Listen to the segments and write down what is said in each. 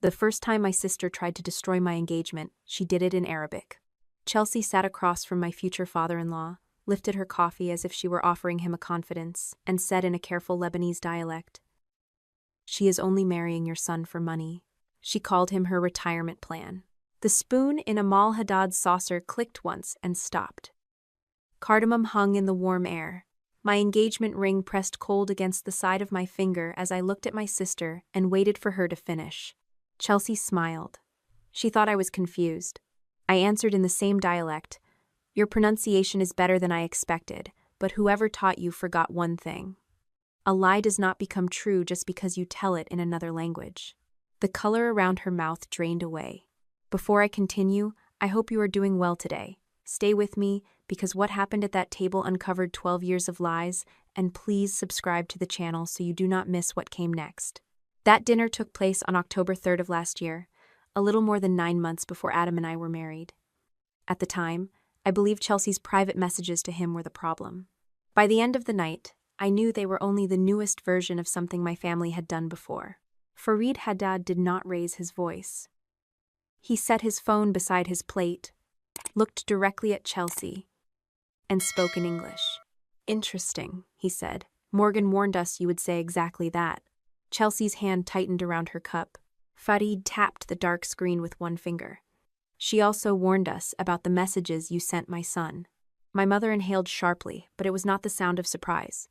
The first time my sister tried to destroy my engagement, she did it in Arabic. Chelsea sat across from my future father-in-law, lifted her coffee as if she were offering him a confidence, and said in a careful Lebanese dialect, "She is only marrying your son for money." She called him her retirement plan. The spoon in Amal Haddad's saucer clicked once and stopped. Cardamom hung in the warm air. My engagement ring pressed cold against the side of my finger as I looked at my sister and waited for her to finish. Chelsea smiled. She thought I was confused. I answered in the same dialect, "Your pronunciation is better than I expected, but whoever taught you forgot one thing. A lie does not become true just because you tell it in another language." The color around her mouth drained away. "Before I continue, I hope you are doing well today. Stay with me, because what happened at that table uncovered 12 years of lies, and please subscribe to the channel so you do not miss what came next." That dinner took place on October 3rd of last year, a little more than 9 months before Adam and I were married. At the time, I believe Chelsea's private messages to him were the problem. By the end of the night, I knew they were only the newest version of something my family had done before. Fareed Haddad did not raise his voice. He set his phone beside his plate, looked directly at Chelsea, and spoke in English. "Interesting," he said. "Morgan warned us you would say exactly that." Chelsea's hand tightened around her cup. Fareed tapped the dark screen with one finger. "She also warned us about the messages you sent my son." My mother inhaled sharply, but it was not the sound of surprise.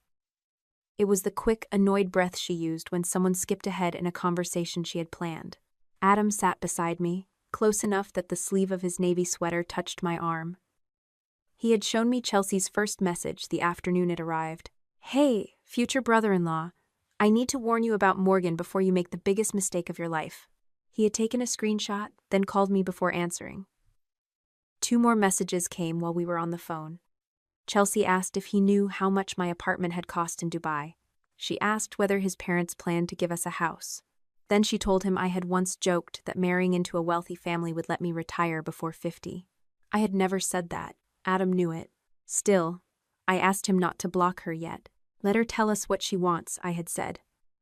It was the quick, annoyed breath she used when someone skipped ahead in a conversation she had planned. Adam sat beside me, close enough that the sleeve of his navy sweater touched my arm. He had shown me Chelsea's first message the afternoon it arrived. "Hey, future brother-in-law, I need to warn you about Morgan before you make the biggest mistake of your life." He had taken a screenshot, then called me before answering. 2 more messages came while we were on the phone. Chelsea asked if he knew how much my apartment had cost in Dubai. She asked whether his parents planned to give us a house. Then she told him I had once joked that marrying into a wealthy family would let me retire before 50. I had never said that. Adam knew it. Still, I asked him not to block her yet. "Let her tell us what she wants," I had said.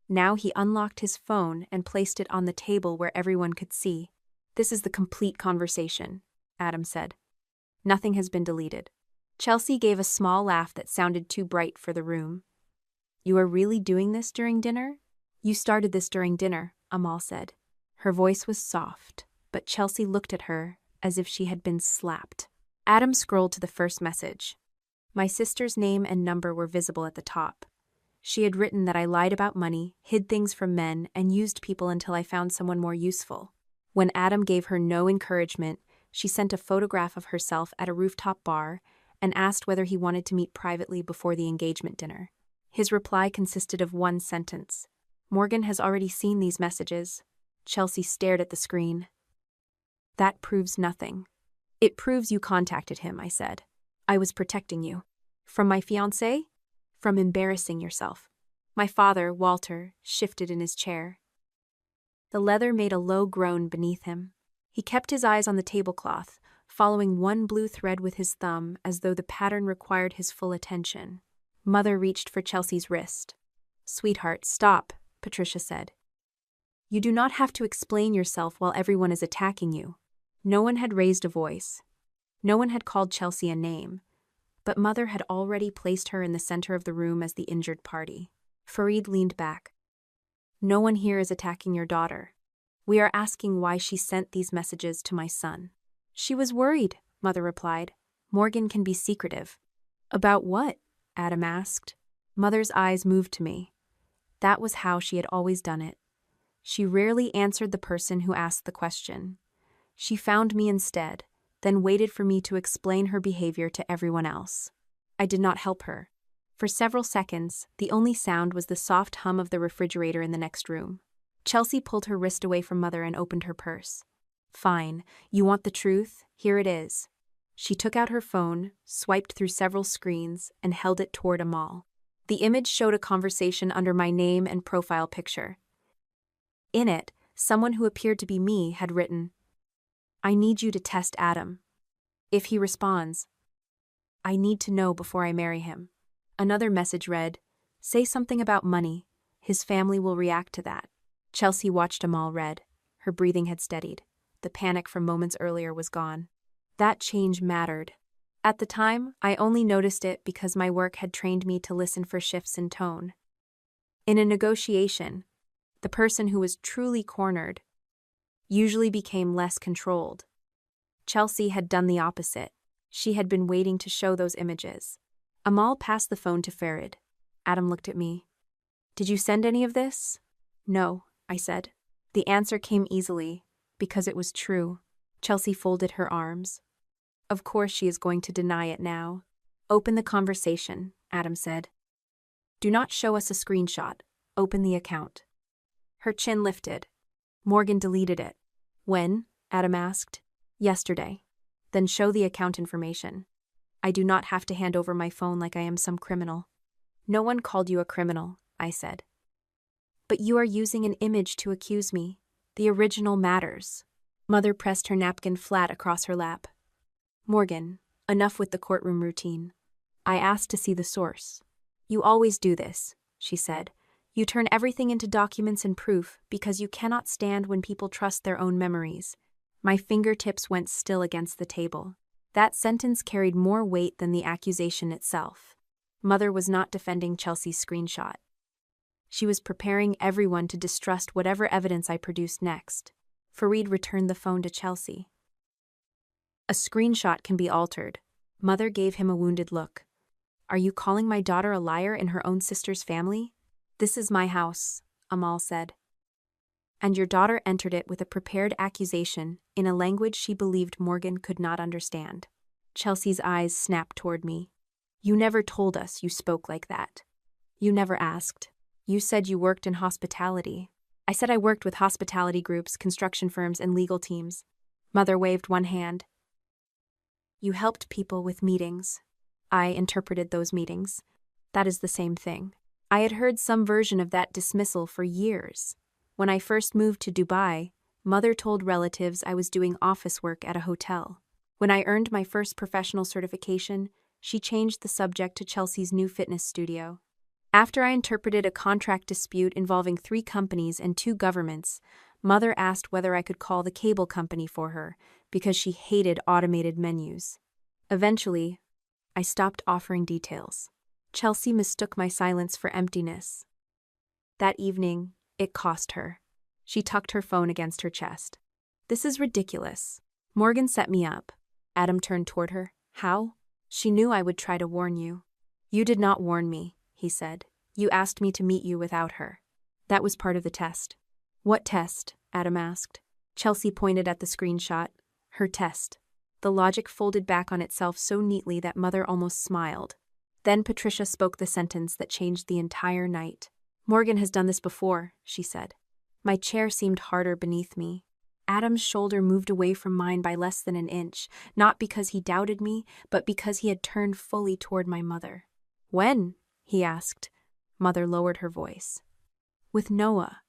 Now he unlocked his phone and placed it on the table where everyone could see. "This is the complete conversation," Adam said. "Nothing has been deleted." Chelsea gave a small laugh that sounded too bright for the room. "You are really doing this during dinner?" "You started this during dinner," Amal said. Her voice was soft, but Chelsea looked at her as if she had been slapped. Adam scrolled to the first message. My sister's name and number were visible at the top. She had written that I lied about money, hid things from men, and used people until I found someone more useful. When Adam gave her no encouragement, she sent a photograph of herself at a rooftop bar and asked whether he wanted to meet privately before the engagement dinner. His reply consisted of one sentence. "Morgan has already seen these messages." Chelsea stared at the screen. "That proves nothing." "It proves you contacted him," I said. "I was protecting you." "From my fiancé?" "From embarrassing yourself." My father, Walter, shifted in his chair. The leather made a low groan beneath him. He kept his eyes on the tablecloth, following one blue thread with his thumb as though the pattern required his full attention. Mother reached for Chelsea's wrist. "Sweetheart, stop," Patricia said. "You do not have to explain yourself while everyone is attacking you." No one had raised a voice. No one had called Chelsea a name. But Mother had already placed her in the center of the room as the injured party. Fareed leaned back. "No one here is attacking your daughter. We are asking why she sent these messages to my son." "She was worried," Mother replied. "Morgan can be secretive." "About what?" Adam asked. Mother's eyes moved to me. That was how she had always done it. She rarely answered the person who asked the question. She found me instead, then waited for me to explain her behavior to everyone else. I did not help her. For several seconds, the only sound was the soft hum of the refrigerator in the next room. Chelsea pulled her wrist away from Mother and opened her purse. "Fine, you want the truth? Here it is." She took out her phone, swiped through several screens, and held it toward Amal. The image showed a conversation under my name and profile picture. In it, someone who appeared to be me had written, "I need you to test Adam. If he responds, I need to know before I marry him." Another message read, "Say something about money. His family will react to that." Chelsea watched Amal read. Her breathing had steadied. The panic from moments earlier was gone. That change mattered. At the time, I only noticed it because my work had trained me to listen for shifts in tone. In a negotiation, the person who was truly cornered usually became less controlled. Chelsea had done the opposite. She had been waiting to show those images. Amal passed the phone to Farid. Adam looked at me. "Did you send any of this?" "No," I said. The answer came easily, because it was true. Chelsea folded her arms. Of course she is going to deny it now. "Open the conversation," Adam said. "Do not show us a screenshot. Open the account." Her chin lifted. "Morgan deleted it." "When?" Adam asked. "Yesterday." "Then show the account information." "I do not have to hand over my phone like I am some criminal." "No one called you a criminal," I said. "But you are using an image to accuse me. The original matters." Mother pressed her napkin flat across her lap. "Morgan, enough with the courtroom routine. I asked to see the source." "You always do this," she said. "You turn everything into documents and proof because you cannot stand when people trust their own memories." My fingertips went still against the table. That sentence carried more weight than the accusation itself. Mother was not defending Chelsea's screenshot. She was preparing everyone to distrust whatever evidence I produced next. Farid returned the phone to Chelsea. "A screenshot can be altered." Mother gave him a wounded look. "Are you calling my daughter a liar in her own sister's family?" "This is my house," Amal said. "And your daughter entered it with a prepared accusation in a language she believed Morgan could not understand." Chelsea's eyes snapped toward me. "You never told us you spoke like that. You never asked. You said you worked in hospitality." "I said I worked with hospitality groups, construction firms, and legal teams." Mother waved one hand. "You helped people with meetings." "I interpreted those meetings." "That is the same thing." I had heard some version of that dismissal for years. When I first moved to Dubai, Mother told relatives I was doing office work at a hotel. When I earned my first professional certification, she changed the subject to Chelsea's new fitness studio. After I interpreted a contract dispute involving 3 companies and 2 governments, Mother asked whether I could call the cable company for her because she hated automated menus. Eventually, I stopped offering details. Chelsea mistook my silence for emptiness. That evening, it cost her. She tucked her phone against her chest. "This is ridiculous. Morgan set me up." Adam turned toward her. "How?" "She knew I would try to warn you." "You did not warn me," he said. "You asked me to meet you without her." "That was part of the test." "What test?" Adam asked. Chelsea pointed at the screenshot. "Her test." The logic folded back on itself so neatly that Mother almost smiled. Then Patricia spoke the sentence that changed the entire night. "Morgan has done this before," she said. My chair seemed harder beneath me. Adam's shoulder moved away from mine by less than an inch, not because he doubted me, but because he had turned fully toward my mother. "When?" he asked. Mother lowered her voice. "With Noah."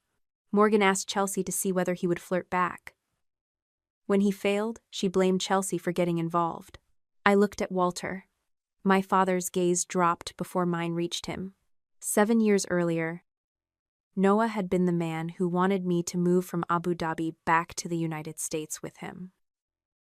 Morgan asked Chelsea to see whether he would flirt back. When he failed, she blamed Chelsea for getting involved. I looked at Walter. My father's gaze dropped before mine reached him. 7 years earlier, Noah had been the man who wanted me to move from Abu Dhabi back to the United States with him.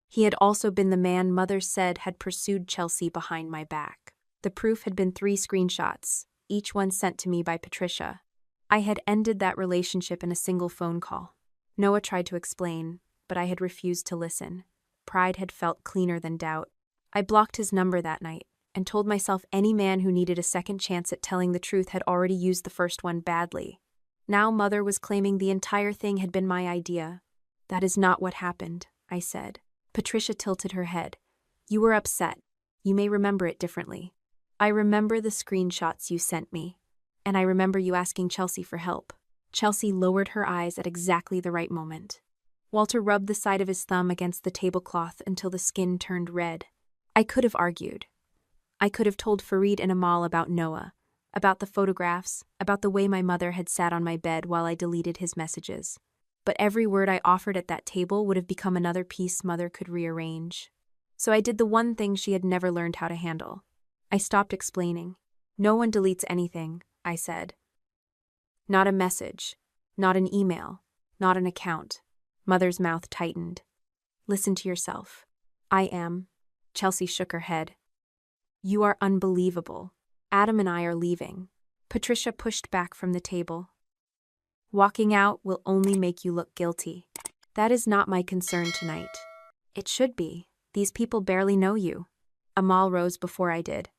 He had also been the man Mother said had pursued Chelsea behind my back. The proof had been 3 screenshots, each one sent to me by Patricia. I had ended that relationship in a single phone call. Noah tried to explain, but I had refused to listen. Pride had felt cleaner than doubt. I blocked his number that night and told myself any man who needed a second chance at telling the truth had already used the first one badly. Now Mother was claiming the entire thing had been my idea. "That is not what happened," I said. Patricia tilted her head. "You were upset. You may remember it differently. I remember the screenshots you sent me, and I remember you asking Chelsea for help." Chelsea lowered her eyes at exactly the right moment. Walter rubbed the side of his thumb against the tablecloth until the skin turned red. I could have argued. I could have told Farid and Amal about Noah, about the photographs, about the way my mother had sat on my bed while I deleted his messages. But every word I offered at that table would have become another piece Mother could rearrange. So I did the one thing she had never learned how to handle. I stopped explaining. "No one deletes anything," I said. "Not a message, not an email, not an account. Mother's mouth tightened. Listen to yourself. I am. Chelsea shook her head. You are unbelievable. Adam and I are leaving. Patricia pushed back from the table. Walking out will only make you look guilty. That is not my concern tonight. It should be. These people barely know you. Amal rose before I did.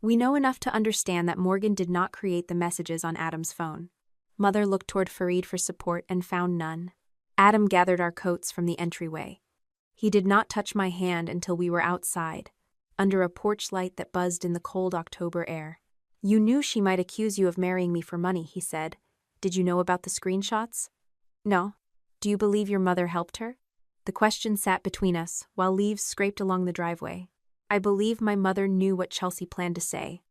We know enough to understand that Morgan did not create the messages on Adam's phone. Mother looked toward Fareed for support and found none. Adam gathered our coats from the entryway. He did not touch my hand until we were outside, under a porch light that buzzed in the cold October air. You knew she might accuse you of marrying me for money, he said. Did you know about the screenshots? No. Do you believe your mother helped her? The question sat between us, while leaves scraped along the driveway. I believe my mother knew what Chelsea planned to say.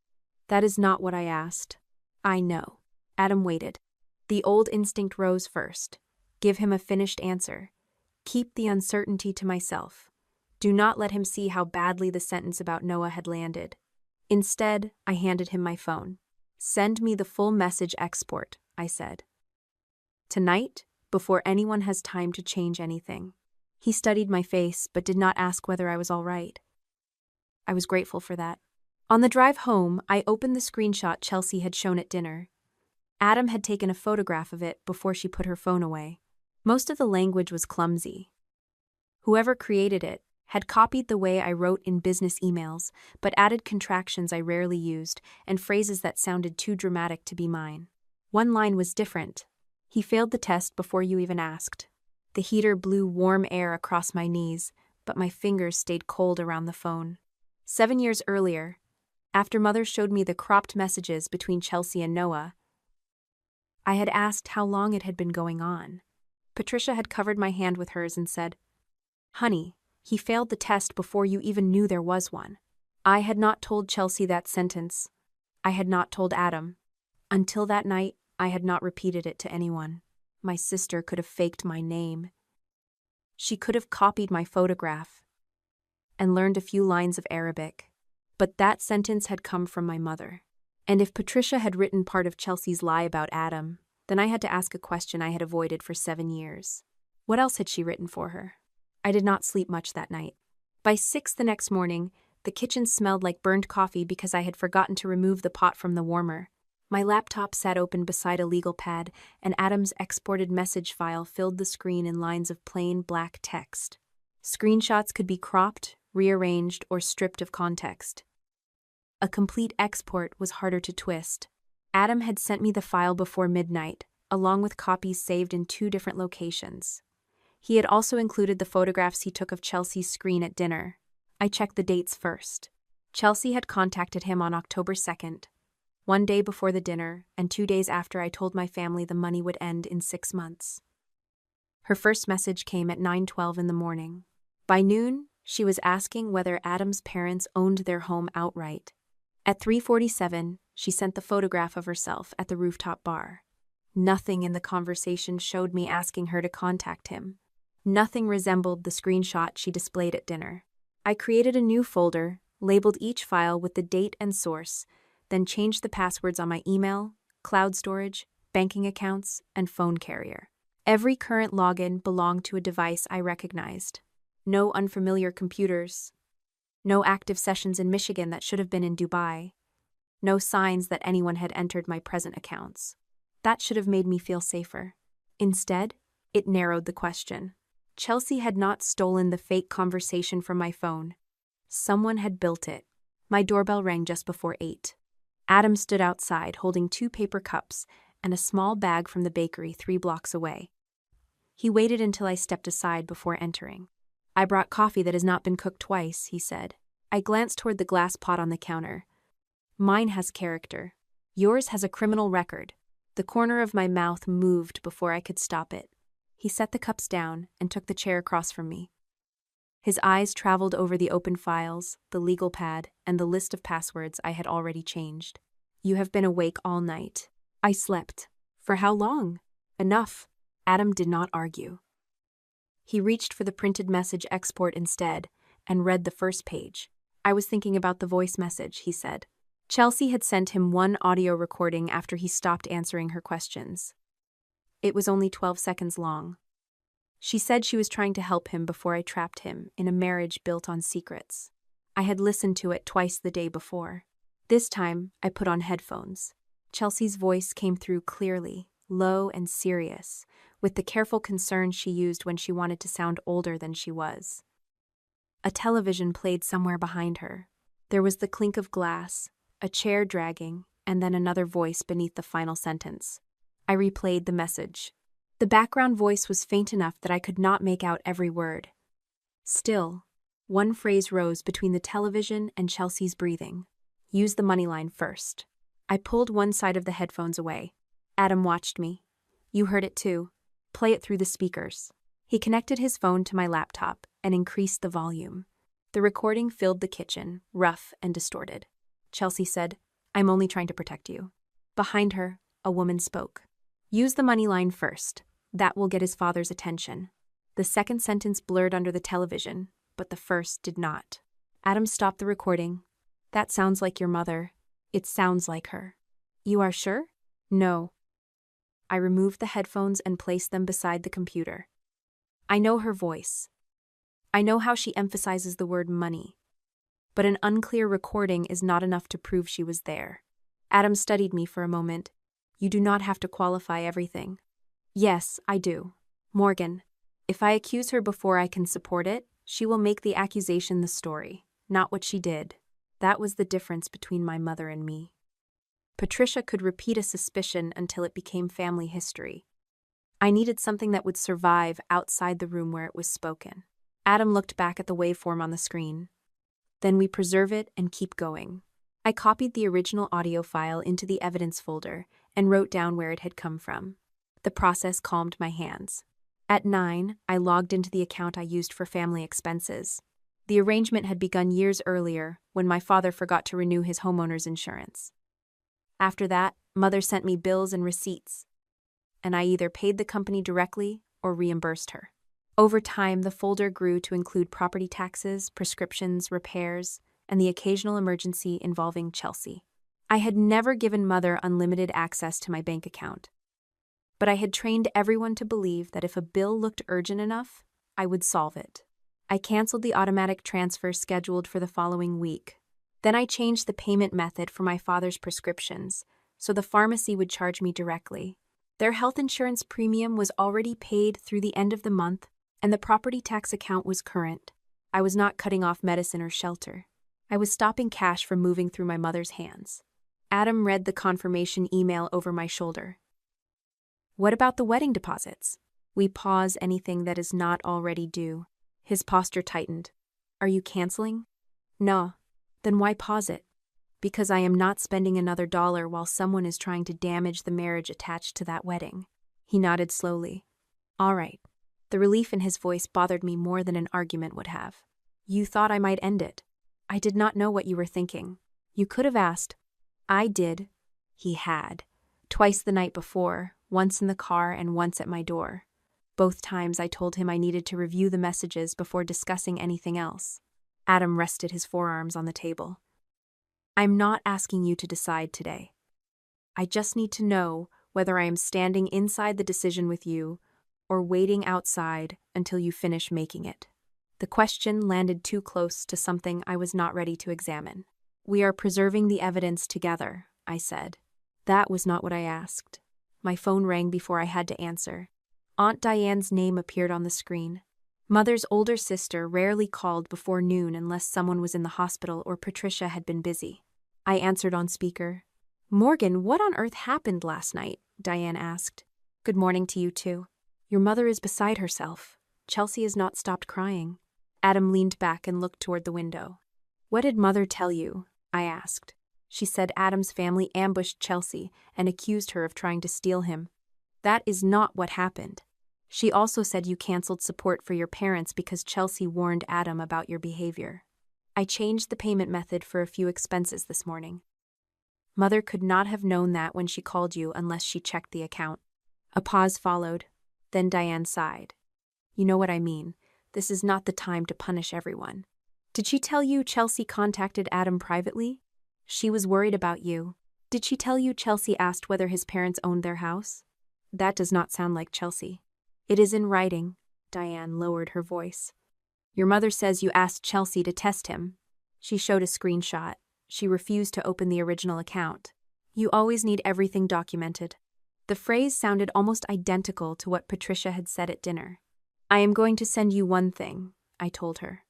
That is not what I asked. I know. Adam waited. The old instinct rose first. Give him a finished answer. Keep the uncertainty to myself. Do not let him see how badly the sentence about Noah had landed. Instead, I handed him my phone. Send me the full message export, I said. Tonight, before anyone has time to change anything. He studied my face, but did not ask whether I was all right. I was grateful for that. On the drive home, I opened the screenshot Chelsea had shown at dinner. Adam had taken a photograph of it before she put her phone away. Most of the language was clumsy. Whoever created it had copied the way I wrote in business emails, but added contractions I rarely used and phrases that sounded too dramatic to be mine. One line was different. He failed the test before you even asked. The heater blew warm air across my knees, but my fingers stayed cold around the phone. 7 years earlier, after Mother showed me the cropped messages between Chelsea and Noah, I had asked how long it had been going on. Patricia had covered my hand with hers and said, "Honey, he failed the test before you even knew there was one." I had not told Chelsea that sentence. I had not told Adam. Until that night, I had not repeated it to anyone. My sister could have faked my name. She could have copied my photograph and learned a few lines of Arabic. But that sentence had come from my mother. And if Patricia had written part of Chelsea's lie about Adam, then I had to ask a question I had avoided for 7 years. What else had she written for her? I did not sleep much that night. By 6 the next morning, the kitchen smelled like burned coffee because I had forgotten to remove the pot from the warmer. My laptop sat open beside a legal pad, and Adam's exported message file filled the screen in lines of plain black text. Screenshots could be cropped, rearranged, or stripped of context. A complete export was harder to twist. Adam had sent me the file before midnight, along with copies saved in 2 different locations. He had also included the photographs he took of Chelsea's screen at dinner. I checked the dates first. Chelsea had contacted him on October 2nd, 1 day before the dinner, and 2 days after I told my family the money would end in 6 months. Her first message came at 9:12 in the morning. By noon, she was asking whether Adam's parents owned their home outright. At 3:47, she sent the photograph of herself at the rooftop bar. Nothing in the conversation showed me asking her to contact him. Nothing resembled the screenshot she displayed at dinner. I created a new folder, labeled each file with the date and source, then changed the passwords on my email, cloud storage, banking accounts, and phone carrier. Every current login belonged to a device I recognized. No unfamiliar computers. No active sessions in Michigan that should have been in Dubai. No signs that anyone had entered my present accounts. That should have made me feel safer. Instead, it narrowed the question. Chelsea had not stolen the fake conversation from my phone. Someone had built it. My doorbell rang just before 8. Adam stood outside holding 2 paper cups and a small bag from the bakery 3 blocks away. He waited until I stepped aside before entering. "I brought coffee that has not been cooked twice," he said. I glanced toward the glass pot on the counter. "Mine has character. Yours has a criminal record." The corner of my mouth moved before I could stop it. He set the cups down and took the chair across from me. His eyes traveled over the open files, the legal pad, and the list of passwords I had already changed. "You have been awake all night." I slept. "For how long?" "Enough." Adam did not argue. He reached for the printed message export instead and read the first page. "I was thinking about the voice message," he said. Chelsea had sent him 1 audio recording after he stopped answering her questions. It was only 12 seconds long. She said she was trying to help him before I trapped him in a marriage built on secrets. I had listened to it twice the day before. This time, I put on headphones. Chelsea's voice came through clearly, low and serious, with the careful concern she used when she wanted to sound older than she was. A television played somewhere behind her. There was the clink of glass, a chair dragging, and then another voice beneath the final sentence. I replayed the message. The background voice was faint enough that I could not make out every word. Still, one phrase rose between the television and Chelsea's breathing. Use the money line first. I pulled one side of the headphones away. Adam watched me. You heard it too. Play it through the speakers. He connected his phone to my laptop and increased the volume. The recording filled the kitchen, rough and distorted. Chelsea said, "I'm only trying to protect you." Behind her, a woman spoke. Use the money line first. That will get his father's attention. The second sentence blurred under the television, but the first did not. Adam stopped the recording. That sounds like your mother. It sounds like her. You are sure? No. I removed the headphones and placed them beside the computer. I know her voice. I know how she emphasizes the word money. But an unclear recording is not enough to prove she was there. Adam studied me for a moment. You do not have to qualify everything. Yes, I do. Morgan, if I accuse her before I can support it, she will make the accusation the story, not what she did. That was the difference between my mother and me. Patricia could repeat a suspicion until it became family history. I needed something that would survive outside the room where it was spoken. Adam looked back at the waveform on the screen. Then we preserve it and keep going. I copied the original audio file into the evidence folder and wrote down where it had come from. The process calmed my hands. At 9, I logged into the account I used for family expenses. The arrangement had begun years earlier when my father forgot to renew his homeowner's insurance. After that, Mother sent me bills and receipts, and I either paid the company directly or reimbursed her. Over time, the folder grew to include property taxes, prescriptions, repairs, and the occasional emergency involving Chelsea. I had never given Mother unlimited access to my bank account, but I had trained everyone to believe that if a bill looked urgent enough, I would solve it. I canceled the automatic transfer scheduled for the following week. Then I changed the payment method for my father's prescriptions, so the pharmacy would charge me directly. Their health insurance premium was already paid through the end of the month, and the property tax account was current. I was not cutting off medicine or shelter. I was stopping cash from moving through my mother's hands. Adam read the confirmation email over my shoulder. What about the wedding deposits? We pause anything that is not already due. His posture tightened. Are you canceling? No. Then why pause it? Because I am not spending another dollar while someone is trying to damage the marriage attached to that wedding. He nodded slowly. All right. The relief in his voice bothered me more than an argument would have. You thought I might end it. I did not know what you were thinking. You could have asked. I did. He had. Twice the night before, once in the car and once at my door. Both times I told him I needed to review the messages before discussing anything else. Adam rested his forearms on the table. I'm not asking you to decide today. I just need to know whether I am standing inside the decision with you or waiting outside until you finish making it. The question landed too close to something I was not ready to examine. We are preserving the evidence together, I said. That was not what I asked. My phone rang before I had to answer. Aunt Diane's name appeared on the screen. Mother's older sister rarely called before noon unless someone was in the hospital or Patricia had been busy. I answered on speaker. Morgan, what on earth happened last night? Diane asked. Good morning to you too. Your mother is beside herself. Chelsea has not stopped crying. Adam leaned back and looked toward the window. What did Mother tell you? I asked. She said Adam's family ambushed Chelsea and accused her of trying to steal him. That is not what happened. She also said you canceled support for your parents because Chelsea warned Adam about your behavior. I changed the payment method for a few expenses this morning. Mother could not have known that when she called you unless she checked the account. A pause followed. Then Diane sighed. You know what I mean. This is not the time to punish everyone. Did she tell you Chelsea contacted Adam privately? She was worried about you. Did she tell you Chelsea asked whether his parents owned their house? That does not sound like Chelsea. It is in writing. Diane lowered her voice. Your mother says you asked Chelsea to test him. She showed a screenshot. She refused to open the original account. You always need everything documented. The phrase sounded almost identical to what Patricia had said at dinner. I am going to send you one thing, I told her.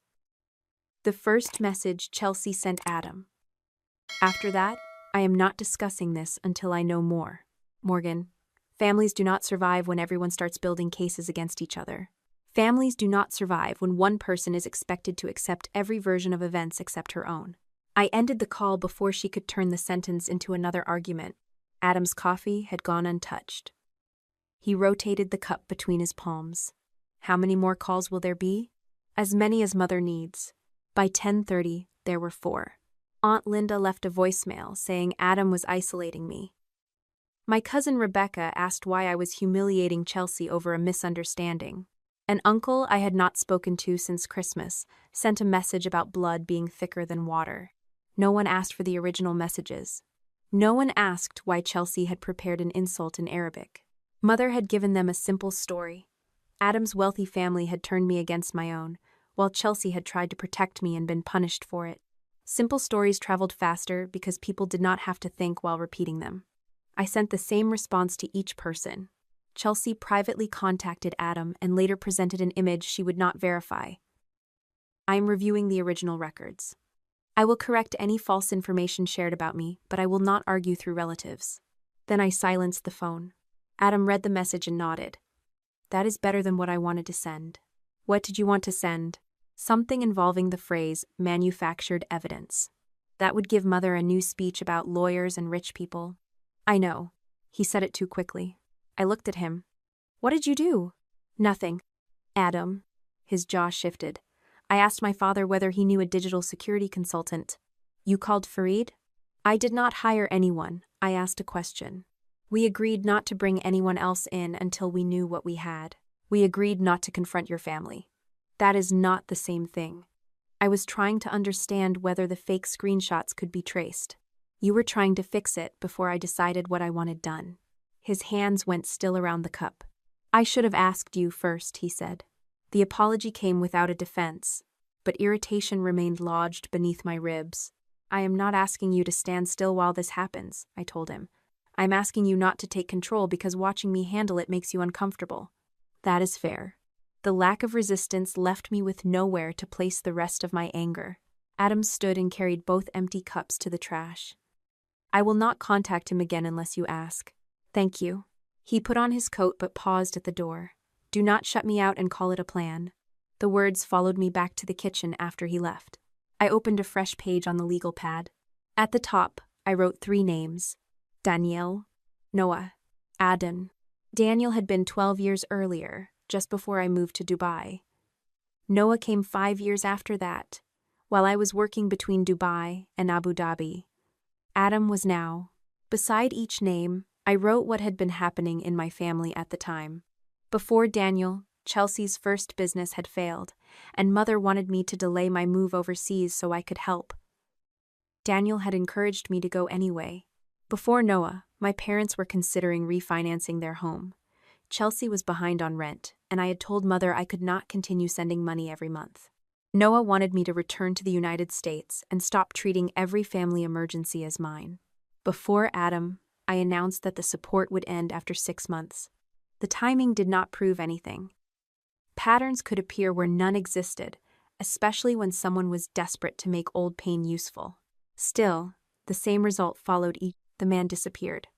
The first message Chelsea sent Adam. After that, I am not discussing this until I know more. Morgan, families do not survive when everyone starts building cases against each other. Families do not survive when one person is expected to accept every version of events except her own. I ended the call before she could turn the sentence into another argument. Adam's coffee had gone untouched. He rotated the cup between his palms. How many more calls will there be? As many as Mother needs. By 10:30, there were 4. Aunt Linda left a voicemail saying Adam was isolating me. My cousin Rebecca asked why I was humiliating Chelsea over a misunderstanding. An uncle I had not spoken to since Christmas sent a message about blood being thicker than water. No one asked for the original messages. No one asked why Chelsea had prepared an insult in Arabic. Mother had given them a simple story. Adam's wealthy family had turned me against my own, while Chelsea had tried to protect me and been punished for it. Simple stories traveled faster because people did not have to think while repeating them. I sent the same response to each person. Chelsea privately contacted Adam and later presented an image she would not verify. I am reviewing the original records. I will correct any false information shared about me, but I will not argue through relatives. Then I silenced the phone. Adam read the message and nodded. That is better than what I wanted to send. What did you want to send? Something involving the phrase, manufactured evidence. That would give Mother a new speech about lawyers and rich people. I know. He said it too quickly. I looked at him. What did you do? Nothing. Adam. His jaw shifted. I asked my father whether he knew a digital security consultant. You called Fareed? I did not hire anyone. I asked a question. We agreed not to bring anyone else in until we knew what we had. We agreed not to confront your family. That is not the same thing. I was trying to understand whether the fake screenshots could be traced. You were trying to fix it before I decided what I wanted done. His hands went still around the cup. I should have asked you first, he said. The apology came without a defense, but irritation remained lodged beneath my ribs. I am not asking you to stand still while this happens, I told him. I'm asking you not to take control because watching me handle it makes you uncomfortable. That is fair. The lack of resistance left me with nowhere to place the rest of my anger. Adam stood and carried both empty cups to the trash. I will not contact him again unless you ask. Thank you. He put on his coat but paused at the door. Do not shut me out and call it a plan. The words followed me back to the kitchen after he left. I opened a fresh page on the legal pad. At the top, I wrote 3 names. Daniel, Noah, Aden. Daniel had been 12 years earlier, just before I moved to Dubai. Noah came 5 years after that, while I was working between Dubai and Abu Dhabi. Adam was now. Beside each name, I wrote what had been happening in my family at the time. Before Daniel, Chelsea's first business had failed, and Mother wanted me to delay my move overseas so I could help. Daniel had encouraged me to go anyway. Before Noah, my parents were considering refinancing their home. Chelsea was behind on rent, and I had told Mother I could not continue sending money every month. Noah wanted me to return to the United States and stop treating every family emergency as mine. Before Adam, I announced that the support would end after 6 months. The timing did not prove anything. Patterns could appear where none existed, especially when someone was desperate to make old pain useful. Still, the same result followed the man disappeared.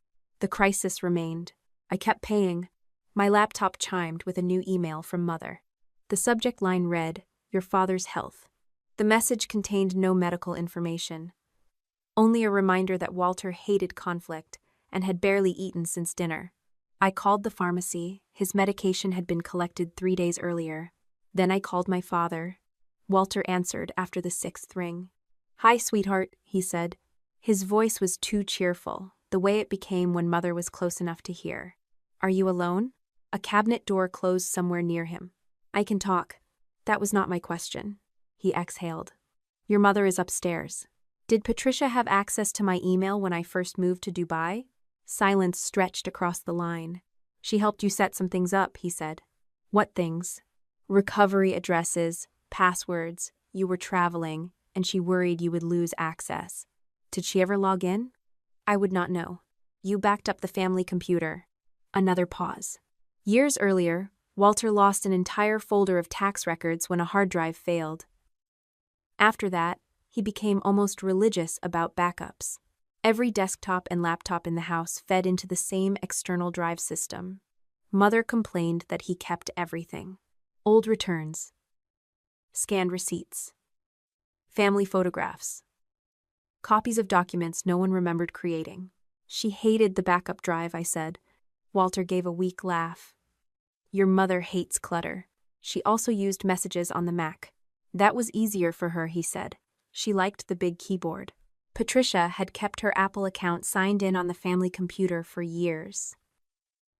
The crisis remained. I kept paying. My laptop chimed with a new email from Mother. The subject line read, Your father's health. The message contained no medical information. Only a reminder that Walter hated conflict and had barely eaten since dinner. I called the pharmacy. His medication had been collected 3 days earlier. Then I called my father. Walter answered after the 6th ring. Hi, sweetheart, he said. His voice was too cheerful, the way it became when Mother was close enough to hear. Are you alone? A cabinet door closed somewhere near him. I can talk. That was not my question. He exhaled. Your mother is upstairs. Did Patricia have access to my email when I first moved to Dubai? Silence stretched across the line. She helped you set some things up, he said. What things? recovery addresses, passwords, you were traveling, and she worried you would lose access. Did she ever log in? I would not know. You backed up the family computer. Another pause. Years earlier, Walter lost an entire folder of tax records when a hard drive failed. After that, he became almost religious about backups. Every desktop and laptop in the house fed into the same external drive system. Mother complained that he kept everything. Old returns, scanned receipts, family photographs, copies of documents no one remembered creating. She hated the backup drive, I said. Walter gave a weak laugh. Your mother hates clutter. She also used messages on the Mac. That was easier for her, he said. She liked the big keyboard. Patricia had kept her Apple account signed in on the family computer for years.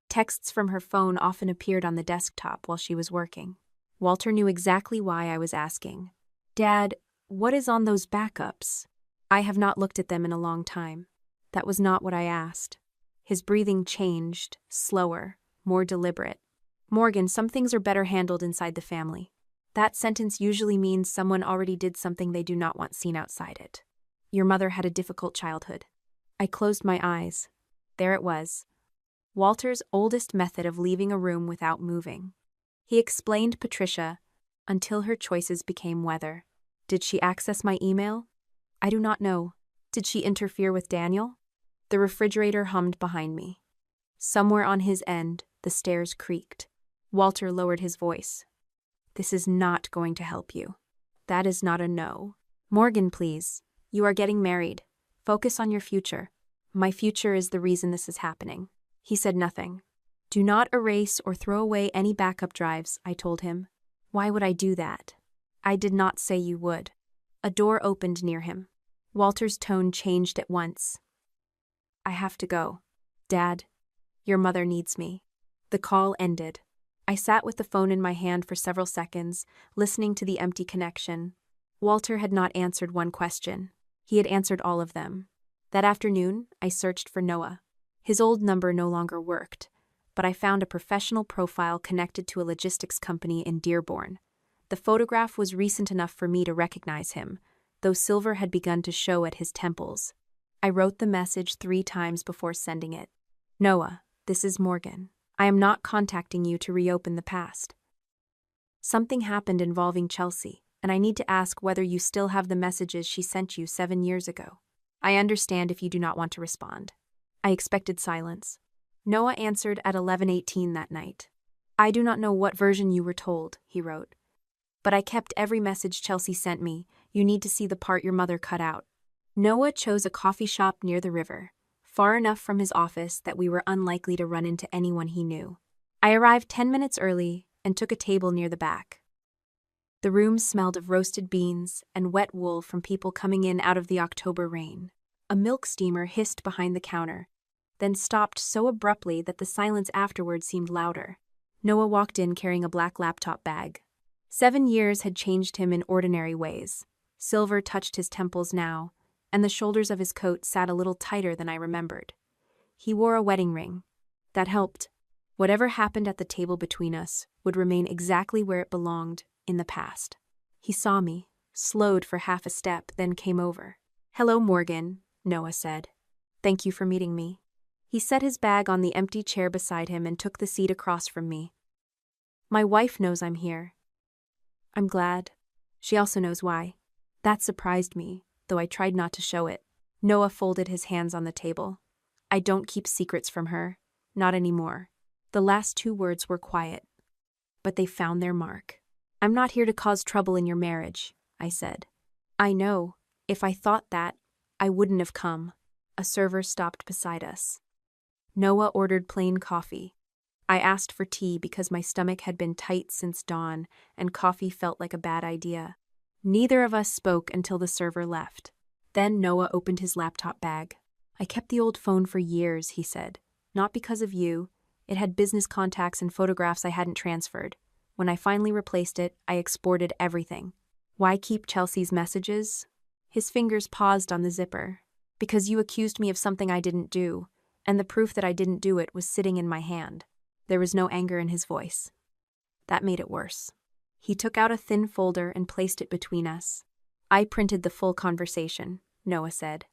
Texts from her phone often appeared on the desktop while she was working. Walter knew exactly why I was asking. Dad, what is on those backups? I have not looked at them in a long time. That was not what I asked. His breathing changed, slower, more deliberate. Morgan, some things are better handled inside the family. That sentence usually means someone already did something they do not want seen outside it. Your mother had a difficult childhood. I closed my eyes. There it was. Walter's oldest method of leaving a room without moving. He explained Patricia until her choices became weather. Did she access my email? I do not know. Did she interfere with Daniel? The refrigerator hummed behind me. Somewhere on his end, the stairs creaked. Walter lowered his voice. This is not going to help you. That is not a no. Morgan, please. You are getting married. Focus on your future. My future is the reason this is happening. He said nothing. Do not erase or throw away any backup drives, I told him. Why would I do that? I did not say you would. A door opened near him. Walter's tone changed at once. I have to go. Dad, your mother needs me. The call ended. I sat with the phone in my hand for several seconds, listening to the empty connection. Walter had not answered one question. He had answered all of them. That afternoon, I searched for Noah. His old number no longer worked, but I found a professional profile connected to a logistics company in Dearborn. The photograph was recent enough for me to recognize him, though silver had begun to show at his temples. I wrote the message 3 times before sending it. Noah, this is Morgan. I am not contacting you to reopen the past. Something happened involving Chelsea, and I need to ask whether you still have the messages she sent you 7 years ago. I understand if you do not want to respond. I expected silence. Noah answered at 11:18 that night. I do not know what version you were told, he wrote. But I kept every message Chelsea sent me. You need to see the part your mother cut out. Noah chose a coffee shop near the river, far enough from his office that we were unlikely to run into anyone he knew. I arrived 10 minutes early and took a table near the back. The room smelled of roasted beans and wet wool from people coming in out of the October rain. A milk steamer hissed behind the counter, then stopped so abruptly that the silence afterward seemed louder. Noah walked in carrying a black laptop bag. 7 years had changed him in ordinary ways. Silver touched his temples now, and the shoulders of his coat sat a little tighter than I remembered. He wore a wedding ring. That helped. Whatever happened at the table between us would remain exactly where it belonged, in the past. He saw me, slowed for half a step, then came over. Hello, Morgan, Noah said. Thank you for meeting me. He set his bag on the empty chair beside him and took the seat across from me. My wife knows I'm here. I'm glad. She also knows why. That surprised me, though I tried not to show it. Noah folded his hands on the table. I don't keep secrets from her. Not anymore. The last 2 words were quiet, but they found their mark. I'm not here to cause trouble in your marriage, I said. I know. If I thought that, I wouldn't have come. A server stopped beside us. Noah ordered plain coffee. I asked for tea because my stomach had been tight since dawn, and coffee felt like a bad idea. Neither of us spoke until the server left. Then Noah opened his laptop bag. I kept the old phone for years, he said. Not because of you. It had business contacts and photographs I hadn't transferred. When I finally replaced it, I exported everything. Why keep Chelsea's messages? His fingers paused on the zipper. Because you accused me of something I didn't do, and the proof that I didn't do it was sitting in my hand. There was no anger in his voice. That made it worse. He took out a thin folder and placed it between us. I printed the full conversation, Noah said.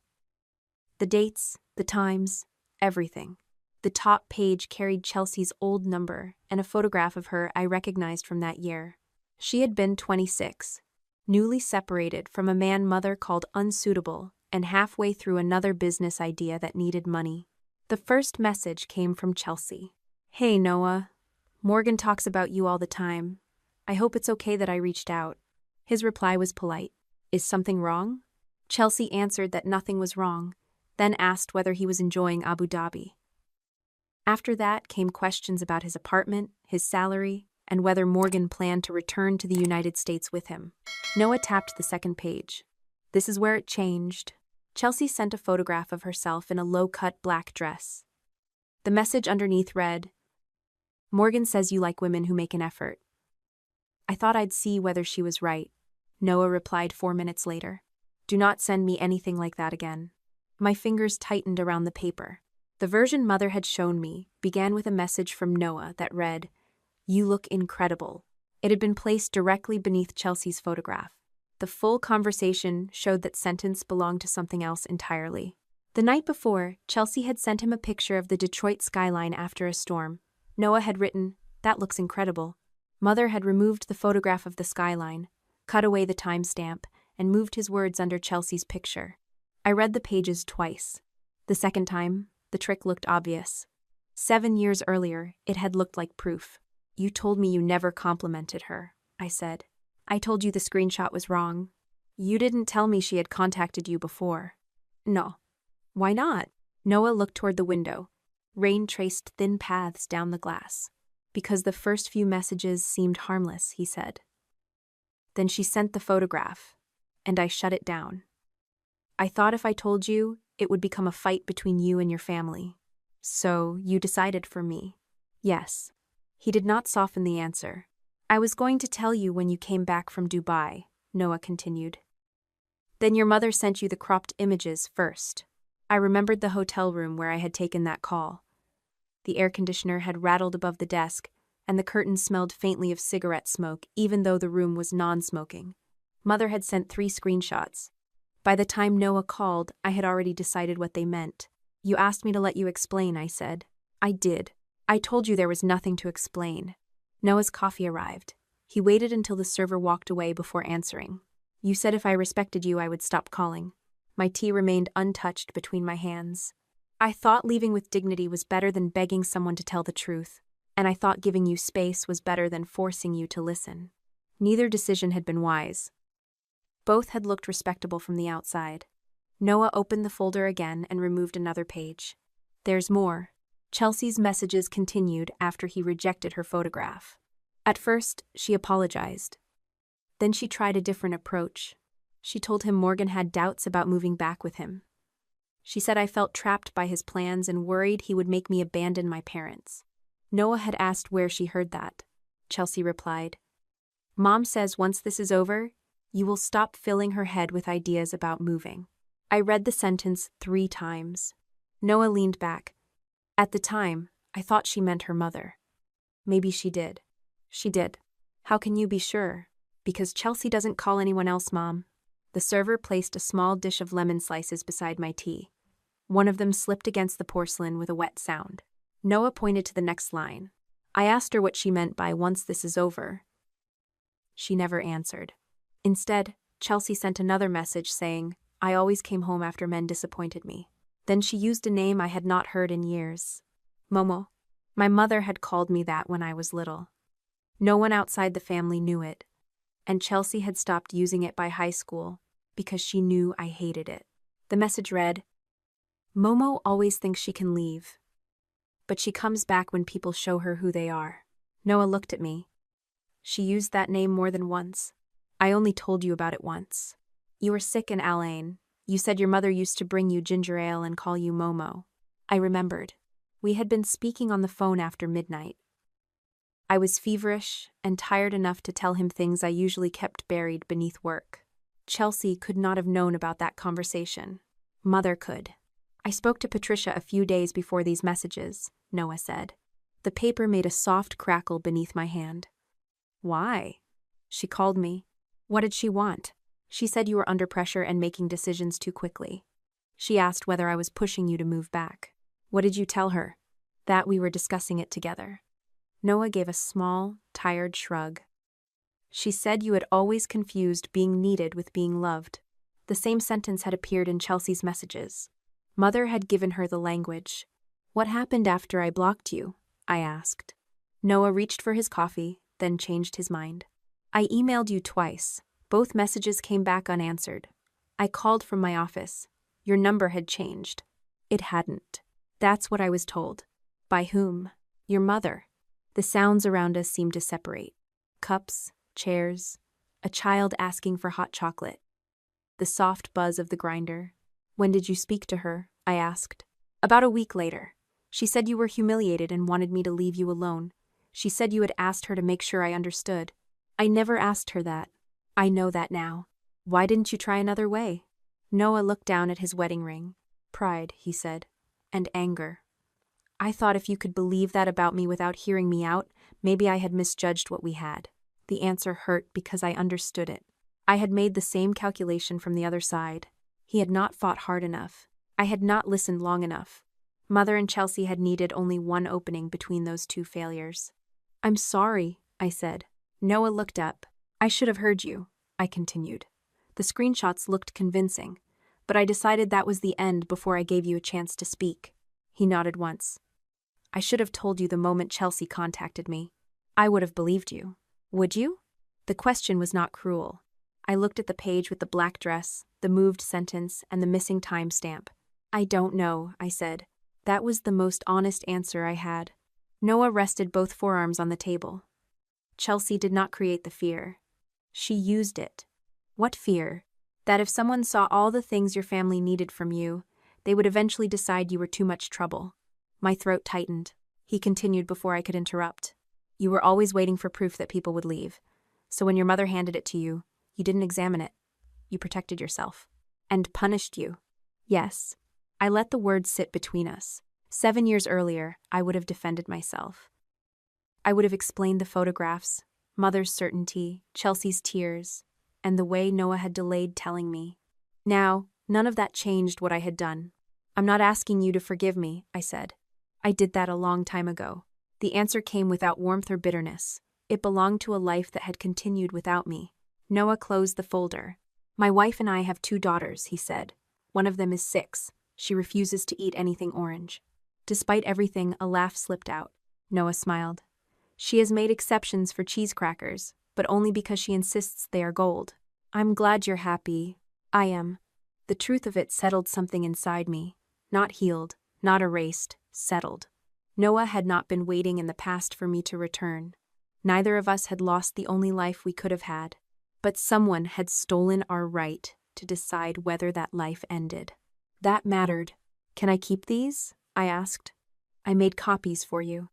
The dates, the times, everything. The top page carried Chelsea's old number and a photograph of her I recognized from that year. She had been 26, newly separated from a man mother called unsuitable, and halfway through another business idea that needed money. The first message came from Chelsea. Hey Noah, Morgan talks about you all the time. I hope it's okay that I reached out. His reply was polite. Is something wrong? Chelsea answered that nothing was wrong, then asked whether he was enjoying Abu Dhabi. After that came questions about his apartment, his salary, and whether Morgan planned to return to the United States with him. Noah tapped the second page. This is where it changed. Chelsea sent a photograph of herself in a low-cut black dress. The message underneath read, Morgan says you like women who make an effort. I thought I'd see whether she was right. Noah replied 4 minutes later. Do not send me anything like that again. My fingers tightened around the paper. The version Mother had shown me began with a message from Noah that read, You look incredible. It had been placed directly beneath Chelsea's photograph. The full conversation showed that sentence belonged to something else entirely. The night before, Chelsea had sent him a picture of the Detroit skyline after a storm. Noah had written, That looks incredible. Mother had removed the photograph of the skyline, cut away the timestamp, and moved his words under Chelsea's picture. I read the pages twice. The second time, the trick looked obvious. 7 years earlier, it had looked like proof. You told me you never complimented her, I said. I told you the screenshot was wrong. You didn't tell me she had contacted you before. No. Why not? Noah looked toward the window. Rain traced thin paths down the glass. Because the first few messages seemed harmless, he said. Then she sent the photograph, and I shut it down. I thought if I told you, it would become a fight between you and your family. So you decided for me. Yes. He did not soften the answer. I was going to tell you when you came back from Dubai, Noah continued. Then your mother sent you the cropped images first. I remembered the hotel room where I had taken that call. The air conditioner had rattled above the desk, and the curtains smelled faintly of cigarette smoke, even though the room was non-smoking. Mother had sent 3 screenshots. By the time Noah called, I had already decided what they meant. You asked me to let you explain, I said. I did. I told you there was nothing to explain. Noah's coffee arrived. He waited until the server walked away before answering. You said if I respected you, I would stop calling. My tea remained untouched between my hands. I thought leaving with dignity was better than begging someone to tell the truth, and I thought giving you space was better than forcing you to listen. Neither decision had been wise. Both had looked respectable from the outside. Noah opened the folder again and removed another page. There's more. Chelsea's messages continued after he rejected her photograph. At first, she apologized. Then she tried a different approach. She told him Morgan had doubts about moving back with him. She said I felt trapped by his plans and worried he would make me abandon my parents. Noah had asked where she heard that. Chelsea replied, Mom says once this is over, you will stop filling her head with ideas about moving. I read the sentence 3 times. Noah leaned back. At the time, I thought she meant her mother. Maybe she did. She did. How can you be sure? Because Chelsea doesn't call anyone else, Mom. The server placed a small dish of lemon slices beside my tea. One of them slipped against the porcelain with a wet sound. Noah pointed to the next line. I asked her what she meant by once this is over. She never answered. Instead, Chelsea sent another message saying, I always came home after men disappointed me. Then she used a name I had not heard in years. Momo. My mother had called me that when I was little. No one outside the family knew it, and Chelsea had stopped using it by high school because she knew I hated it. The message read, Momo always thinks she can leave, but she comes back when people show her who they are. Noah looked at me. She used that name more than once. I only told you about it once. You were sick in Al-Ain. You said your mother used to bring you ginger ale and call you Momo. I remembered. We had been speaking on the phone after midnight. I was feverish and tired enough to tell him things I usually kept buried beneath work. Chelsea could not have known about that conversation. Mother could. I spoke to Patricia a few days before these messages, Noah said. The paper made a soft crackle beneath my hand. Why? She called me. What did she want? She said you were under pressure and making decisions too quickly. She asked whether I was pushing you to move back. What did you tell her? That we were discussing it together. Noah gave a small, tired shrug. She said you had always confused being needed with being loved. The same sentence had appeared in Chelsea's messages. Mother had given her the language. What happened after I blocked you? I asked. Noah reached for his coffee, then changed his mind. I emailed you twice. Both messages came back unanswered. I called from my office. Your number had changed. It hadn't. That's what I was told. By whom? Your mother. The sounds around us seemed to separate. Cups, chairs, a child asking for hot chocolate. The soft buzz of the grinder. When did you speak to her? I asked. About a week later. She said you were humiliated and wanted me to leave you alone. She said you had asked her to make sure I understood. I never asked her that. I know that now. Why didn't you try another way? Noah looked down at his wedding ring. Pride, he said, and anger. I thought if you could believe that about me without hearing me out, maybe I had misjudged what we had. The answer hurt because I understood it. I had made the same calculation from the other side. He had not fought hard enough. I had not listened long enough. Mother and Chelsea had needed only one opening between those two failures. I'm sorry, I said. Noah looked up. I should have heard you, I continued. The screenshots looked convincing, but I decided that was the end before I gave you a chance to speak. He nodded once. I should have told you the moment Chelsea contacted me. I would have believed you. Would you? The question was not cruel. I looked at the page with the black dress, the moved sentence, and the missing timestamp. I don't know, I said. That was the most honest answer I had. Noah rested both forearms on the table. Chelsea did not create the fear. She used it. What fear? That if someone saw all the things your family needed from you, they would eventually decide you were too much trouble. My throat tightened. He continued before I could interrupt. You were always waiting for proof that people would leave. So when your mother handed it to you, you didn't examine it. You protected yourself. And punished you. Yes. I let the words sit between us. 7 years earlier, I would have defended myself. I would have explained the photographs, Mother's certainty, Chelsea's tears, and the way Noah had delayed telling me. Now, none of that changed what I had done. I'm not asking you to forgive me, I said. I did that a long time ago. The answer came without warmth or bitterness. It belonged to a life that had continued without me. Noah closed the folder. My wife and I have 2 daughters, he said. One of them is 6. She refuses to eat anything orange. Despite everything, a laugh slipped out. Noah smiled. She has made exceptions for cheese crackers, but only because she insists they are gold. I'm glad you're happy. I am. The truth of it settled something inside me. Not healed, not erased, settled. Noah had not been waiting in the past for me to return. Neither of us had lost the only life we could have had. But someone had stolen our right to decide whether that life ended. That mattered. Can I keep these? I asked. I made copies for you.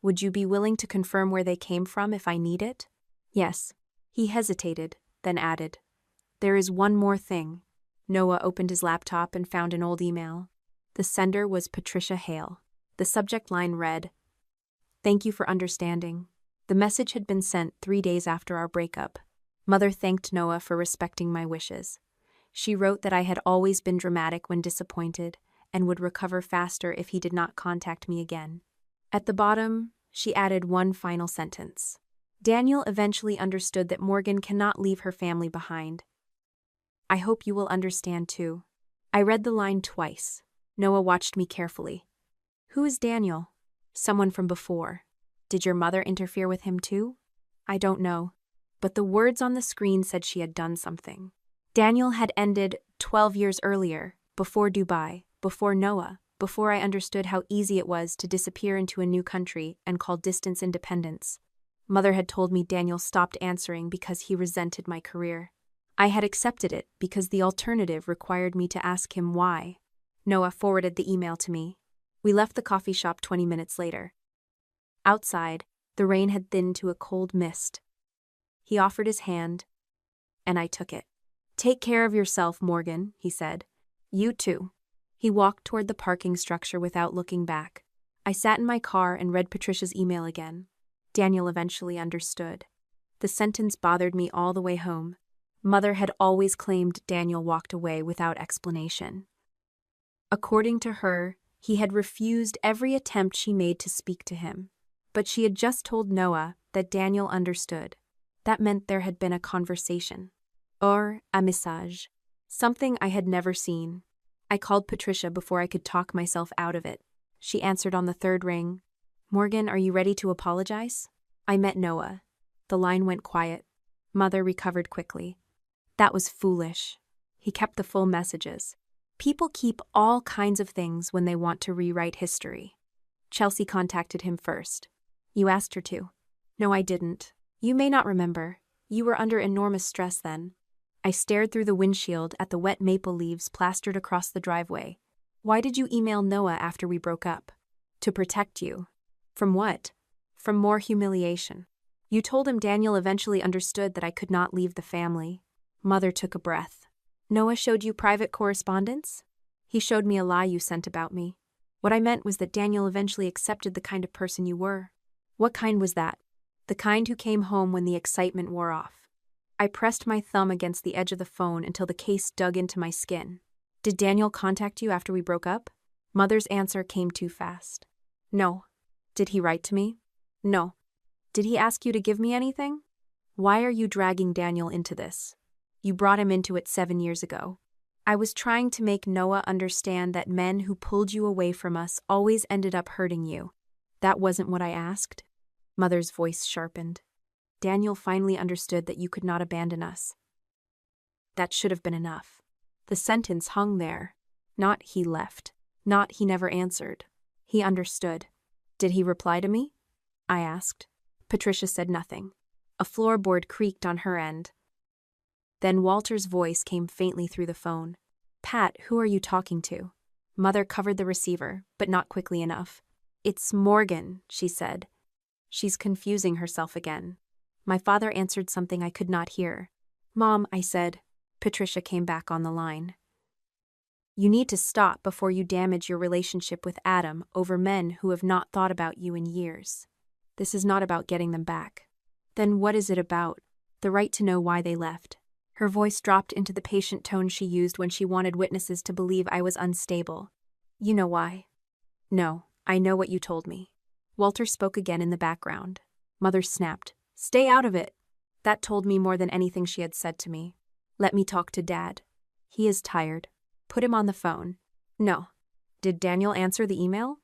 Would you be willing to confirm where they came from if I need it? Yes. He hesitated, then added. There is one more thing. Noah opened his laptop and found an old email. The sender was Patricia Hale. The subject line read, Thank you for understanding. The message had been sent 3 days after our breakup. Mother thanked Noah for respecting my wishes. She wrote that I had always been dramatic when disappointed and would recover faster if he did not contact me again. At the bottom, she added one final sentence. Daniel eventually understood that Morgan cannot leave her family behind. I hope you will understand too. I read the line twice. Noah watched me carefully. Who is Daniel? Someone from before. Did your mother interfere with him too? I don't know. But the words on the screen said she had done something. Daniel had ended 12 years earlier, before Dubai, before Noah, before I understood how easy it was to disappear into a new country and call distance independence. Mother had told me Daniel stopped answering because he resented my career. I had accepted it because the alternative required me to ask him why. Noah forwarded the email to me. We left the coffee shop 20 minutes later. Outside, the rain had thinned to a cold mist. He offered his hand, and I took it. Take care of yourself, Morgan, he said. You too. He walked toward the parking structure without looking back. I sat in my car and read Patricia's email again. Daniel eventually understood. The sentence bothered me all the way home. Mother had always claimed Daniel walked away without explanation. According to her, he had refused every attempt she made to speak to him. But she had just told Noah that Daniel understood. That meant there had been a conversation. Or a message. Something I had never seen. I called Patricia before I could talk myself out of it. She answered on the third ring. "Morgan, are you ready to apologize?" I met Noah. The line went quiet. Mother recovered quickly. That was foolish. He kept the full messages. People keep all kinds of things when they want to rewrite history. Chelsea contacted him first. "You asked her to." "No, I didn't. You may not remember. You were under enormous stress then." I stared through the windshield at the wet maple leaves plastered across the driveway. "Why did you email Noah after we broke up?" "To protect you." "From what?" "From more humiliation. You told him Daniel eventually understood that I could not leave the family." Mother took a breath. "Noah showed you private correspondence?" "He showed me a lie you sent about me. What I meant was that Daniel eventually accepted the kind of person you were." "What kind was that?" "The kind who came home when the excitement wore off." I pressed my thumb against the edge of the phone until the case dug into my skin. "Did Daniel contact you after we broke up?" Mother's answer came too fast. "No." "Did he write to me?" "No." "Did he ask you to give me anything?" "Why are you dragging Daniel into this? You brought him into it 7 years ago." "I was trying to make Noah understand that men who pulled you away from us always ended up hurting you." "That wasn't what I asked." Mother's voice sharpened. "Daniel finally understood that you could not abandon us." That should have been enough. The sentence hung there. Not "he left." Not "he never answered." He understood. "Did he reply to me?" I asked. Patricia said nothing. A floorboard creaked on her end. Then Walter's voice came faintly through the phone. "Pat, who are you talking to?" Mother covered the receiver, but not quickly enough. "It's Morgan," she said. "She's confusing herself again." My father answered something I could not hear. "Mom," I said. Patricia came back on the line. "You need to stop before you damage your relationship with Adam over men who have not thought about you in years. This is not about getting them back." "Then what is it about?" "The right to know why they left." Her voice dropped into the patient tone she used when she wanted witnesses to believe I was unstable. "You know why?" "No, I know what you told me." Walter spoke again in the background. Mother snapped. "Stay out of it." That told me more than anything she had said to me. "Let me talk to Dad. He is tired. Put him on the phone." "No." "Did Daniel answer the email?"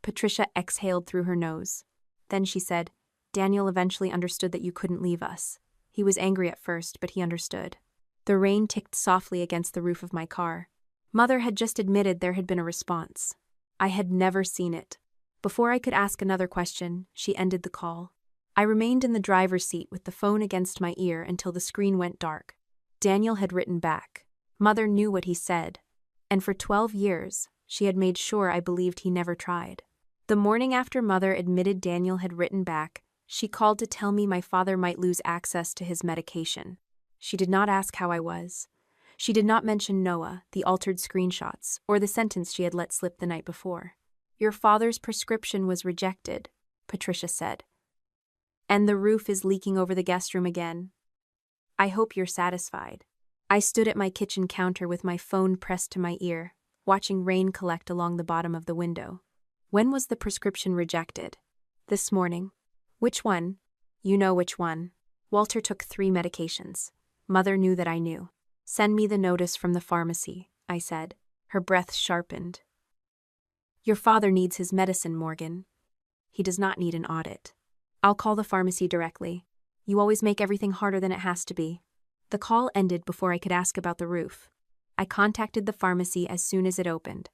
Patricia exhaled through her nose. Then she said, "Daniel eventually understood that you couldn't leave us. He was angry at first, but he understood." The rain ticked softly against the roof of my car. Mother had just admitted there had been a response. I had never seen it. Before I could ask another question, she ended the call. I remained in the driver's seat with the phone against my ear until the screen went dark. Daniel had written back. Mother knew what he said. And for 12 years, she had made sure I believed he never tried. The morning after Mother admitted Daniel had written back, she called to tell me my father might lose access to his medication. She did not ask how I was. She did not mention Noah, the altered screenshots, or the sentence she had let slip the night before. "Your father's prescription was rejected," Patricia said. "And the roof is leaking over the guest room again. I hope you're satisfied." I stood at my kitchen counter with my phone pressed to my ear, watching rain collect along the bottom of the window. "When was the prescription rejected?" "This morning." "Which one?" "You know which one." Walter took 3 medications. Mother knew that I knew. "Send me the notice from the pharmacy," I said. Her breath sharpened. "Your father needs his medicine, Morgan. He does not need an audit." "I'll call the pharmacy directly. You always make everything harder than it has to be." The call ended before I could ask about the roof. I contacted the pharmacy as soon as it opened.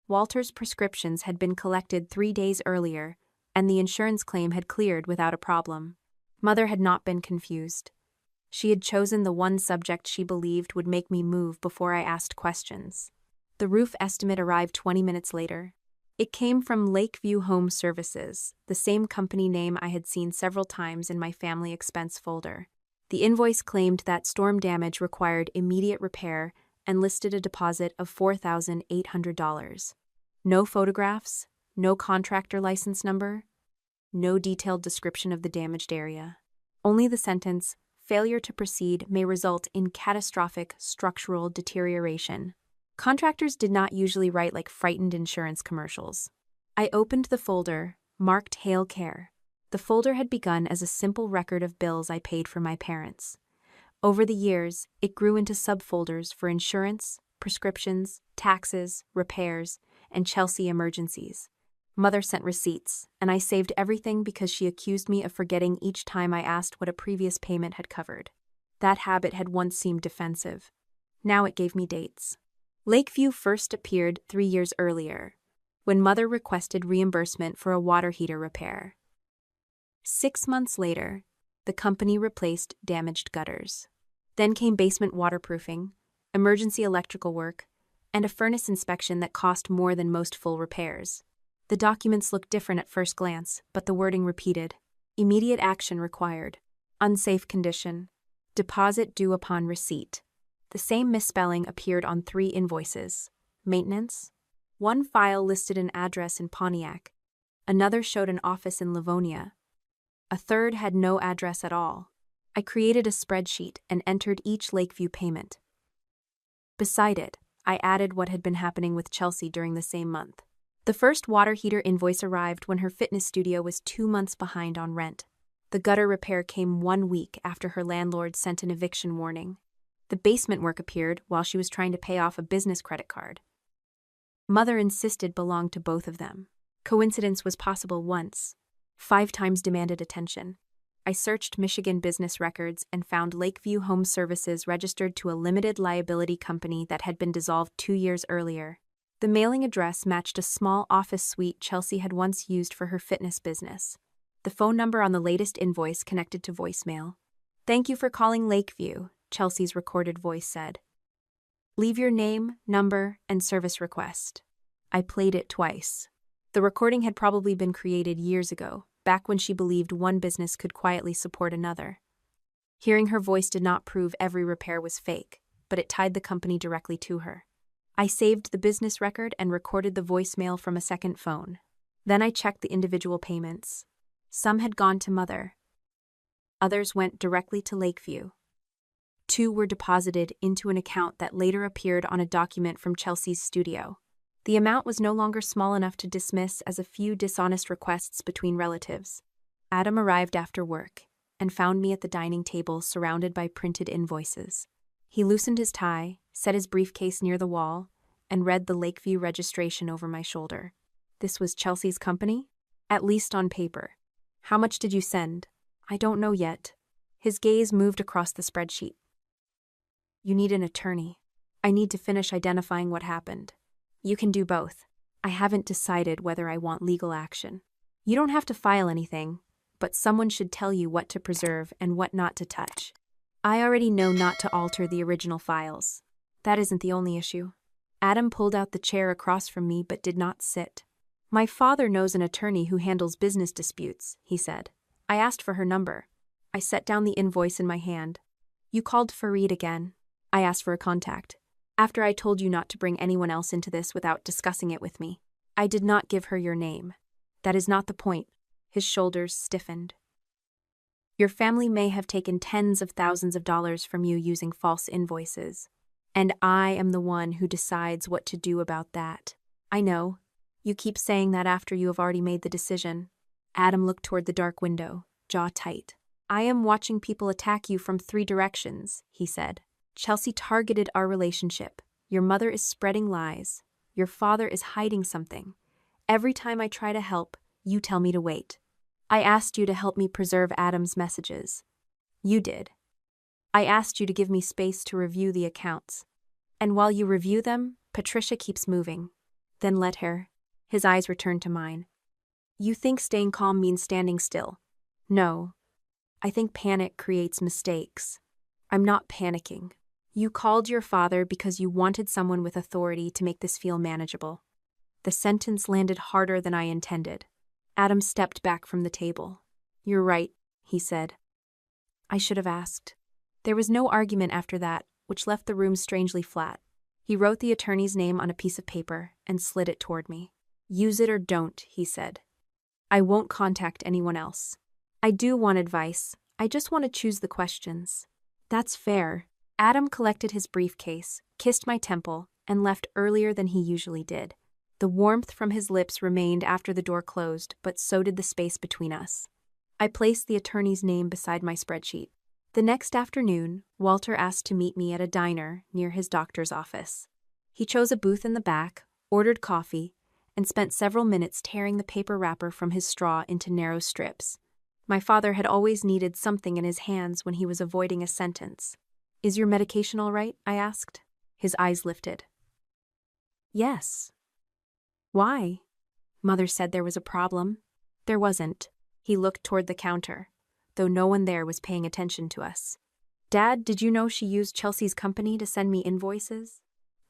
Walter's prescriptions had been collected 3 days earlier, and the insurance claim had cleared without a problem. Mother had not been confused. She had chosen the one subject she believed would make me move before I asked questions. The roof estimate arrived 20 minutes later. It came from Lakeview Home Services, the same company name I had seen several times in my family expense folder. The invoice claimed that storm damage required immediate repair and listed a deposit of $4,800. No photographs, no contractor license number, no detailed description of the damaged area. Only the sentence, "Failure to proceed may result in catastrophic structural deterioration." Contractors did not usually write like frightened insurance commercials. I opened the folder, marked Hail Care. The folder had begun as a simple record of bills I paid for my parents. Over the years, it grew into subfolders for insurance, prescriptions, taxes, repairs, and Chelsea emergencies. Mother sent receipts, and I saved everything because she accused me of forgetting each time I asked what a previous payment had covered. That habit had once seemed defensive. Now it gave me dates. Lakeview first appeared 3 years earlier, when Mother requested reimbursement for a water heater repair. 6 months later, the company replaced damaged gutters. Then came basement waterproofing, emergency electrical work, and a furnace inspection that cost more than most full repairs. The documents looked different at first glance, but the wording repeated. Immediate action required. Unsafe condition. Deposit due upon receipt. The same misspelling appeared on 3 invoices. Maintenance. One file listed an address in Pontiac. Another showed an office in Livonia. A third had no address at all. I created a spreadsheet and entered each Lakeview payment. Beside it, I added what had been happening with Chelsea during the same month. The first water heater invoice arrived when her fitness studio was 2 months behind on rent. The gutter repair came 1 week after her landlord sent an eviction warning. The basement work appeared while she was trying to pay off a business credit card. Mother insisted belonged to both of them. Coincidence was possible once. 5 times demanded attention. I searched Michigan business records and found Lakeview Home Services registered to a limited liability company that had been dissolved 2 years earlier. The mailing address matched a small office suite Chelsea had once used for her fitness business. The phone number on the latest invoice connected to voicemail. "Thank you for calling Lakeview," Chelsea's recorded voice said. "Leave your name, number, and service request." I played it twice. The recording had probably been created years ago, back when she believed one business could quietly support another. Hearing her voice did not prove every repair was fake, but it tied the company directly to her. I saved the business record and recorded the voicemail from a second phone. Then I checked the individual payments. Some had gone to Mother. Others went directly to Lakeview. 2 were deposited into an account that later appeared on a document from Chelsea's studio. The amount was no longer small enough to dismiss as a few dishonest requests between relatives. Adam arrived after work and found me at the dining table surrounded by printed invoices. He loosened his tie, set his briefcase near the wall, and read the Lakeview registration over my shoulder. This was Chelsea's company? At least on paper. "How much did you send?" "I don't know yet." His gaze moved across the spreadsheet. "You need an attorney. I need to finish identifying what happened." "You can do both. I haven't decided whether I want legal action." "You don't have to file anything, but someone should tell you what to preserve and what not to touch." "I already know not to alter the original files." "That isn't the only issue." Adam pulled out the chair across from me but did not sit. "My father knows an attorney who handles business disputes," he said. I asked for her number. I set down the invoice in my hand. "You called Fareed again." I asked for a contact. "After I told you not to bring anyone else into this without discussing it with me." "I did not give her your name." "That is not the point." His shoulders stiffened. "Your family may have taken tens of thousands of dollars from you using false invoices. And I am the one who decides what to do about that." "I know. You keep saying that after you have already made the decision." Adam looked toward the dark window, jaw tight. "I am watching people attack you from 3 directions," he said. "Chelsea targeted our relationship. Your mother is spreading lies. Your father is hiding something. Every time I try to help, you tell me to wait. I asked you to help me preserve Adam's messages. You did. I asked you to give me space to review the accounts. And while you review them, Patricia keeps moving. Then let her." His eyes returned to mine. "You think staying calm means standing still." "No. I think panic creates mistakes. I'm not panicking. You called your father because you wanted someone with authority to make this feel manageable." The sentence landed harder than I intended. Adam stepped back from the table. "You're right," he said. I should have asked. There was no argument after that, which left the room strangely flat. He wrote the attorney's name on a piece of paper and slid it toward me. "Use it or don't," he said. "I won't contact anyone else. I do want advice. I just want to choose the questions. That's fair. Adam collected his briefcase, kissed my temple, and left earlier than he usually did. The warmth from his lips remained after the door closed, but so did the space between us. I placed the attorney's name beside my spreadsheet. The next afternoon, Walter asked to meet me at a diner near his doctor's office. He chose a booth in the back, ordered coffee, and spent several minutes tearing the paper wrapper from his straw into narrow strips. My father had always needed something in his hands when he was avoiding a sentence. "Is your medication all right?" I asked. His eyes lifted. "Yes." "Why?" Mother said there was a problem. There wasn't. He looked toward the counter, though no one there was paying attention to us. "Dad, did you know she used Chelsea's company to send me invoices?"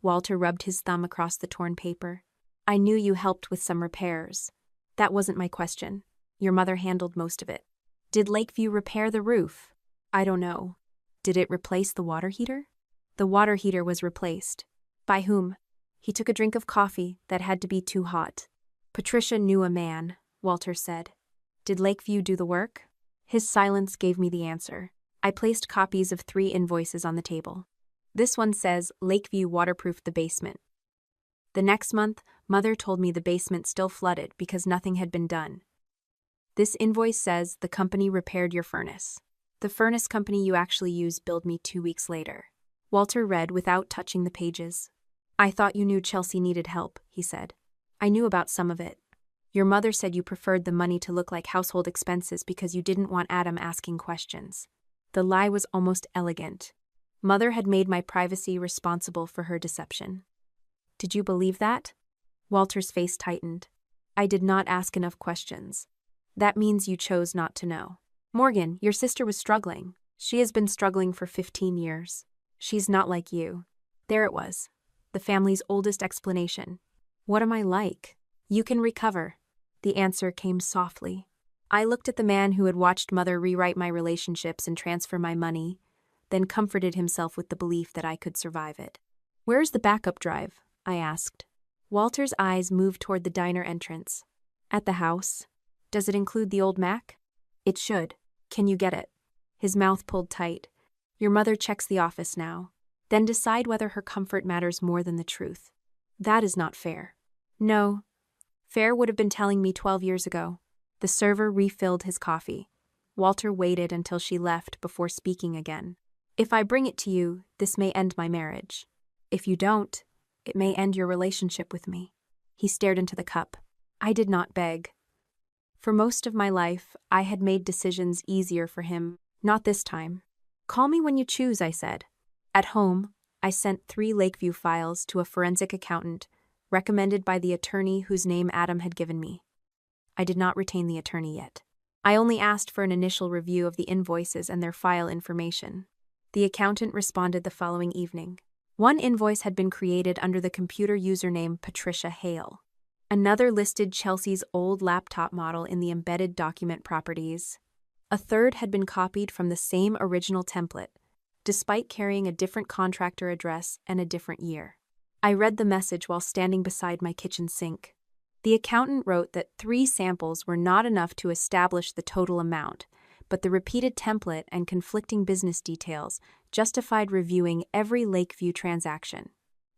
Walter rubbed his thumb across the torn paper. "I knew you helped with some repairs. That wasn't my question. Your mother handled most of it. Did Lakeview repair the roof?" "I don't know." "Did it replace the water heater?" "The water heater was replaced." "By whom?" He took a drink of coffee that had to be too hot. "Patricia knew a man," Walter said. "Did Lakeview do the work?" His silence gave me the answer. I placed copies of 3 invoices on the table. This one says Lakeview waterproofed the basement. The next month, Mother told me the basement still flooded because nothing had been done. This invoice says the company repaired your furnace. The furnace company you actually used billed me 2 weeks later. Walter read without touching the pages. "I thought you knew Chelsea needed help," he said. "I knew about some of it. Your mother said you preferred the money to look like household expenses because you didn't want Adam asking questions." The lie was almost elegant. Mother had made my privacy responsible for her deception. "Did you believe that?" Walter's face tightened. "I did not ask enough questions." "That means you chose not to know." "Morgan, your sister was struggling. She has been struggling for 15 years. She's not like you." There it was. The family's oldest explanation. "What am I like?" "You can recover." The answer came softly. I looked at the man who had watched Mother rewrite my relationships and transfer my money, then comforted himself with the belief that I could survive it. "Where's the backup drive?" I asked. Walter's eyes moved toward the diner entrance. "At the house. Does it include the old Mac?" "It should. Can you get it?" His mouth pulled tight. "Your mother checks the office now. Then decide whether her comfort matters more than the truth." "That is not fair." "No. Fair would have been telling me 12 years ago." The server refilled his coffee. Walter waited until she left before speaking again. "If I bring it to you, this may end my marriage. If you don't, it may end your relationship with me." He stared into the cup. I did not beg. For most of my life, I had made decisions easier for him. Not this time. "Call me when you choose," I said. At home, I sent 3 Lakeview files to a forensic accountant, recommended by the attorney whose name Adam had given me. I did not retain the attorney yet. I only asked for an initial review of the invoices and their file information. The accountant responded the following evening. One invoice had been created under the computer username Patricia Hale. Another listed Chelsea's old laptop model in the embedded document properties. A third had been copied from the same original template, despite carrying a different contractor address and a different year. I read the message while standing beside my kitchen sink. The accountant wrote that 3 samples were not enough to establish the total amount, but the repeated template and conflicting business details justified reviewing every Lakeview transaction.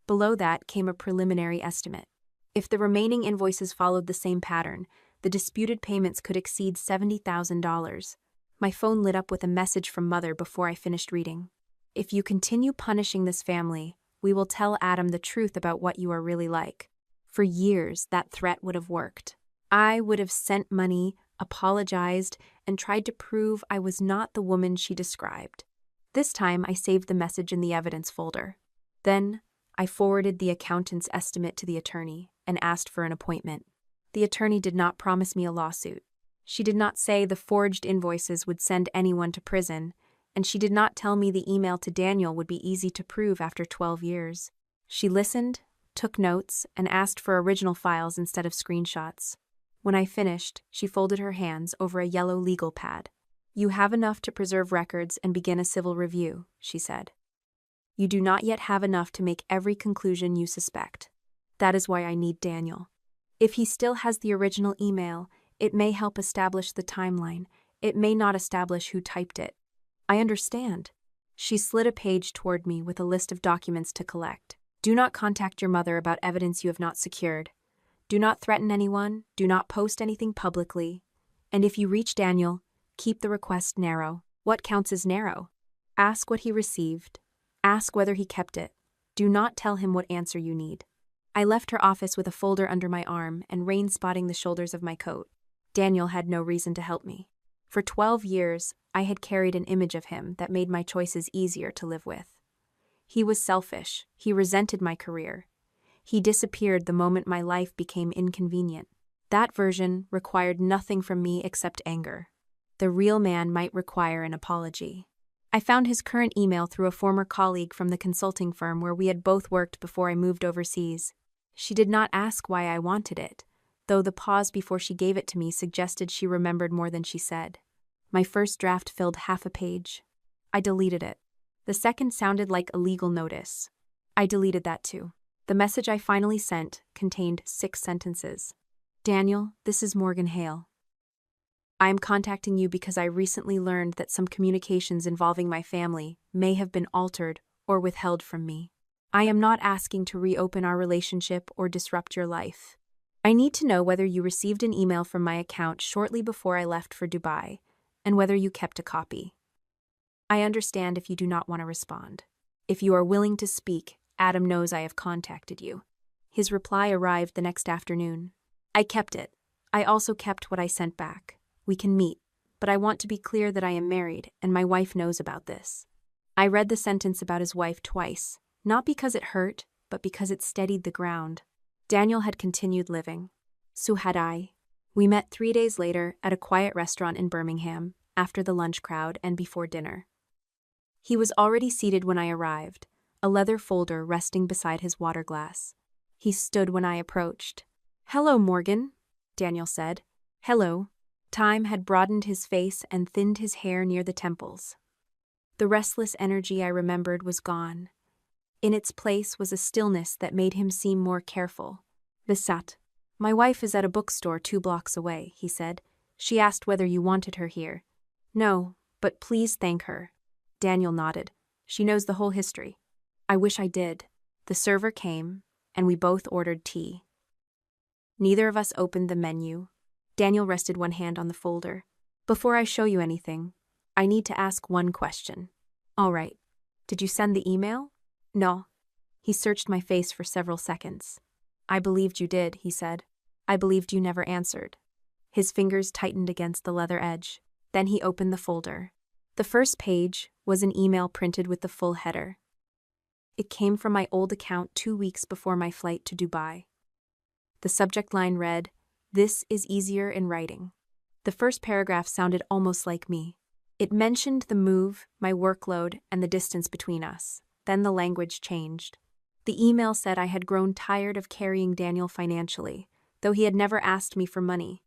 Below that came a preliminary estimate. If the remaining invoices followed the same pattern, the disputed payments could exceed $70,000. My phone lit up with a message from Mother before I finished reading. "If you continue punishing this family, we will tell Adam the truth about what you are really like." For years, that threat would have worked. I would have sent money, apologized, and tried to prove I was not the woman she described. This time, I saved the message in the evidence folder. Then, I forwarded the accountant's estimate to the attorney and asked for an appointment. The attorney did not promise me a lawsuit. She did not say the forged invoices would send anyone to prison, and she did not tell me the email to Daniel would be easy to prove after 12 years. She listened, took notes, and asked for original files instead of screenshots. When I finished, she folded her hands over a yellow legal pad. "You have enough to preserve records and begin a civil review," she said. "You do not yet have enough to make every conclusion you suspect. That is why I need Daniel. If he still has the original email, it may help establish the timeline. It may not establish who typed it. I understand. She slid a page toward me with a list of documents to collect. Do not contact your mother about evidence you have not secured. Do not threaten anyone. Do not post anything publicly. And if you reach Daniel, keep the request narrow. What counts as narrow? Ask what he received. Ask whether he kept it. Do not tell him what answer you need. I left her office with a folder under my arm and rain spotting the shoulders of my coat. Daniel had no reason to help me. For 12 years, I had carried an image of him that made my choices easier to live with. He was selfish. He resented my career. He disappeared the moment my life became inconvenient. That version required nothing from me except anger. The real man might require an apology. I found his current email through a former colleague from the consulting firm where we had both worked before I moved overseas. She did not ask why I wanted it, though the pause before she gave it to me suggested she remembered more than she said. My first draft filled half a page. I deleted it. The second sounded like a legal notice. I deleted that too. The message I finally sent contained 6 sentences. Daniel, this is Morgan Hale. I am contacting you because I recently learned that some communications involving my family may have been altered or withheld from me. I am not asking to reopen our relationship or disrupt your life. I need to know whether you received an email from my account shortly before I left for Dubai, and whether you kept a copy. I understand if you do not want to respond. If you are willing to speak, Adam knows I have contacted you. His reply arrived the next afternoon. I kept it. I also kept what I sent back. We can meet, but I want to be clear that I am married and my wife knows about this. I read the sentence about his wife twice, not because it hurt, but because it steadied the ground. Daniel had continued living. So had I. We met 3 days later at a quiet restaurant in Birmingham, after the lunch crowd and before dinner. He was already seated when I arrived, a leather folder resting beside his water glass. He stood when I approached. "Hello, Morgan," Daniel said. "Hello." Time had broadened his face and thinned his hair near the temples. The restless energy I remembered was gone. In its place was a stillness that made him seem more careful. "Visat. My wife is at a bookstore 2 blocks away," he said. "She asked whether you wanted her here." "No, but please thank her." Daniel nodded. "She knows the whole history." "I wish I did." The server came, and we both ordered tea. Neither of us opened the menu. Daniel rested one hand on the folder. "Before I show you anything, I need to ask one question." "All right. Did you send the email?" "No." He searched my face for several seconds. "I believed you did," he said. "I believed you never answered." His fingers tightened against the leather edge. Then he opened the folder. The first page was an email printed with the full header. It came from my old account 2 weeks before my flight to Dubai. The subject line read, "This is easier in writing." The first paragraph sounded almost like me. It mentioned the move, my workload, and the distance between us. Then the language changed. The email said I had grown tired of carrying Daniel financially, though he had never asked me for money.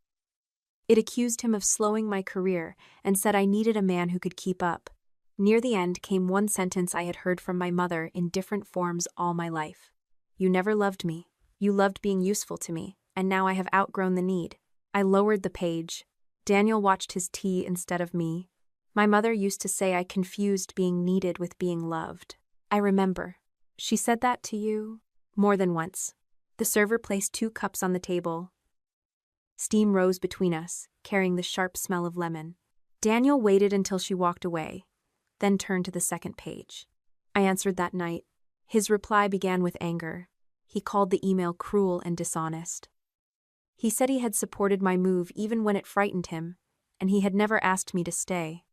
It accused him of slowing my career and said I needed a man who could keep up. Near the end came one sentence I had heard from my mother in different forms all my life. "You never loved me. You loved being useful to me, and now I have outgrown the need." I lowered the page. Daniel watched his tea instead of me. My mother used to say I confused being needed with being loved. I remember. "She said that to you?" "More than once." The server placed 2 cups on the table. Steam rose between us, carrying the sharp smell of lemon. Daniel waited until she walked away, then turned to the second page. I answered that night. His reply began with anger. He called the email cruel and dishonest. He said he had supported my move even when it frightened him, and he had never asked me to stay.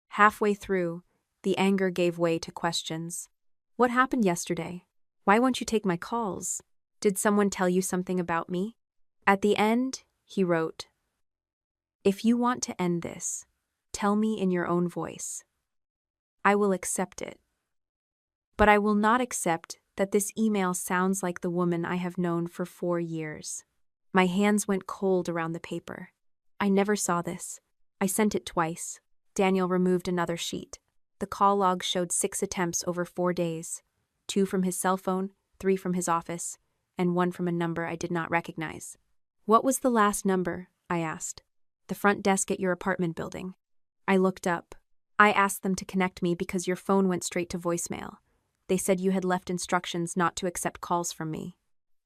Halfway through, the anger gave way to questions. "What happened yesterday? Why won't you take my calls? Did someone tell you something about me?" At the end, he wrote, "If you want to end this, tell me in your own voice. I will accept it. But I will not accept that this email sounds like the woman I have known for 4 years." My hands went cold around the paper. "I never saw this. I sent it twice." Daniel removed another sheet. The call log showed 6 attempts over 4 days, 2 from his cell phone, 3 from his office, and 1 from a number I did not recognize. "What was the last number?" I asked. The front desk at your apartment building. I looked up. I asked them to connect me because your phone went straight to voicemail. They said you had left instructions not to accept calls from me.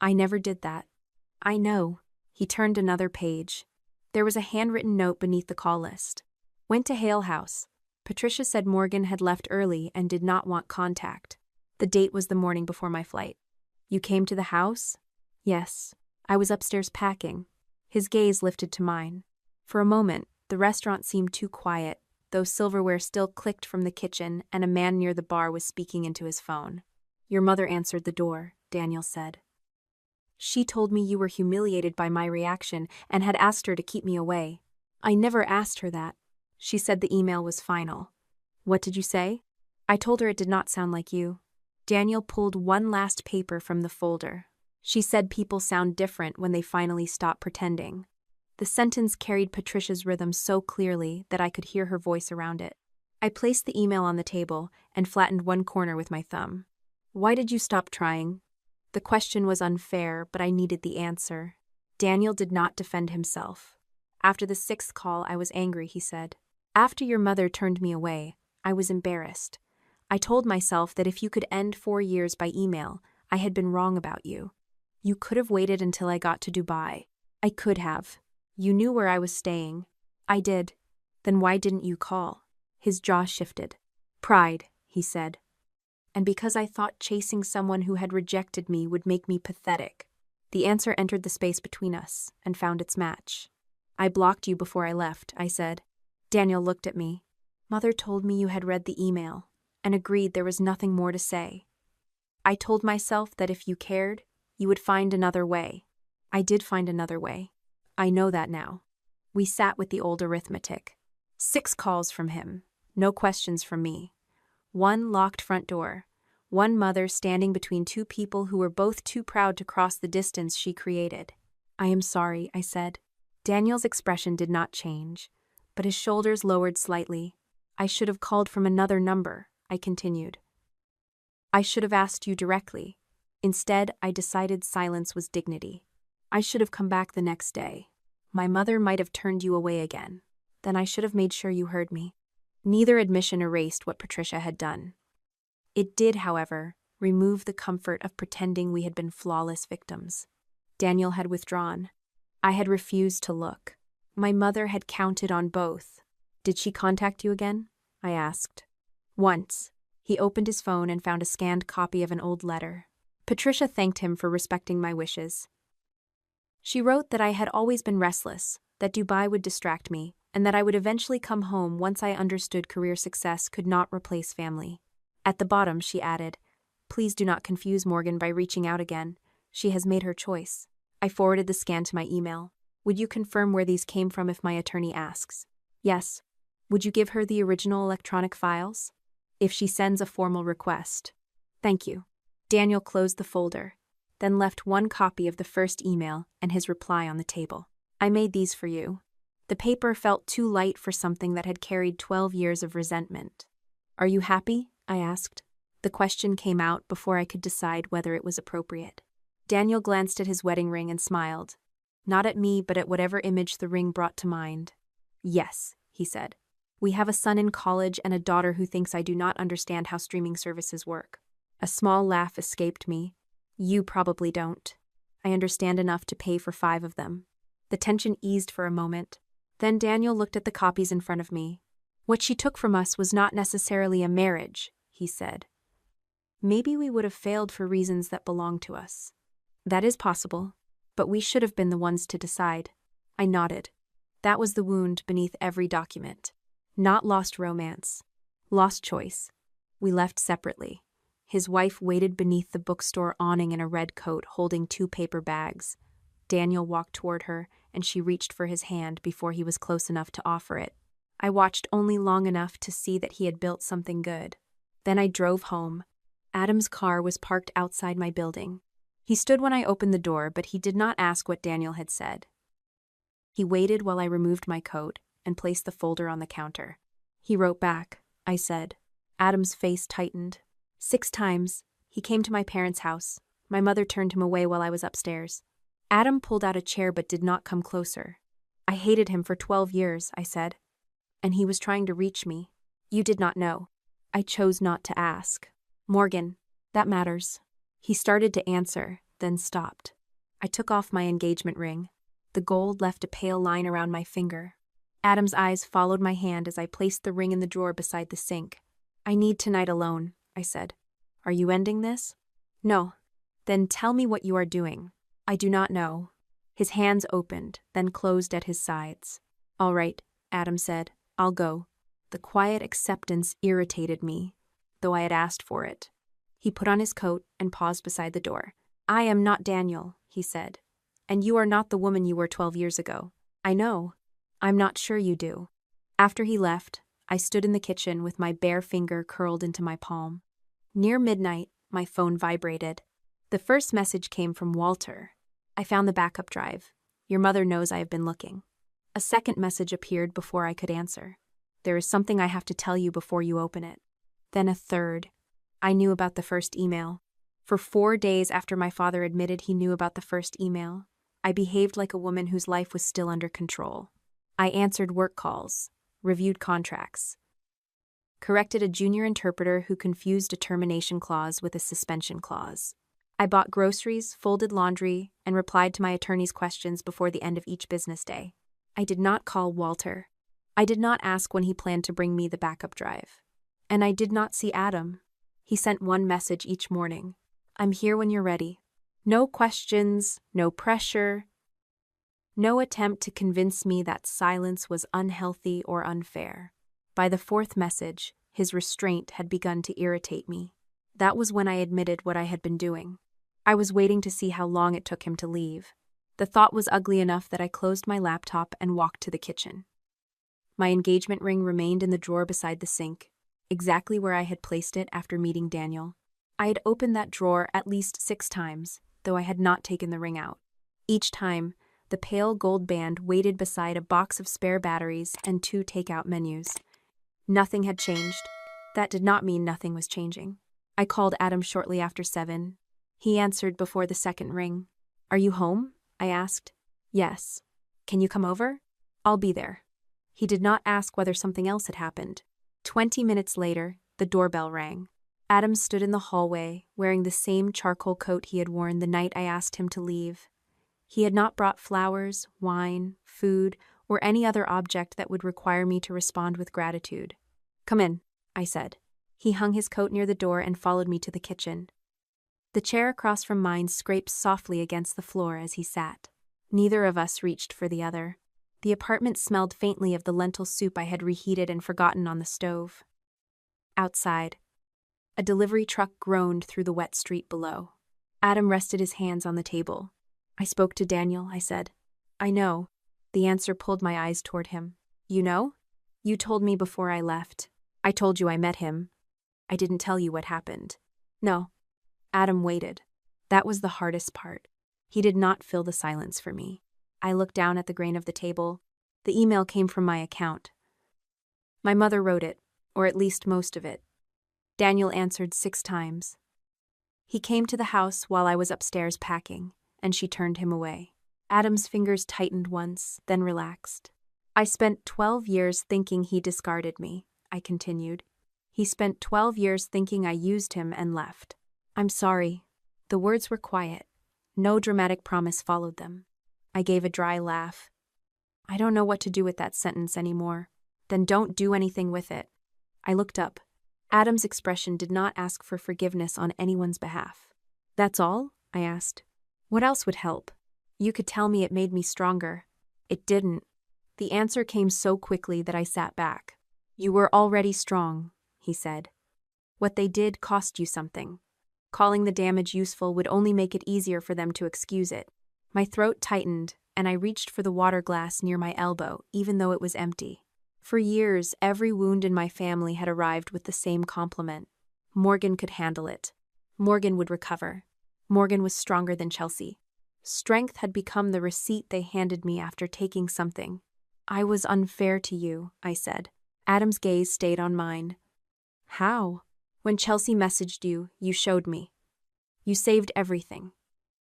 I never did that. I know. He turned another page. There was a handwritten note beneath the call list. Went to Hale House. Patricia said Morgan had left early and did not want contact. The date was the morning before my flight. You came to the house? Yes. I was upstairs packing. His gaze lifted to mine. For a moment, the restaurant seemed too quiet, though silverware still clicked from the kitchen and a man near the bar was speaking into his phone. Your mother answered the door, Daniel said. She told me you were humiliated by my reaction and had asked her to keep me away. I never asked her that. She said the email was final. What did you say? I told her it did not sound like you. Daniel pulled one last paper from the folder. She said people sound different when they finally stop pretending. The sentence carried Patricia's rhythm so clearly that I could hear her voice around it. I placed the email on the table and flattened one corner with my thumb. Why did you stop trying? The question was unfair, but I needed the answer. Daniel did not defend himself. After the 6th call, I was angry, he said. After your mother turned me away, I was embarrassed. I told myself that if you could end 4 years by email, I had been wrong about you. You could have waited until I got to Dubai. I could have. You knew where I was staying. I did. Then why didn't you call? His jaw shifted. Pride, he said. And because I thought chasing someone who had rejected me would make me pathetic. The answer entered the space between us and found its match. I blocked you before I left, I said. Daniel looked at me. Mother told me you had read the email and agreed there was nothing more to say. I told myself that if you cared, you would find another way. I did find another way. I know that now. We sat with the old arithmetic. 6 calls from him, no questions from me. 1 locked front door. 1 mother standing between 2 people who were both too proud to cross the distance she created. I am sorry, I said. Daniel's expression did not change, but his shoulders lowered slightly. I should have called from another number, I continued. I should have asked you directly. Instead, I decided silence was dignity. I should have come back the next day. My mother might have turned you away again. Then I should have made sure you heard me. Neither admission erased what Patricia had done. It did, however, remove the comfort of pretending we had been flawless victims. Daniel had withdrawn. I had refused to look. My mother had counted on both. Did she contact you again? I asked. Once. He opened his phone and found a scanned copy of an old letter. Patricia thanked him for respecting my wishes. She wrote that I had always been restless, that Dubai would distract me, and that I would eventually come home once I understood career success could not replace family. At the bottom, she added, Please do not confuse Morgan by reaching out again. She has made her choice. I forwarded the scan to my email. Would you confirm where these came from if my attorney asks? Yes. Would you give her the original electronic files? If she sends a formal request. Thank you. Daniel closed the folder, then left 1 copy of the first email and his reply on the table. I made these for you. The paper felt too light for something that had carried 12 years of resentment. Are you happy? I asked. The question came out before I could decide whether it was appropriate. Daniel glanced at his wedding ring and smiled. Not at me, but at whatever image the ring brought to mind. Yes, he said. We have a son in college and a daughter who thinks I do not understand how streaming services work. A small laugh escaped me. You probably don't. I understand enough to pay for 5 of them. The tension eased for a moment. Then Daniel looked at the copies in front of me. What she took from us was not necessarily a marriage, he said. Maybe we would have failed for reasons that belong to us. That is possible, but we should have been the ones to decide. I nodded. That was the wound beneath every document. Not lost romance. Lost choice. We left separately. His wife waited beneath the bookstore awning in a red coat holding 2 paper bags. Daniel walked toward her, and she reached for his hand before he was close enough to offer it. I watched only long enough to see that he had built something good. Then I drove home. Adam's car was parked outside my building. He stood when I opened the door, but he did not ask what Daniel had said. He waited while I removed my coat and placed the folder on the counter. He wrote back, I said. Adam's face tightened. 6 times. He came to my parents' house. My mother turned him away while I was upstairs. Adam pulled out a chair but did not come closer. I hated him for 12 years, I said. And he was trying to reach me. You did not know. I chose not to ask. Morgan, that matters. He started to answer, then stopped. I took off my engagement ring. The gold left a pale line around my finger. Adam's eyes followed my hand as I placed the ring in the drawer beside the sink. I need tonight alone, I said. Are you ending this? No. Then tell me what you are doing. I do not know. His hands opened, then closed at his sides. All right, Adam said. I'll go. The quiet acceptance irritated me, though I had asked for it. He put on his coat and paused beside the door. I am not Daniel, he said. And you are not the woman you were 12 years ago. I know. I'm not sure you do. After he left, I stood in the kitchen with my bare finger curled into my palm. Near midnight, my phone vibrated. The first message came from Walter. I found the backup drive. Your mother knows I have been looking. A second message appeared before I could answer. There is something I have to tell you before you open it. Then a third. I knew about the first email. For 4 days after my father admitted he knew about the first email, I behaved like a woman whose life was still under control. I answered work calls, reviewed contracts, corrected a junior interpreter who confused a termination clause with a suspension clause. I bought groceries, folded laundry, and replied to my attorney's questions before the end of each business day. I did not call Walter. I did not ask when he planned to bring me the backup drive. And I did not see Adam. He sent one message each morning. I'm here when you're ready. No questions, no pressure, no attempt to convince me that silence was unhealthy or unfair. By the fourth message, his restraint had begun to irritate me. That was when I admitted what I had been doing. I was waiting to see how long it took him to leave. The thought was ugly enough that I closed my laptop and walked to the kitchen. My engagement ring remained in the drawer beside the sink, exactly where I had placed it after meeting Daniel. I had opened that drawer at least 6 times, though I had not taken the ring out. Each time, the pale gold band waited beside a box of spare batteries and 2 takeout menus. Nothing had changed. That did not mean nothing was changing. I called Adam shortly after 7. He answered before the second ring. Are you home? I asked. Yes. Can you come over? I'll be there. He did not ask whether something else had happened. 20 minutes later, the doorbell rang. Adam stood in the hallway, wearing the same charcoal coat he had worn the night I asked him to leave. He had not brought flowers, wine, food, or any other object that would require me to respond with gratitude. Come in, I said. He hung his coat near the door and followed me to the kitchen. The chair across from mine scraped softly against the floor as he sat. Neither of us reached for the other. The apartment smelled faintly of the lentil soup I had reheated and forgotten on the stove. Outside, a delivery truck groaned through the wet street below. Adam rested his hands on the table. I spoke to Daniel, I said. I know. The answer pulled my eyes toward him. You know? You told me before I left. I told you I met him. I didn't tell you what happened. No. Adam waited. That was the hardest part. He did not fill the silence for me. I looked down at the grain of the table. The email came from my account. My mother wrote it, or at least most of it. Daniel answered 6 times. He came to the house while I was upstairs packing, and she turned him away. Adam's fingers tightened once, then relaxed. I spent 12 years thinking he discarded me, I continued. He spent 12 years thinking I used him and left. I'm sorry. The words were quiet. No dramatic promise followed them. I gave a dry laugh. I don't know what to do with that sentence anymore. Then don't do anything with it. I looked up. Adam's expression did not ask for forgiveness on anyone's behalf. That's all? I asked. What else would help? You could tell me it made me stronger. It didn't. The answer came so quickly that I sat back. You were already strong, he said. What they did cost you something. Calling the damage useful would only make it easier for them to excuse it. My throat tightened, and I reached for the water glass near my elbow, even though it was empty. For years, every wound in my family had arrived with the same compliment. Morgan could handle it. Morgan would recover. Morgan was stronger than Chelsea. Strength had become the receipt they handed me after taking something. I was unfair to you, I said. Adam's gaze stayed on mine. How? When Chelsea messaged you, you showed me. You saved everything.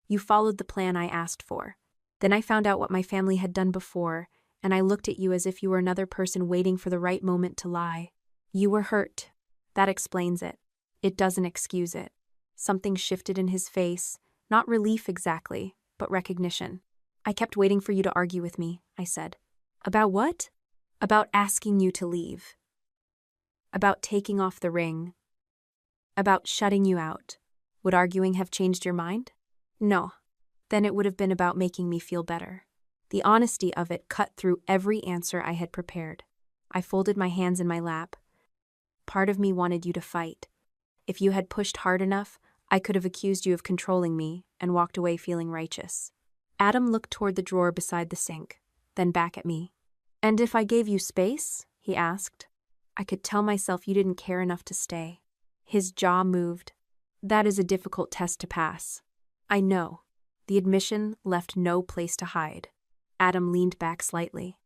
You followed the plan I asked for. Then I found out what my family had done before, and I looked at you as if you were another person waiting for the right moment to lie. You were hurt. That explains it. It doesn't excuse it. Something shifted in his face, not relief exactly, but recognition. I kept waiting for you to argue with me, I said. About what? About asking you to leave. About taking off the ring. About shutting you out. Would arguing have changed your mind? No. Then it would have been about making me feel better. The honesty of it cut through every answer I had prepared. I folded my hands in my lap. Part of me wanted you to fight. If you had pushed hard enough, I could have accused you of controlling me and walked away feeling righteous. Adam looked toward the drawer beside the sink, then back at me. And if I gave you space? He asked. I could tell myself you didn't care enough to stay. His jaw moved. That is a difficult test to pass. I know. The admission left no place to hide. Adam leaned back slightly.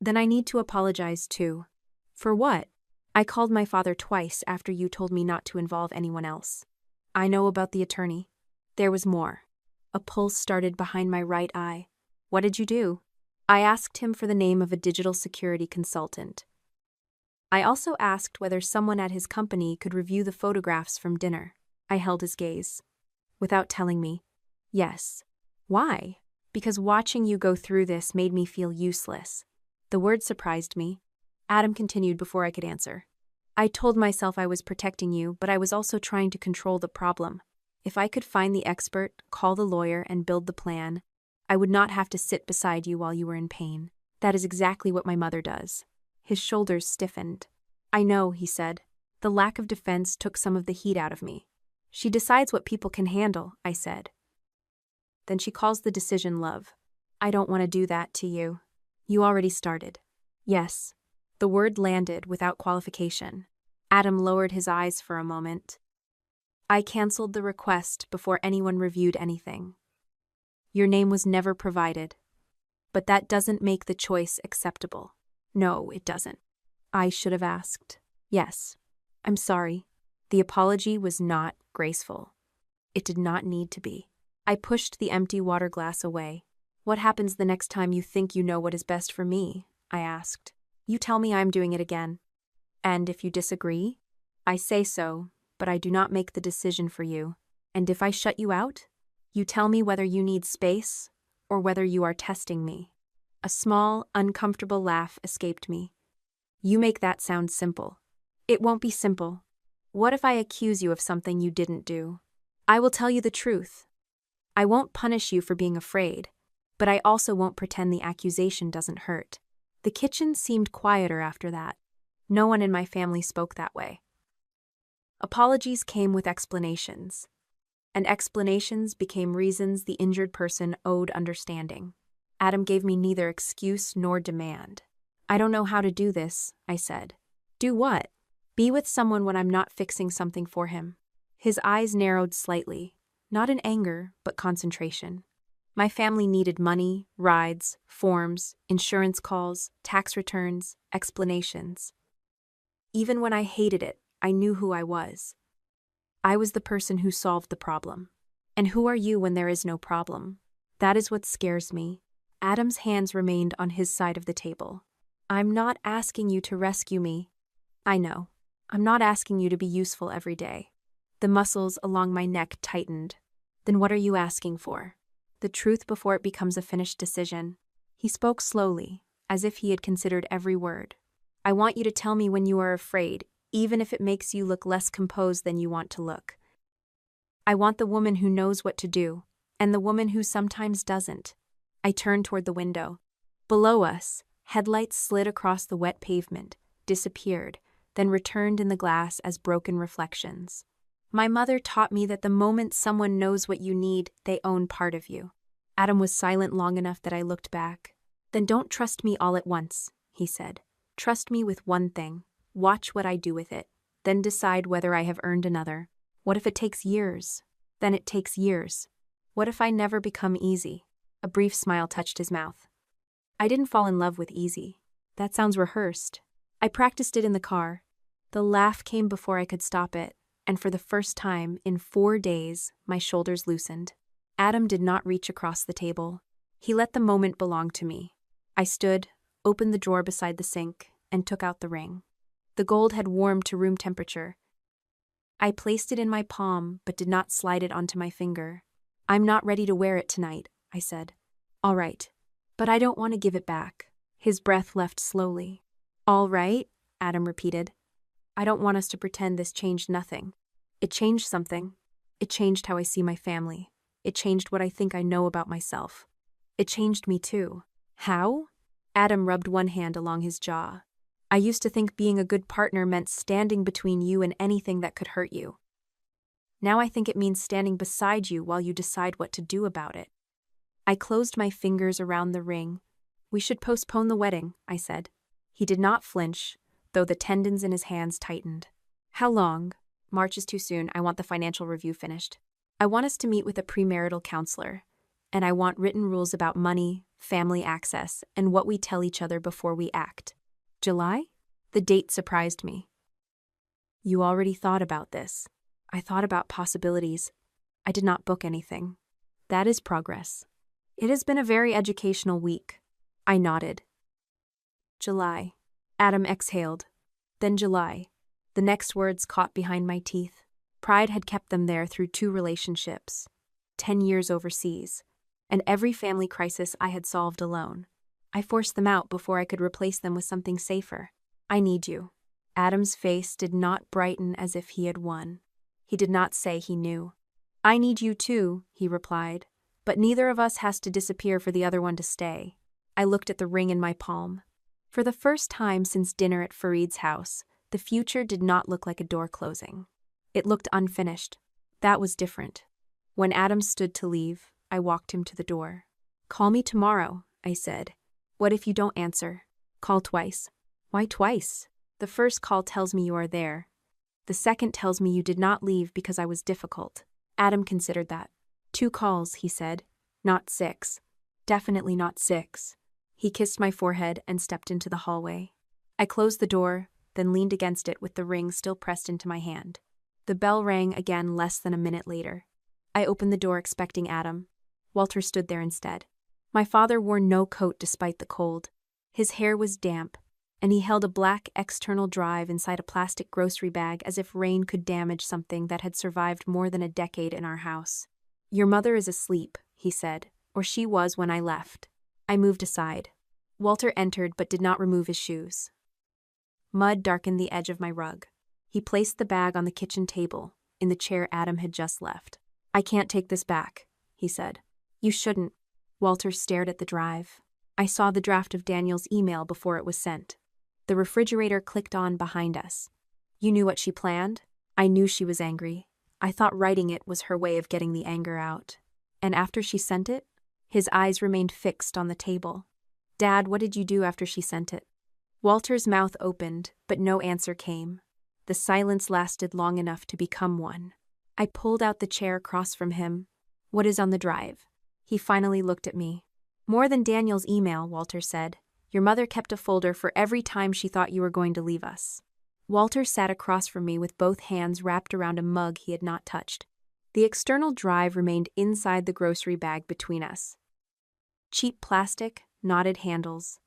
Then I need to apologize too. For what? I called my father twice after you told me not to involve anyone else. I know about the attorney. There was more. A pulse started behind my right eye. What did you do? I asked him for the name of a digital security consultant. I also asked whether someone at his company could review the photographs from dinner. I held his gaze. Without telling me, yes. Why? Because watching you go through this made me feel useless. The word surprised me. Adam continued before I could answer. I told myself I was protecting you, but I was also trying to control the problem. If I could find the expert, call the lawyer, and build the plan, I would not have to sit beside you while you were in pain. That is exactly what my mother does. His shoulders stiffened. I know, he said. The lack of defense took some of the heat out of me. She decides what people can handle, I said. Then she calls the decision love. I don't want to do that to you. You already started. Yes. The word landed without qualification. Adam lowered his eyes for a moment. I canceled the request before anyone reviewed anything. Your name was never provided. But that doesn't make the choice acceptable. No, it doesn't. I should have asked. Yes. I'm sorry. The apology was not graceful. It did not need to be. I pushed the empty water glass away. What happens the next time you think you know what is best for me? I asked. You tell me I'm doing it again. And if you disagree? I say so, but I do not make the decision for you. And if I shut you out? You tell me whether you need space or whether you are testing me. A small, uncomfortable laugh escaped me. You make that sound simple. It won't be simple. What if I accuse you of something you didn't do? I will tell you the truth. I won't punish you for being afraid, but I also won't pretend the accusation doesn't hurt. The kitchen seemed quieter after that. No one in my family spoke that way. Apologies came with explanations, and explanations became reasons the injured person owed understanding. Adam gave me neither excuse nor demand. I don't know how to do this, I said. Do what? Be with someone when I'm not fixing something for him. His eyes narrowed slightly, not in anger, but concentration. My family needed money, rides, forms, insurance calls, tax returns, explanations. Even when I hated it, I knew who I was. I was the person who solved the problem. And who are you when there is no problem? That is what scares me. Adam's hands remained on his side of the table. I'm not asking you to rescue me. I know. I'm not asking you to be useful every day. The muscles along my neck tightened. Then what are you asking for? The truth before it becomes a finished decision. He spoke slowly, as if he had considered every word. I want you to tell me when you are afraid, even if it makes you look less composed than you want to look. I want the woman who knows what to do, and the woman who sometimes doesn't. I turned toward the window. Below us, headlights slid across the wet pavement, disappeared, then returned in the glass as broken reflections. My mother taught me that the moment someone knows what you need, they own part of you. Adam was silent long enough that I looked back. Then don't trust me all at once, he said. Trust me with one thing. Watch what I do with it. Then decide whether I have earned another. What if it takes years? Then it takes years. What if I never become easy? A brief smile touched his mouth. I didn't fall in love with easy. That sounds rehearsed. I practiced it in the car. The laugh came before I could stop it, and for the first time in 4 days, my shoulders loosened. Adam did not reach across the table. He let the moment belong to me. I I stood, opened the drawer beside the sink, and took out the ring. The gold had warmed to room temperature. I placed it in my palm, but did not slide it onto my finger. "I'm not ready to wear it tonight," I said. "All right. But I don't want to give it back." His breath left slowly. "All right," Adam repeated. "I don't want us to pretend this changed nothing. It changed something. It changed how I see my family. It changed what I think I know about myself. It changed me too." "How?" Adam rubbed one hand along his jaw. "I used to think being a good partner meant standing between you and anything that could hurt you. Now I think it means standing beside you while you decide what to do about it." I closed my fingers around the ring. "We should postpone the wedding," I said. He did not flinch, though the tendons in his hands tightened. "How long?" "March is too soon. I want the financial review finished. I want us to meet with a premarital counselor, and I want written rules about money, family access, and what we tell each other before we act." "July?" The date surprised me. "You already thought about this." "I thought about possibilities. I did not book anything." "That is progress." "It has been a very educational week." I nodded. "July." Adam exhaled. Then July. The next words caught behind my teeth. Pride had kept them there through 2 relationships, 10 years overseas, and every family crisis I had solved alone. I forced them out before I could replace them with something safer. "I need you." Adam's face did not brighten as if he had won. He did not say he knew. "I need you too," he replied, "but neither of us has to disappear for the other one to stay." I looked at the ring in my palm. For the first time since dinner at Farid's house, the future did not look like a door closing. It looked unfinished. That was different. When Adam stood to leave, I walked him to the door. "Call me tomorrow," I said. "What if you don't answer?" "Call twice." "Why twice?" "The first call tells me you are there. The second tells me you did not leave because I was difficult." Adam considered that. 2 calls, he said. "Not 6. Definitely not 6. He kissed my forehead and stepped into the hallway. I closed the door, then leaned against it with the ring still pressed into my hand. The bell rang again less than a minute later. I opened the door expecting Adam. Walter stood there instead. My father wore no coat despite the cold. His hair was damp, and he held a black external drive inside a plastic grocery bag as if rain could damage something that had survived more than a decade in our house. "Your mother is asleep," he said, "or she was when I left." I moved aside. Walter entered but did not remove his shoes. Mud darkened the edge of my rug. He placed the bag on the kitchen table, in the chair Adam had just left. "I can't take this back," he said. "You shouldn't." Walter stared at the drive. I saw the draft of Daniel's email before it was sent. The refrigerator clicked on behind us. "You knew what she planned?" I knew she was angry. I thought writing it was her way of getting the anger out. "And after she sent it?" His eyes remained fixed on the table. "Dad, what did you do after she sent it?" Walter's mouth opened, but no answer came. The silence lasted long enough to become one. I pulled out the chair across from him. "What is on the drive?" He finally looked at me. "More than Daniel's email," Walter said. "Your mother kept a folder for every time she thought you were going to leave us." Walter sat across from me with both hands wrapped around a mug he had not touched. The external drive remained inside the grocery bag between us. Cheap plastic, knotted handles.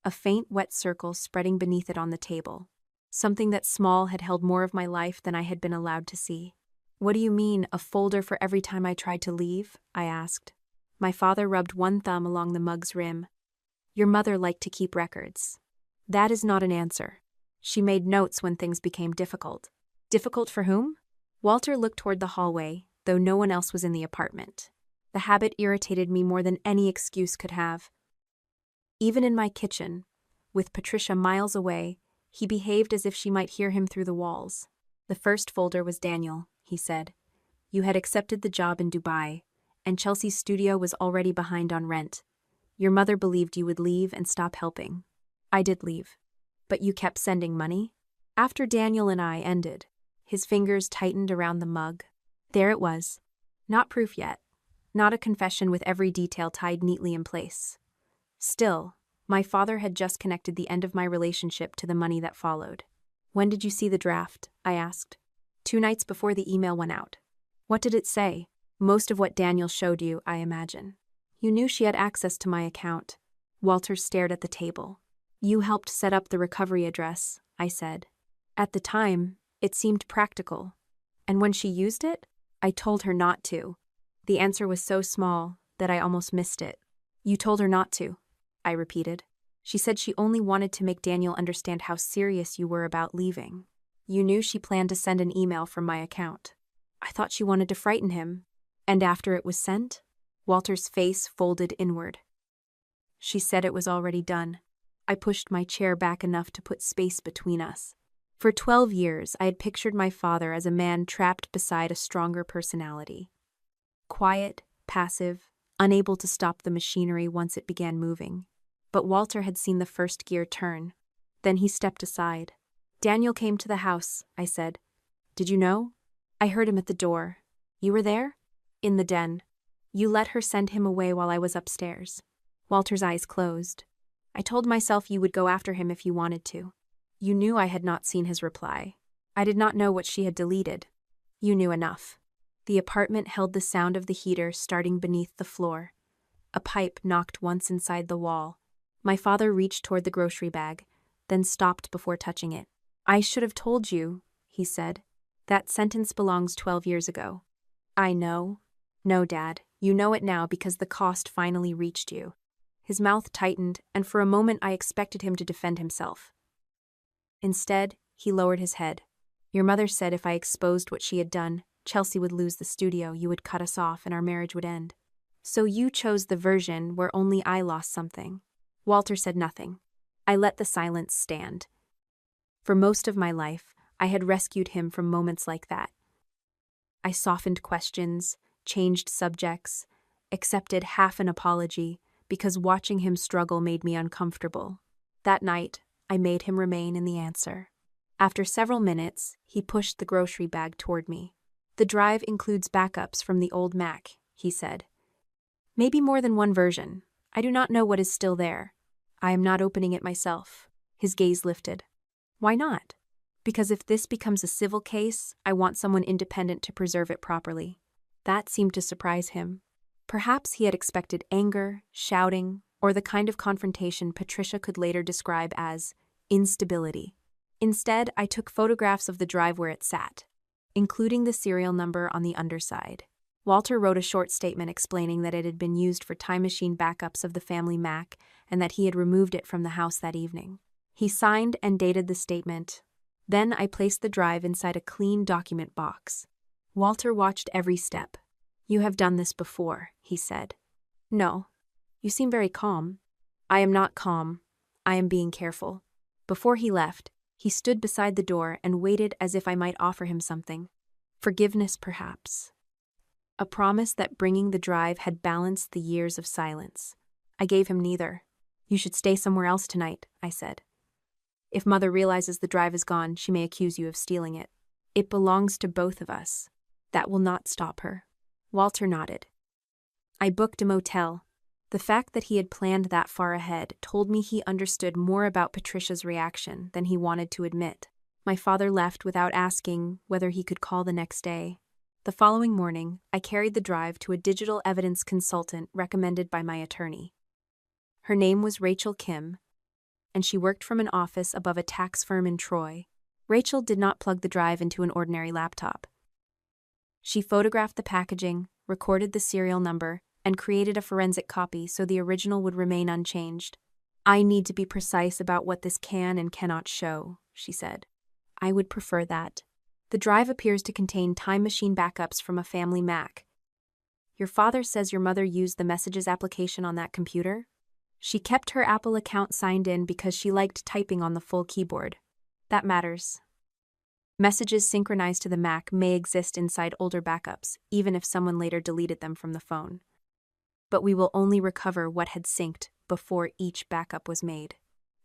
A faint wet circle spreading beneath it on the table. Something that small had held more of my life than I had been allowed to see. "What do you mean, a folder for every time I tried to leave?" I asked. My father rubbed one thumb along the mug's rim. "Your mother liked to keep records." "That is not an answer. She made notes when things became difficult." "Difficult for whom?" Walter looked toward the hallway, though no one else was in the apartment. The habit irritated me more than any excuse could have. Even in my kitchen, with Patricia miles away, he behaved as if she might hear him through the walls. "The first folder was Daniel," he said. "You had accepted the job in Dubai, and Chelsea's studio was already behind on rent. Your mother believed you would leave and stop helping. I did leave. But you kept sending money?" After Daniel and I ended, his fingers tightened around the mug. There it was. Not proof yet. Not a confession with every detail tied neatly in place. Still, my father had just connected the end of my relationship to the money that followed. "When did you see the draft?" I asked. 2 nights before the email went out." "What did it say?" "Most of what Daniel showed you, I imagine." "You knew she had access to my account." Walter stared at the table. You helped set up the recovery address, I said. At the time, it seemed practical. And when she used it, I told her not to. The answer was so small that I almost missed it. You told her not to, I repeated. She said she only wanted to make Daniel understand how serious you were about leaving. You knew she planned to send an email from my account. I thought she wanted to frighten him. And after it was sent, Walter's face folded inward. She said it was already done. I pushed my chair back enough to put space between us. For 12 years, I had pictured my father as a man trapped beside a stronger personality. Quiet, passive, unable to stop the machinery once it began moving. But Walter had seen the first gear turn. Then he stepped aside. Daniel came to the house, I said. Did you know? I heard him at the door. You were there? In the den. You let her send him away while I was upstairs. Walter's eyes closed. I told myself you would go after him if you wanted to. You knew I had not seen his reply. I did not know what she had deleted. You knew enough. The apartment held the sound of the heater starting beneath the floor. A pipe knocked once inside the wall. My father reached toward the grocery bag, then stopped before touching it. I should have told you, he said. That sentence belongs 12 years ago. I know. No, Dad, you know it now because the cost finally reached you. His mouth tightened, and for a moment I expected him to defend himself. Instead, he lowered his head. Your mother said if I exposed what she had done, Chelsea would lose the studio, you would cut us off, and our marriage would end. So you chose the version where only I lost something. Walter said nothing. I let the silence stand. For most of my life, I had rescued him from moments like that. I softened questions, changed subjects, accepted half an apology, because watching him struggle made me uncomfortable. That night, I made him remain in the answer. After several minutes, he pushed the grocery bag toward me. The drive includes backups from the old Mac, he said. Maybe more than one version. I do not know what is still there. I am not opening it myself. His gaze lifted. Why not? Because if this becomes a civil case, I want someone independent to preserve it properly. That seemed to surprise him. Perhaps he had expected anger, shouting, or the kind of confrontation Patricia could later describe as instability. Instead, I took photographs of the drive where it sat, including the serial number on the underside. Walter wrote a short statement explaining that it had been used for time machine backups of the family Mac and that he had removed it from the house that evening. He signed and dated the statement. Then I placed the drive inside a clean document box. Walter watched every step. You have done this before, he said. No. You seem very calm. I am not calm. I am being careful. Before he left, he stood beside the door and waited as if I might offer him something. Forgiveness, perhaps. A promise that bringing the drive had balanced the years of silence. I gave him neither. You should stay somewhere else tonight, I said. If Mother realizes the drive is gone, she may accuse you of stealing it. It belongs to both of us. That will not stop her. Walter nodded. I booked a motel. The fact that he had planned that far ahead told me he understood more about Patricia's reaction than he wanted to admit. My father left without asking whether he could call the next day. The following morning, I carried the drive to a digital evidence consultant recommended by my attorney. Her name was Rachel Kim, and she worked from an office above a tax firm in Troy. Rachel did not plug the drive into an ordinary laptop. She photographed the packaging, recorded the serial number, and created a forensic copy so the original would remain unchanged. I need to be precise about what this can and cannot show, she said. I would prefer that. The drive appears to contain time machine backups from a family Mac. Your father says your mother used the Messages application on that computer? She kept her Apple account signed in because she liked typing on the full keyboard. That matters. Messages synchronized to the Mac may exist inside older backups, even if someone later deleted them from the phone. But we will only recover what had synced before each backup was made.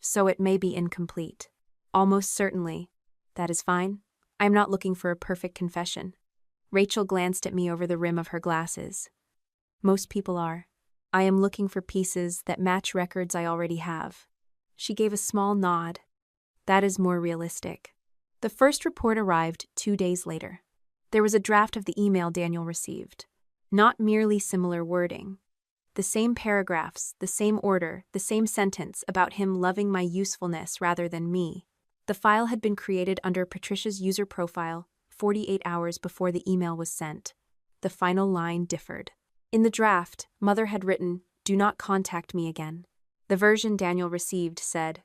So it may be incomplete. Almost certainly. That is fine. I am not looking for a perfect confession. Rachel glanced at me over the rim of her glasses. Most people are. I am looking for pieces that match records I already have. She gave a small nod. That is more realistic. The first report arrived 2 days later. There was a draft of the email Daniel received. Not merely similar wording. The same paragraphs, the same order, the same sentence about him loving my usefulness rather than me. The file had been created under Patricia's user profile 48 hours before the email was sent. The final line differed. In the draft, Mother had written, "Do not contact me again." The version Daniel received said,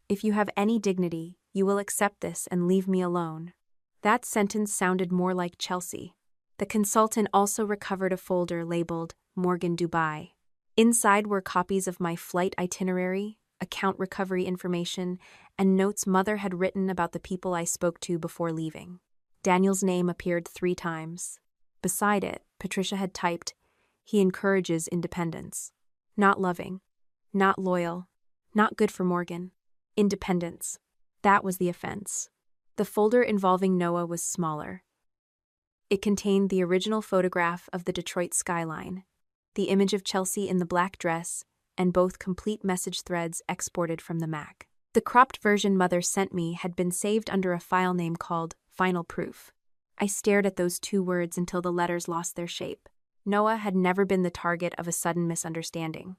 "If you have any dignity, you will accept this and leave me alone." That sentence sounded more like Chelsea. The consultant also recovered a folder labeled Morgan Dubai. Inside were copies of my flight itinerary, account recovery information, and notes Mother had written about the people I spoke to before leaving. Daniel's name appeared 3 times. Beside it, Patricia had typed, "He encourages independence. Not loving. Not loyal. Not good for Morgan. Independence." That was the offense. The folder involving Noah was smaller. It contained the original photograph of the Detroit skyline, the image of Chelsea in the black dress, and both complete message threads exported from the Mac. The cropped version Mother sent me had been saved under a file name called Final Proof. I stared at those 2 words until the letters lost their shape. Noah had never been the target of a sudden misunderstanding.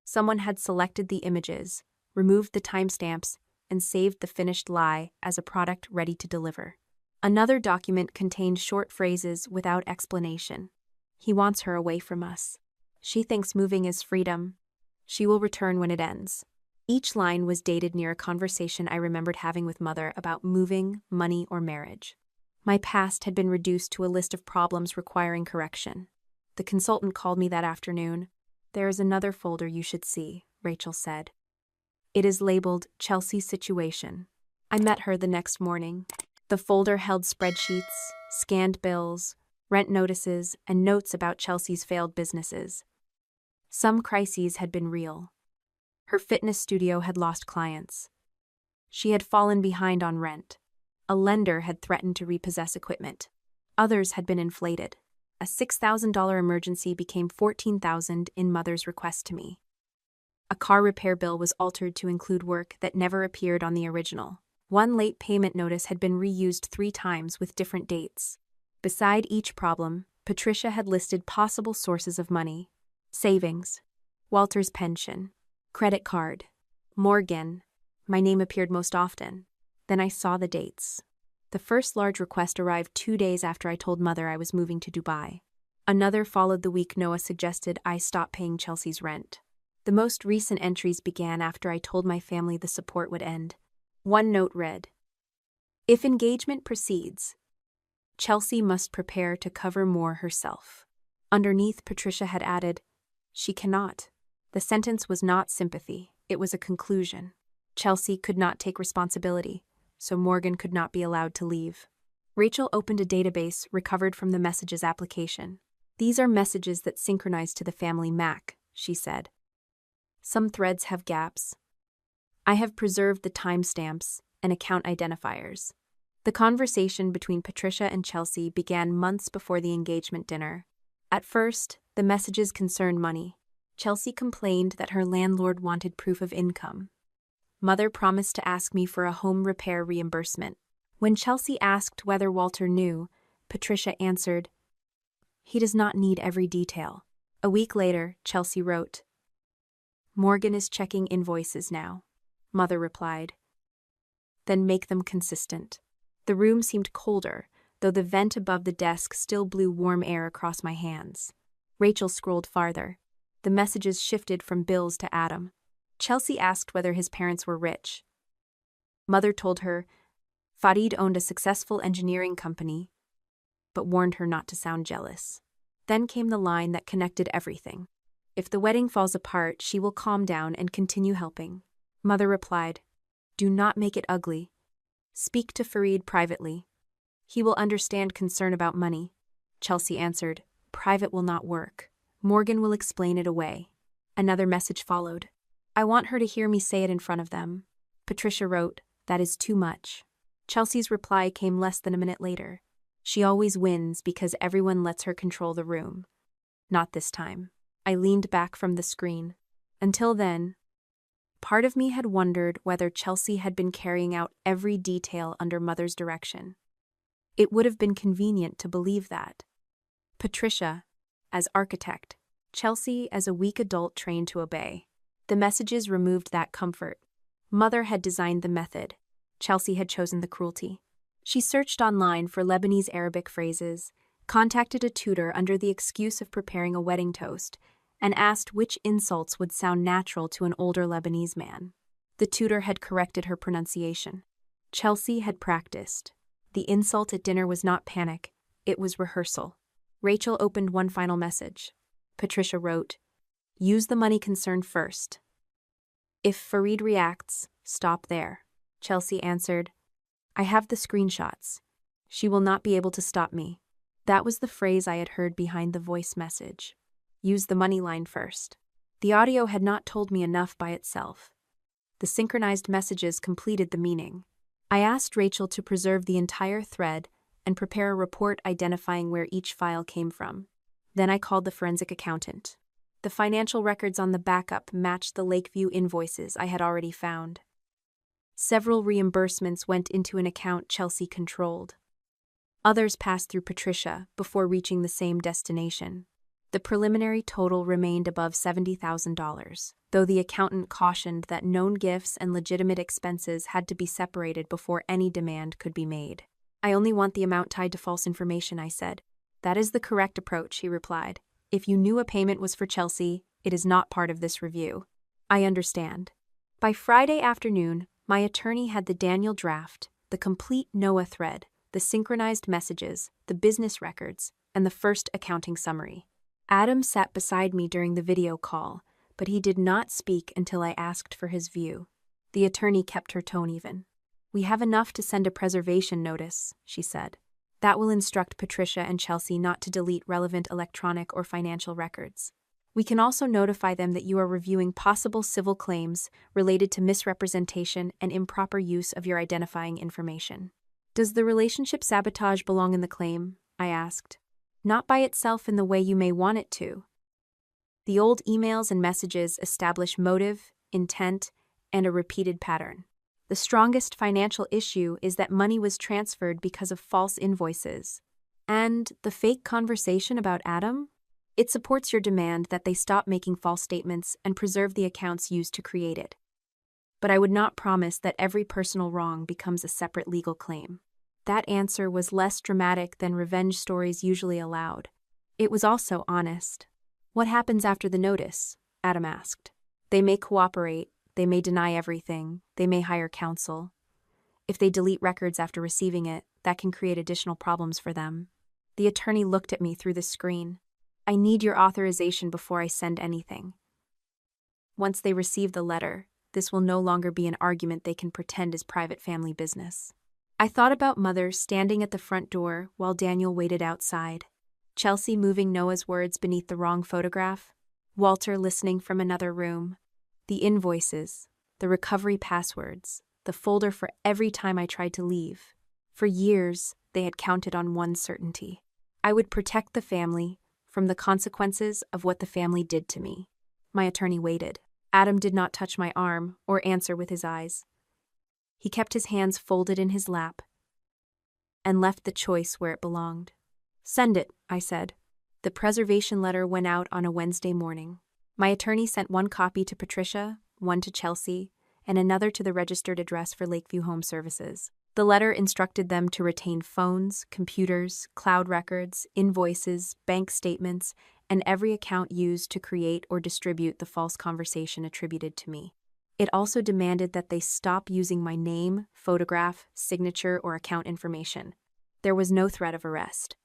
Someone had selected the images, removed the timestamps, and saved the finished lie as a product ready to deliver. Another document contained short phrases without explanation. "He wants her away from us. She thinks moving is freedom. She will return when it ends." Each line was dated near a conversation I remembered having with Mother about moving, money, or marriage. My past had been reduced to a list of problems requiring correction. The consultant called me that afternoon. "There is another folder you should see," Rachel said. "It is labeled Chelsea's Situation." I met her the next morning. The folder held spreadsheets, scanned bills, rent notices, and notes about Chelsea's failed businesses. Some crises had been real. Her fitness studio had lost clients. She had fallen behind on rent. A lender had threatened to repossess equipment. Others had been inflated. A $6,000 emergency became $14,000 in Mother's request to me. A car repair bill was altered to include work that never appeared on the original. One late payment notice had been reused 3 times with different dates. Beside each problem, Patricia had listed possible sources of money: savings, Walter's pension, credit card, Morgan. My name appeared most often. Then I saw the dates. The first large request arrived 2 days after I told Mother I was moving to Dubai. Another followed the week Noah suggested I stop paying Chelsea's rent. The most recent entries began after I told my family the support would end. One note read, "If engagement proceeds, Chelsea must prepare to cover more herself." Underneath, Patricia had added, "She cannot." The sentence was not sympathy, it was a conclusion. Chelsea could not take responsibility, so Morgan could not be allowed to leave. Rachel opened a database recovered from the Messages application. "These are messages that synchronize to the family Mac," she said. "Some threads have gaps. I have preserved the timestamps and account identifiers." The conversation between Patricia and Chelsea began months before the engagement dinner. At first, the messages concerned money. Chelsea complained that her landlord wanted proof of income. Mother promised to ask me for a home repair reimbursement. When Chelsea asked whether Walter knew, Patricia answered, "He does not need every detail." A week later, Chelsea wrote, "Morgan is checking invoices now." Mother replied, "Then make them consistent." The room seemed colder, though the vent above the desk still blew warm air across my hands. Rachel scrolled farther. The messages shifted from Bills to Adam. Chelsea asked whether his parents were rich. Mother told her Farid owned a successful engineering company, but warned her not to sound jealous. Then came the line that connected everything. "If the wedding falls apart, she will calm down and continue helping." Mother replied, "Do not make it ugly. Speak to Farid privately. He will understand concern about money." Chelsea answered, "Private will not work. Morgan will explain it away." Another message followed. "I want her to hear me say it in front of them." Patricia wrote, "That is too much." Chelsea's reply came less than a minute later. "She always wins because everyone lets her control the room." Not this time. I leaned back from the screen. Until then, part of me had wondered whether Chelsea had been carrying out every detail under Mother's direction. It would have been convenient to believe that. Patricia, as architect, Chelsea as a weak adult trained to obey. The messages removed that comfort. Mother had designed the method. Chelsea had chosen the cruelty. She searched online for Lebanese Arabic phrases, contacted a tutor under the excuse of preparing a wedding toast, and asked which insults would sound natural to an older Lebanese man. The tutor had corrected her pronunciation. Chelsea had practiced. The insult at dinner was not panic, it was rehearsal. Rachel opened one final message. Patricia wrote, "Use the money concern first. If Fareed reacts, stop there." Chelsea answered, "I have the screenshots. She will not be able to stop me." That was the phrase I had heard behind the voice message. Use the money line first. The audio had not told me enough by itself. The synchronized messages completed the meaning. I asked Rachel to preserve the entire thread and prepare a report identifying where each file came from. Then I called the forensic accountant. The financial records on the backup matched the Lakeview invoices I had already found. Several reimbursements went into an account Chelsea controlled. Others passed through Patricia before reaching the same destination. The preliminary total remained above $70,000, though the accountant cautioned that known gifts and legitimate expenses had to be separated before any demand could be made. "I only want the amount tied to false information," I said. "That is the correct approach," he replied. "If you knew a payment was for Chelsea, it is not part of this review." "I understand." By Friday afternoon, my attorney had the Daniel draft, the complete Noah thread, the synchronized messages, the business records, and the first accounting summary. Adam sat beside me during the video call, but he did not speak until I asked for his view. The attorney kept her tone even. "We have enough to send a preservation notice," she said. "That will instruct Patricia and Chelsea not to delete relevant electronic or financial records. We can also notify them that you are reviewing possible civil claims related to misrepresentation and improper use of your identifying information." "Does the relationship sabotage belong in the claim?" I asked. "Not by itself in the way you may want it to. The old emails and messages establish motive, intent, and a repeated pattern. The strongest financial issue is that money was transferred because of false invoices. And the fake conversation about Adam? It supports your demand that they stop making false statements and preserve the accounts used to create it. But I would not promise that every personal wrong becomes a separate legal claim." That answer was less dramatic than revenge stories usually allowed. It was also honest. "What happens after the notice?" Adam asked. "They may cooperate, they may deny everything, they may hire counsel. If they delete records after receiving it, that can create additional problems for them." The attorney looked at me through the screen. "I need your authorization before I send anything. Once they receive the letter, this will no longer be an argument they can pretend is private family business." I thought about Mother standing at the front door while Daniel waited outside, Chelsea moving Noah's words beneath the wrong photograph, Walter listening from another room, the invoices, the recovery passwords, the folder for every time I tried to leave. For years, they had counted on one certainty. I would protect the family from the consequences of what the family did to me. My attorney waited. Adam did not touch my arm or answer with his eyes. He kept his hands folded in his lap and left the choice where it belonged. "Send it," I said. The preservation letter went out on a Wednesday morning. My attorney sent one copy to Patricia, one to Chelsea, and another to the registered address for Lakeview Home Services. The letter instructed them to retain phones, computers, cloud records, invoices, bank statements, and every account used to create or distribute the false conversation attributed to me. It also demanded that they stop using my name, photograph, signature, or account information. There was no threat of arrest.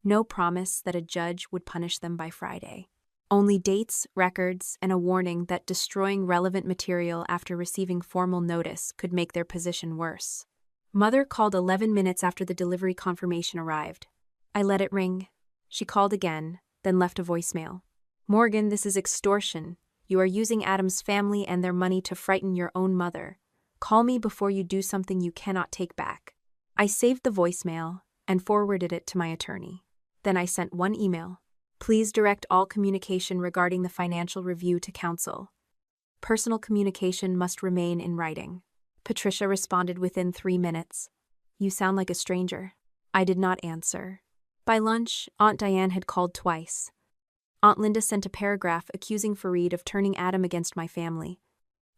No promise that a judge would punish them by Friday. Only dates, records, and a warning that destroying relevant material after receiving formal notice could make their position worse. Mother called 11 minutes after the delivery confirmation arrived. I let it ring. She called again, then left a voicemail. "Morgan, this is extortion. You are using Adam's family and their money to frighten your own mother. Call me before you do something you cannot take back." I saved the voicemail and forwarded it to my attorney. Then I sent one email. "Please direct all communication regarding the financial review to counsel. Personal communication must remain in writing." Patricia responded within 3 minutes. "You sound like a stranger." I did not answer. By lunch, Aunt Diane had called twice. Aunt Linda sent a paragraph accusing Fareed of turning Adam against my family.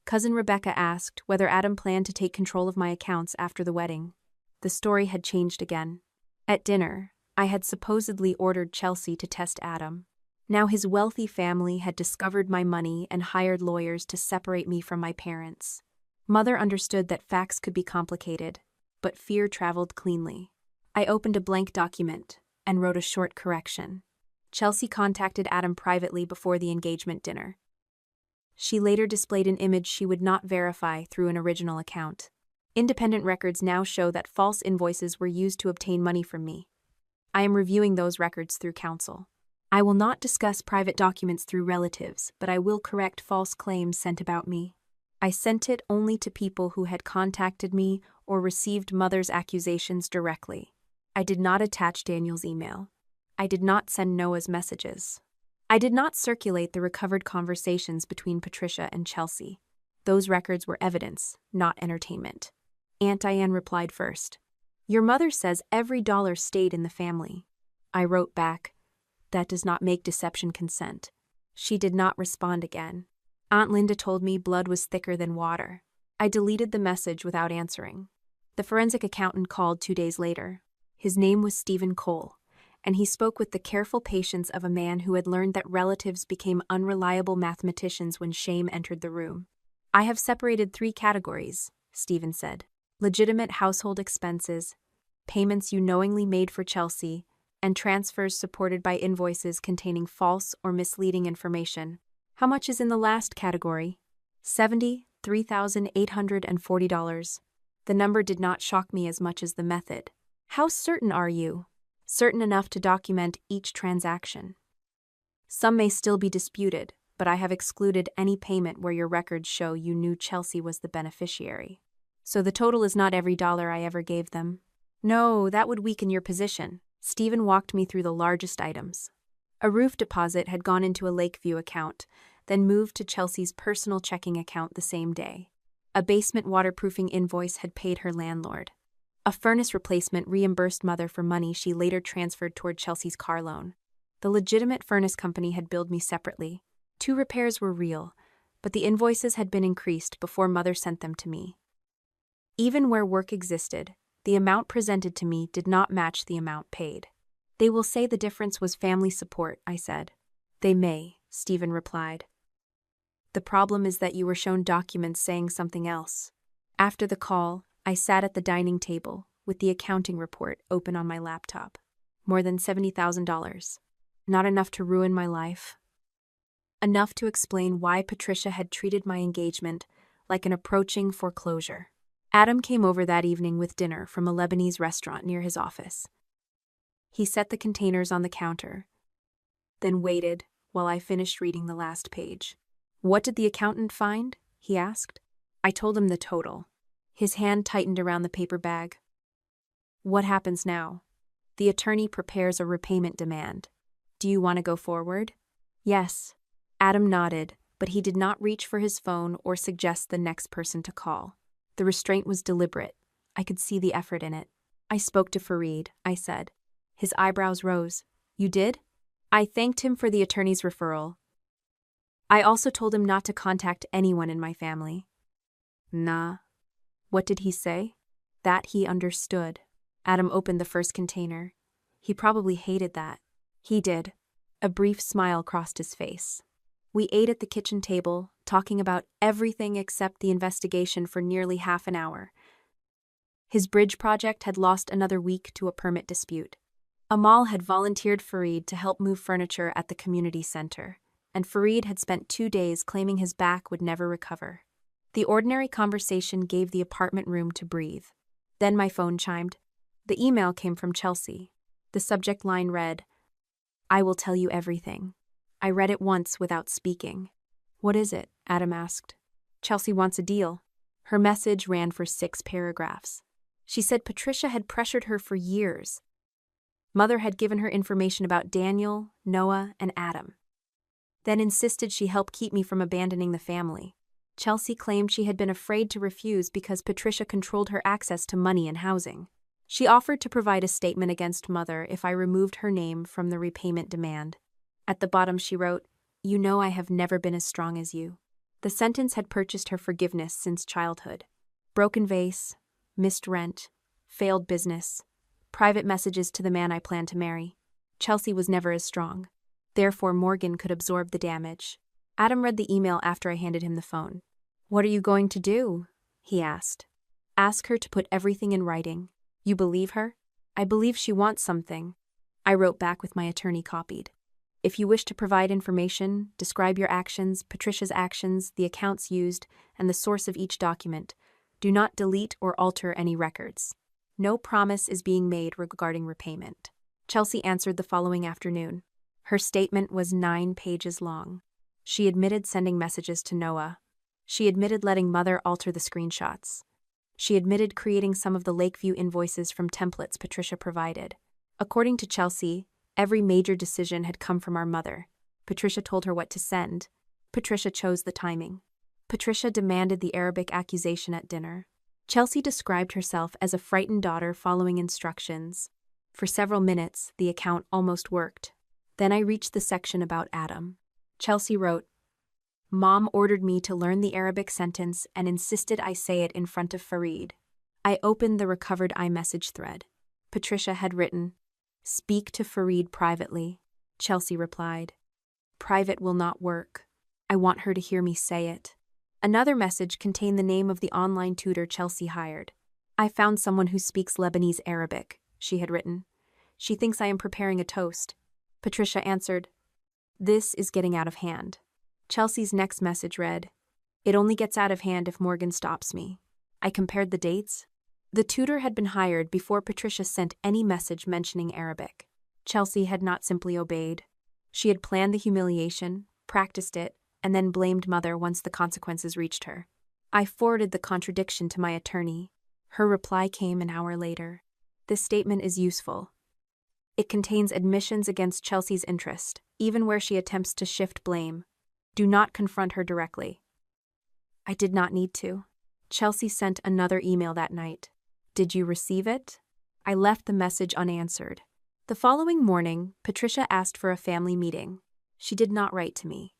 Cousin Rebecca asked whether Adam planned to take control of my accounts after the wedding. The story had changed again. At dinner, I had supposedly ordered Chelsea to test Adam. Now his wealthy family had discovered my money and hired lawyers to separate me from my parents. Mother understood that facts could be complicated, but fear traveled cleanly. I opened a blank document and wrote a short correction. Chelsea contacted Adam privately before the engagement dinner. She later displayed an image she would not verify through an original account. Independent records now show that false invoices were used to obtain money from me. I am reviewing those records through counsel. I will not discuss private documents through relatives, but I will correct false claims sent about me. I sent it only to people who had contacted me or received Mother's accusations directly. I did not attach Daniel's email. I did not send Noah's messages. I did not circulate the recovered conversations between Patricia and Chelsea. Those records were evidence, not entertainment. Aunt Diane replied first. Your mother says every dollar stayed in the family. I wrote back, that does not make deception consent. She did not respond again. Aunt Linda told me blood was thicker than water. I deleted the message without answering. The forensic accountant called 2 days later. His name was Stephen Cole, and he spoke with the careful patience of a man who had learned that relatives became unreliable mathematicians when shame entered the room. I have separated 3 categories, Stephen said. Legitimate household expenses, payments you knowingly made for Chelsea, and transfers supported by invoices containing false or misleading information. How much is in the last category? $73,840. The number did not shock me as much as the method. How certain are you? Certain enough to document each transaction. Some may still be disputed, but I have excluded any payment where your records show you knew Chelsea was the beneficiary. So the total is not every dollar I ever gave them. No, that would weaken your position. Stephen walked me through the largest items. A roof deposit had gone into a Lakeview account, then moved to Chelsea's personal checking account the same day. A basement waterproofing invoice had paid her landlord. A furnace replacement reimbursed Mother for money she later transferred toward Chelsea's car loan. The legitimate furnace company had billed me separately. 2 repairs were real, but the invoices had been increased before Mother sent them to me. Even where work existed, the amount presented to me did not match the amount paid. They will say the difference was family support, I said. They may, Stephen replied. The problem is that you were shown documents saying something else. After the call, I sat at the dining table, with the accounting report open on my laptop. More than $70,000. Not enough to ruin my life. Enough to explain why Patricia had treated my engagement like an approaching foreclosure. Adam came over that evening with dinner from a Lebanese restaurant near his office. He set the containers on the counter, then waited while I finished reading the last page. What did the accountant find? He asked. I told him the total. His hand tightened around the paper bag. What happens now? The attorney prepares a repayment demand. Do you want to go forward? Yes. Adam nodded, but he did not reach for his phone or suggest the next person to call. The restraint was deliberate. I could see the effort in it. I spoke to Fareed, I said. His eyebrows rose. You did? I thanked him for the attorney's referral. I also told him not to contact anyone in my family. Nah. What did he say? That he understood. Adam opened the first container. He probably hated that. He did. A brief smile crossed his face. We ate at the kitchen table, talking about everything except the investigation for nearly half an hour. His bridge project had lost another week to a permit dispute. Amal had volunteered Fareed to help move furniture at the community center, and Fareed had spent 2 days claiming his back would never recover. The ordinary conversation gave the apartment room to breathe. Then my phone chimed. The email came from Chelsea. The subject line read, I will tell you everything. I read it once without speaking. What is it? Adam asked. Chelsea wants a deal. Her message ran for 6 paragraphs. She said Patricia had pressured her for years. Mother had given her information about Daniel, Noah, and Adam. Then insisted she help keep me from abandoning the family. Chelsea claimed she had been afraid to refuse because Patricia controlled her access to money and housing. She offered to provide a statement against Mother if I removed her name from the repayment demand. At the bottom she wrote, "You know I have never been as strong as you." The sentence had purchased her forgiveness since childhood. Broken vase, missed rent, failed business, private messages to the man I planned to marry. Chelsea was never as strong. Therefore, Morgan could absorb the damage. Adam read the email after I handed him the phone. "What are you going to do?" he asked. "Ask her to put everything in writing. You believe her?" "I believe she wants something." I wrote back with my attorney copied. "If you wish to provide information, describe your actions, Patricia's actions, the accounts used, and the source of each document. Do not delete or alter any records. No promise is being made regarding repayment." Chelsea answered the following afternoon. Her statement was 9 pages long. She admitted sending messages to Noah. She admitted letting Mother alter the screenshots. She admitted creating some of the Lakeview invoices from templates Patricia provided. According to Chelsea, every major decision had come from our mother. Patricia told her what to send. Patricia chose the timing. Patricia demanded the Arabic accusation at dinner. Chelsea described herself as a frightened daughter following instructions. For several minutes, the account almost worked. Then I reached the section about Adam. Chelsea wrote, "Mom ordered me to learn the Arabic sentence and insisted I say it in front of Farid." I opened the recovered iMessage thread. Patricia had written, "Speak to Farid privately." Chelsea replied, "Private will not work. I want her to hear me say it." Another message contained the name of the online tutor Chelsea hired. "I found someone who speaks Lebanese Arabic," she had written. "She thinks I am preparing a toast." Patricia answered, "This is getting out of hand." Chelsea's next message read, "It only gets out of hand if Morgan stops me." I compared the dates. The tutor had been hired before Patricia sent any message mentioning Arabic. Chelsea had not simply obeyed. She had planned the humiliation, practiced it, and then blamed Mother once the consequences reached her. I forwarded the contradiction to my attorney. Her reply came an hour later. "This statement is useful. It contains admissions against Chelsea's interest, even where she attempts to shift blame. Do not confront her directly." I did not need to. Chelsea sent another email that night. "Did you receive it?" I left the message unanswered. The following morning, Patricia asked for a family meeting. She did not write to me.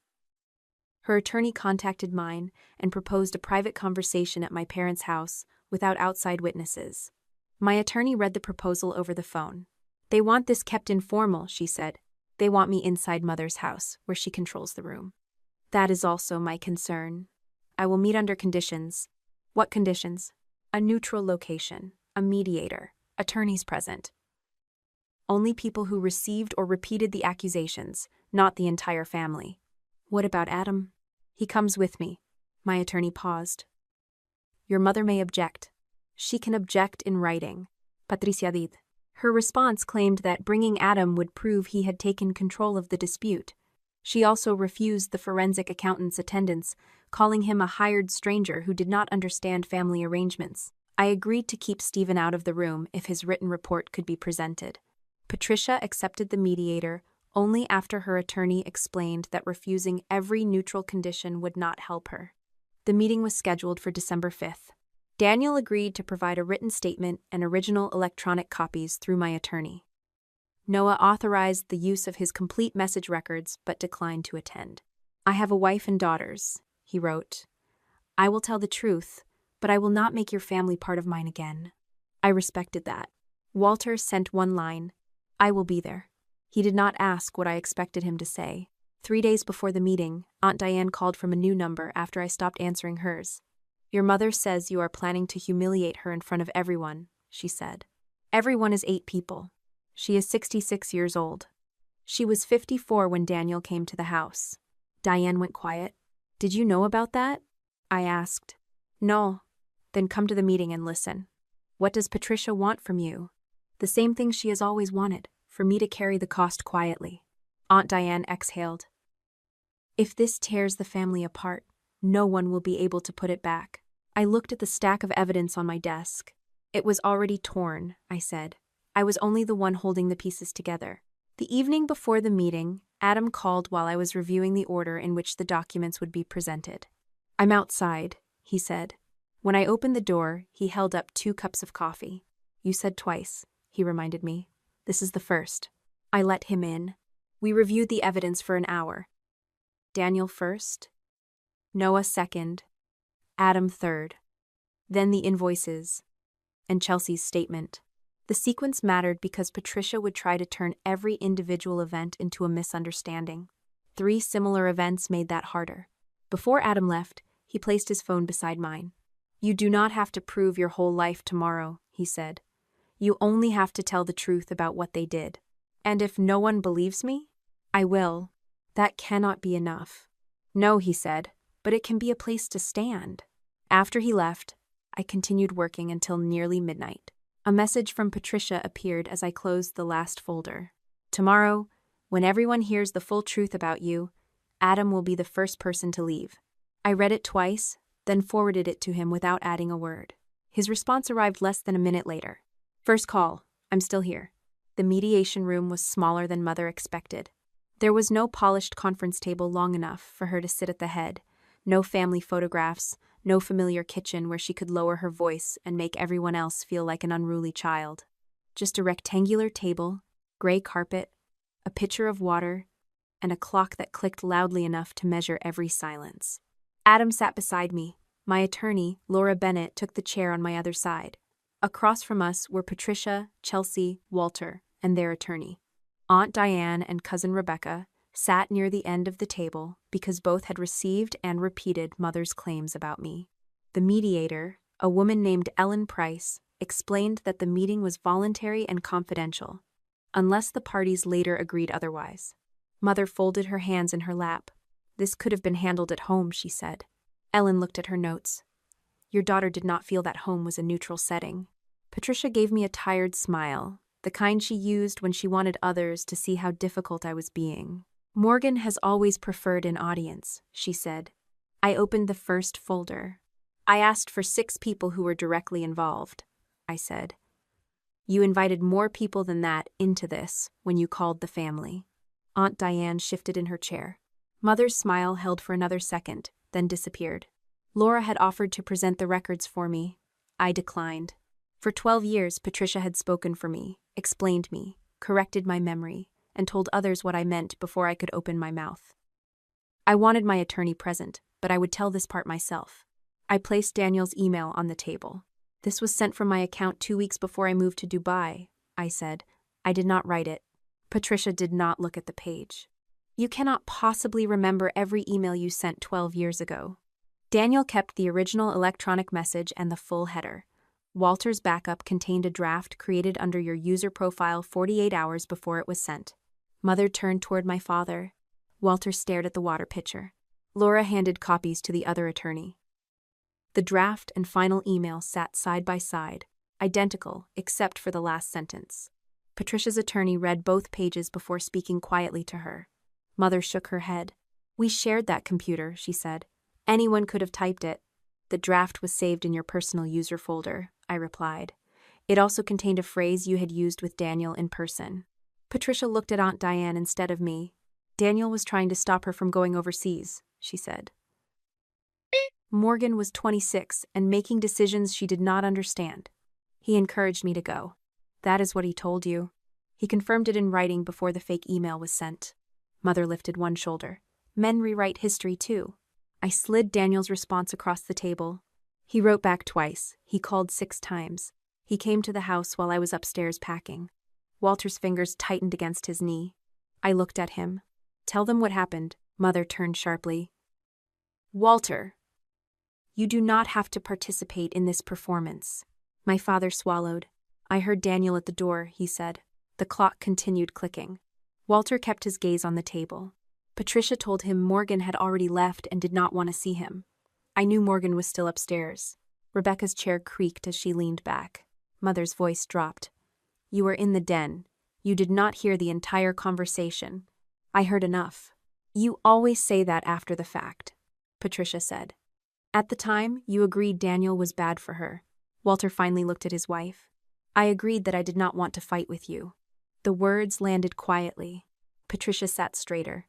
Her attorney contacted mine and proposed a private conversation at my parents' house without outside witnesses. My attorney read the proposal over the phone. "They want this kept informal," she said. "They want me inside Mother's house, where she controls the room." "That is also my concern. I will meet under conditions." "What conditions?" "A neutral location, a mediator, attorneys present. Only people who received or repeated the accusations, not the entire family." "What about Adam?" "He comes with me." My attorney paused. "Your mother may object. She can object in writing." Patricia did. Her response claimed that bringing Adam would prove he had taken control of the dispute. She also refused the forensic accountant's attendance, calling him a hired stranger who did not understand family arrangements. I agreed to keep Stephen out of the room if his written report could be presented. Patricia accepted the mediator only after her attorney explained that refusing every neutral condition would not help her. The meeting was scheduled for December 5th. Daniel agreed to provide a written statement and original electronic copies through my attorney. Noah authorized the use of his complete message records but declined to attend. "I have a wife and daughters," he wrote. "I will tell the truth, but I will not make your family part of mine again." I respected that. Walter sent one line, "I will be there." He did not ask what I expected him to say. 3 days before the meeting, Aunt Diane called from a new number after I stopped answering hers. "Your mother says you are planning to humiliate her in front of everyone," she said. "Everyone is 8 people. She is 66 years old. She was 54 when Daniel came to the house." Diane went quiet. "Did you know about that?" I asked. "No." "Then come to the meeting and listen. What does Patricia want from you?" "The same thing she has always wanted, for me to carry the cost quietly." Aunt Diane exhaled. "If this tears the family apart, no one will be able to put it back." I looked at the stack of evidence on my desk. "It was already torn," I said. "I was only the one holding the pieces together." The evening before the meeting, Adam called while I was reviewing the order in which the documents would be presented. "I'm outside," he said. When I opened the door, he held up 2 cups of coffee. "You said twice," he reminded me. "This is the first." I let him in. We reviewed the evidence for an hour. Daniel first, Noah second, Adam third, then the invoices, and Chelsea's statement. The sequence mattered because Patricia would try to turn every individual event into a misunderstanding. 3 similar events made that harder. Before Adam left, he placed his phone beside mine. "You do not have to prove your whole life tomorrow," he said. "You only have to tell the truth about what they did. And if no one believes me, I will. That cannot be enough." "No," he said, "but it can be a place to stand." After he left, I continued working until nearly midnight. A message from Patricia appeared as I closed the last folder. "Tomorrow, when everyone hears the full truth about you, Adam will be the first person to leave." I read it twice, then forwarded it to him without adding a word. His response arrived less than a minute later. "First call. I'm still here." The mediation room was smaller than Mother expected. There was no polished conference table long enough for her to sit at the head, no family photographs, no familiar kitchen where she could lower her voice and make everyone else feel like an unruly child. Just a rectangular table, gray carpet, a pitcher of water, and a clock that clicked loudly enough to measure every silence. Adam sat beside me. My attorney, Laura Bennett, took the chair on my other side. Across from us were Patricia, Chelsea, Walter, and their attorney. Aunt Diane and Cousin Rebecca sat near the end of the table because both had received and repeated Mother's claims about me. The mediator, a woman named Ellen Price, explained that the meeting was voluntary and confidential, unless the parties later agreed otherwise. Mother folded her hands in her lap. "This could have been handled at home," she said. Ellen looked at her notes. "Your daughter did not feel that home was a neutral setting." Patricia gave me a tired smile, the kind she used when she wanted others to see how difficult I was being. "Morgan has always preferred an audience," she said. I opened the first folder. "I asked for 6 people who were directly involved," I said. "You invited more people than that into this when you called the family." Aunt Diane shifted in her chair. Mother's smile held for another second, then disappeared. "Laura had offered to present the records for me. I declined. For 12 years, Patricia had spoken for me, explained me, corrected my memory, and told others what I meant before I could open my mouth. I wanted my attorney present, but I would tell this part myself. I placed Daniel's email on the table. "This was sent from my account 2 weeks before I moved to Dubai," I said. "I did not write it." Patricia did not look at the page. "You cannot possibly remember every email you sent 12 years ago." Daniel kept the original electronic message and the full header. Walter's backup contained a draft created under your user profile 48 hours before it was sent. Mother turned toward my father. Walter stared at the water pitcher. Laura handed copies to the other attorney. The draft and final email sat side by side, identical except for the last sentence. Patricia's attorney read both pages before speaking quietly to her. Mother shook her head. "We shared that computer," she said. "Anyone could have typed it." "The draft was saved in your personal user folder," I replied. "It also contained a phrase you had used with Daniel in person." Patricia looked at Aunt Diane instead of me. "Daniel was trying to stop her from going overseas," she said. "Morgan was 26 and making decisions she did not understand. He encouraged me to go." "That is what he told you." "He confirmed it in writing before the fake email was sent." Mother lifted one shoulder. "Men rewrite history too." I slid Daniel's response across the table. "He wrote back twice. He called 6 times. He came to the house while I was upstairs packing." Walter's fingers tightened against his knee. I looked at him. "Tell them what happened." Mother turned sharply. "Walter, you do not have to participate in this performance." My father swallowed. "I heard Daniel at the door," he said. The clock continued clicking. Walter kept his gaze on the table. Patricia told him Morgan had already left and did not want to see him. I knew Morgan was still upstairs. Rebecca's chair creaked as she leaned back. Mother's voice dropped. "You were in the den. You did not hear the entire conversation." "I heard enough." "You always say that after the fact," Patricia said. "At the time, you agreed Daniel was bad for her." Walter finally looked at his wife. "I agreed that I did not want to fight with you." The words landed quietly. Patricia sat straighter.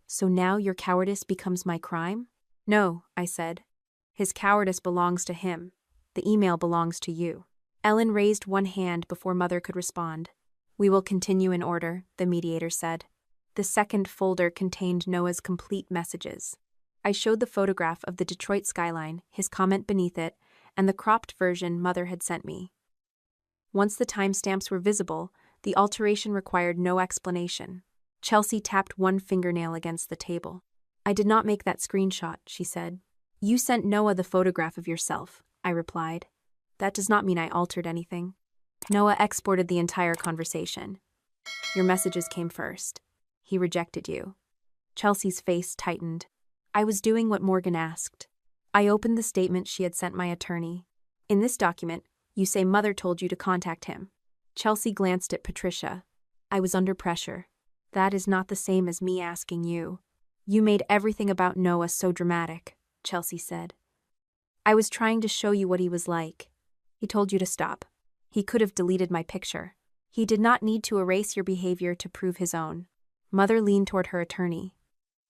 "So now your cowardice becomes my crime?" "No," I said. "His cowardice belongs to him. The email belongs to you." Ellen raised one hand before Mother could respond. "We will continue in order," the mediator said. The second folder contained Noah's complete messages. I showed the photograph of the Detroit skyline, his comment beneath it, and the cropped version Mother had sent me. Once the timestamps were visible, the alteration required no explanation. Chelsea tapped one fingernail against the table. "I did not make that screenshot," she said. "You sent Noah the photograph of yourself," I replied. "That does not mean I altered anything." Noah exported the entire conversation. "Your messages came first. He rejected you." Chelsea's face tightened. I was doing what Morgan asked. I opened the statement she had sent my attorney. "In this document, you say Mother told you to contact him." Chelsea glanced at Patricia. "I was under pressure." "That is not the same as me asking you." "You made everything about Noah so dramatic," Chelsea said. "I was trying to show you what he was like." "He told you to stop. He could have deleted my picture. He did not need to erase your behavior to prove his own." Mother leaned toward her attorney.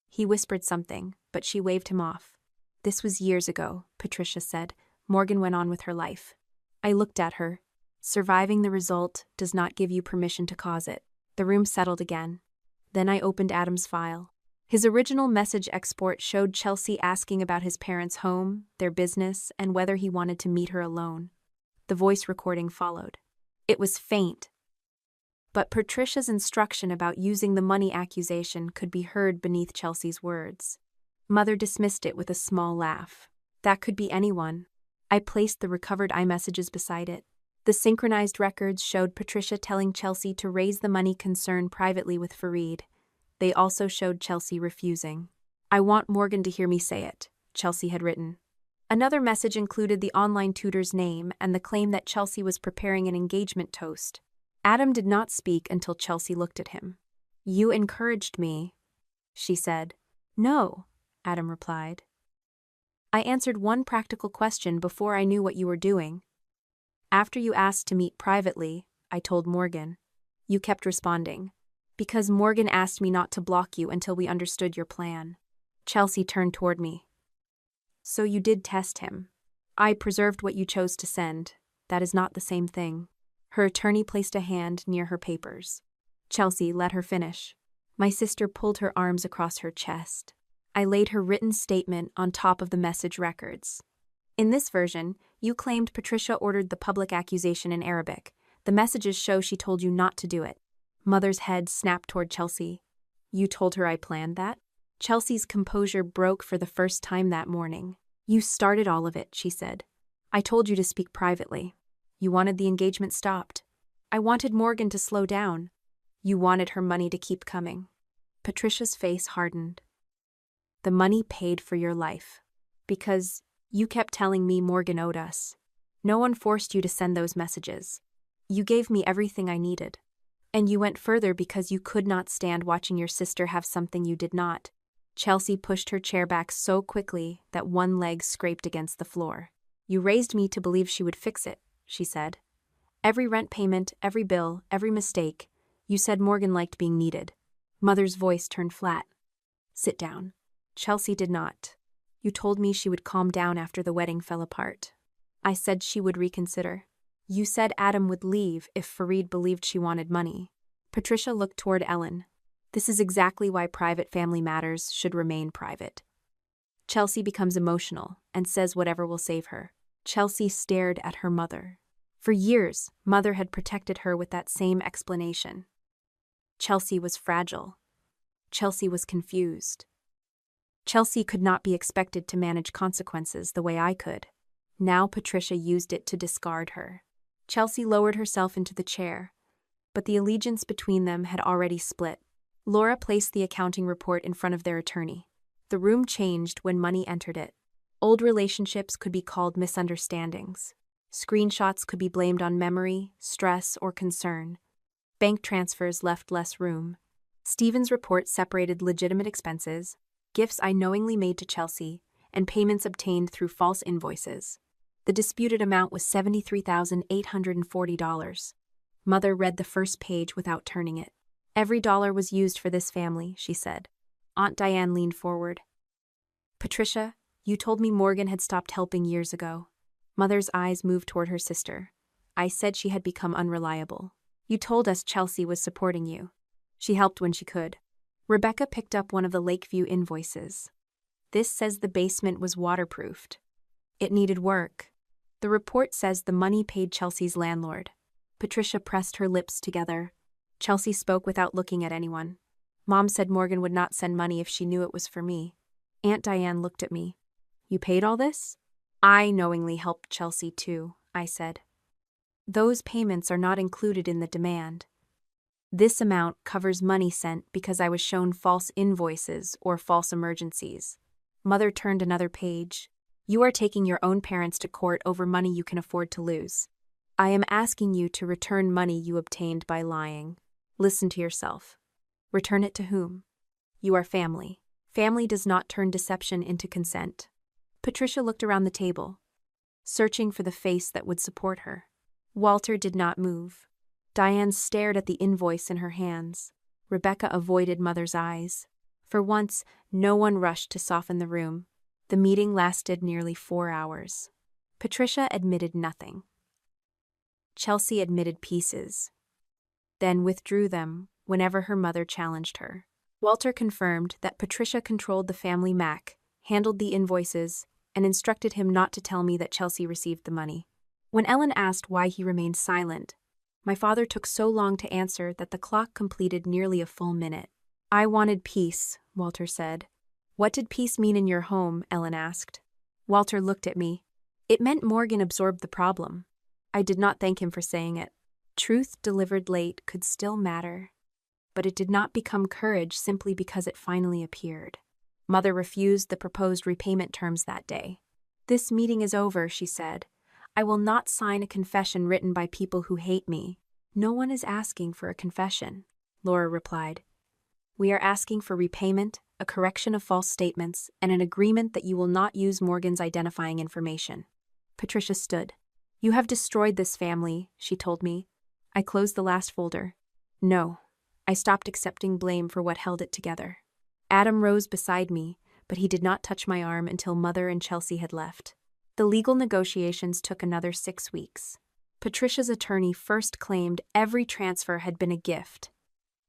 He whispered something, but she waved him off. "This was years ago," Patricia said. "Morgan went on with her life." I looked at her. Surviving the result does not give you permission to cause it. The room settled again. Then I opened Adam's file. His original message export showed Chelsea asking about his parents' home, their business, and whether he wanted to meet her alone. The voice recording followed. It was faint, but Patricia's instruction about using the money accusation could be heard beneath Chelsea's words. Mother dismissed it with a small laugh. "That could be anyone." I placed the recovered iMessages beside it. The synchronized records showed Patricia telling Chelsea to raise the money concern privately with Fareed. They also showed Chelsea refusing. "I want Morgan to hear me say it," Chelsea had written. Another message included the online tutor's name and the claim that Chelsea was preparing an engagement toast. Adam did not speak until Chelsea looked at him. "You encouraged me," she said. "No," Adam replied. "I answered one practical question before I knew what you were doing. After you asked to meet privately, I told Morgan. You kept responding. Because Morgan asked me not to block you until we understood your plan." Chelsea turned toward me. "So you did test him. I preserved what you chose to send. That is not the same thing." Her attorney placed a hand near her papers. "Chelsea, let her finish." My sister pulled her arms across her chest. I laid her written statement on top of the message records. "In this version, you claimed Patricia ordered the public accusation in Arabic. The messages show she told you not to do it." Mother's head snapped toward Chelsea. "You told her I planned that?" Chelsea's composure broke for the first time that morning. "You started all of it," she said. "I told you to speak privately. You wanted the engagement stopped. I wanted Morgan to slow down. You wanted her money to keep coming." Patricia's face hardened. "The money paid for your life. Because you kept telling me Morgan owed us. No one forced you to send those messages. You gave me everything I needed. And you went further because you could not stand watching your sister have something you did not." Chelsea pushed her chair back so quickly that one leg scraped against the floor. "You raised me to believe she would fix it," she said. "Every rent payment, every bill, every mistake. You said Morgan liked being needed." Mother's voice turned flat. "Sit down." Chelsea did not. "You told me she would calm down after the wedding fell apart. I said she would reconsider. You said Adam would leave if Fareed believed she wanted money." Patricia looked toward Ellen. "This is exactly why private family matters should remain private." Chelsea becomes emotional and says whatever will save her. Chelsea stared at her mother. For years, Mother had protected her with that same explanation. Chelsea was fragile. Chelsea was confused. Chelsea could not be expected to manage consequences the way I could. Now Patricia used it to discard her. Chelsea lowered herself into the chair, but the allegiance between them had already split. Laura placed the accounting report in front of their attorney. The room changed when money entered it. Old relationships could be called misunderstandings. Screenshots could be blamed on memory, stress, or concern. Bank transfers left less room. Stephen's report separated legitimate expenses, gifts I knowingly made to Chelsea, and payments obtained through false invoices. The disputed amount was $73,840. Mother read the first page without turning it. "Every dollar was used for this family," she said. Aunt Diane leaned forward. "Patricia, you told me Morgan had stopped helping years ago." Mother's eyes moved toward her sister. "I said she had become unreliable. You told us Chelsea was supporting you. She helped when she could." Rebecca picked up one of the Lakeview invoices. This says the basement was waterproofed. It needed work. The report says the money paid Chelsea's landlord. Patricia pressed her lips together. Chelsea spoke without looking at anyone. Mom said Morgan would not send money if she knew it was for me. Aunt Diane looked at me. You paid all this? I knowingly helped Chelsea too, I said. Those payments are not included in the demand. This amount covers money sent because I was shown false invoices or false emergencies. Mother turned another page. You are taking your own parents to court over money you can afford to lose. I am asking you to return money you obtained by lying. Listen to yourself. Return it to whom? You are family. Family does not turn deception into consent. Patricia looked around the table, searching for the face that would support her. Walter did not move. Diane stared at the invoice in her hands. Rebecca avoided Mother's eyes. For once, no one rushed to soften the room. The meeting lasted nearly 4 hours. Patricia admitted nothing. Chelsea admitted pieces, then withdrew them whenever her mother challenged her. Walter confirmed that Patricia controlled the family Mac, handled the invoices, and instructed him not to tell me that Chelsea received the money. When Ellen asked why he remained silent, my father took so long to answer that the clock completed nearly a full minute. I wanted peace, Walter said. What did peace mean in your home? Ellen asked. Walter looked at me. It meant Morgan absorbed the problem. I did not thank him for saying it. Truth delivered late could still matter. But it did not become courage simply because it finally appeared. Mother refused the proposed repayment terms that day. This meeting is over, she said. I will not sign a confession written by people who hate me. No one is asking for a confession, Laura replied. We are asking for repayment, a correction of false statements, and an agreement that you will not use Morgan's identifying information. Patricia stood. You have destroyed this family, she told me. I closed the last folder. No. I stopped accepting blame for what held it together. Adam rose beside me, but he did not touch my arm until Mother and Chelsea had left. The legal negotiations took another 6 weeks. Patricia's attorney first claimed every transfer had been a gift.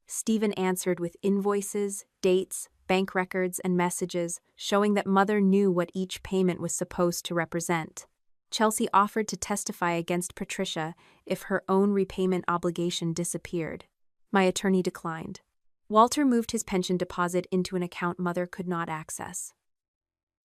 Stephen answered with invoices, dates, bank records, and messages showing that Mother knew what each payment was supposed to represent. Chelsea offered to testify against Patricia if her own repayment obligation disappeared. My attorney declined. Walter moved his pension deposit into an account Mother could not access.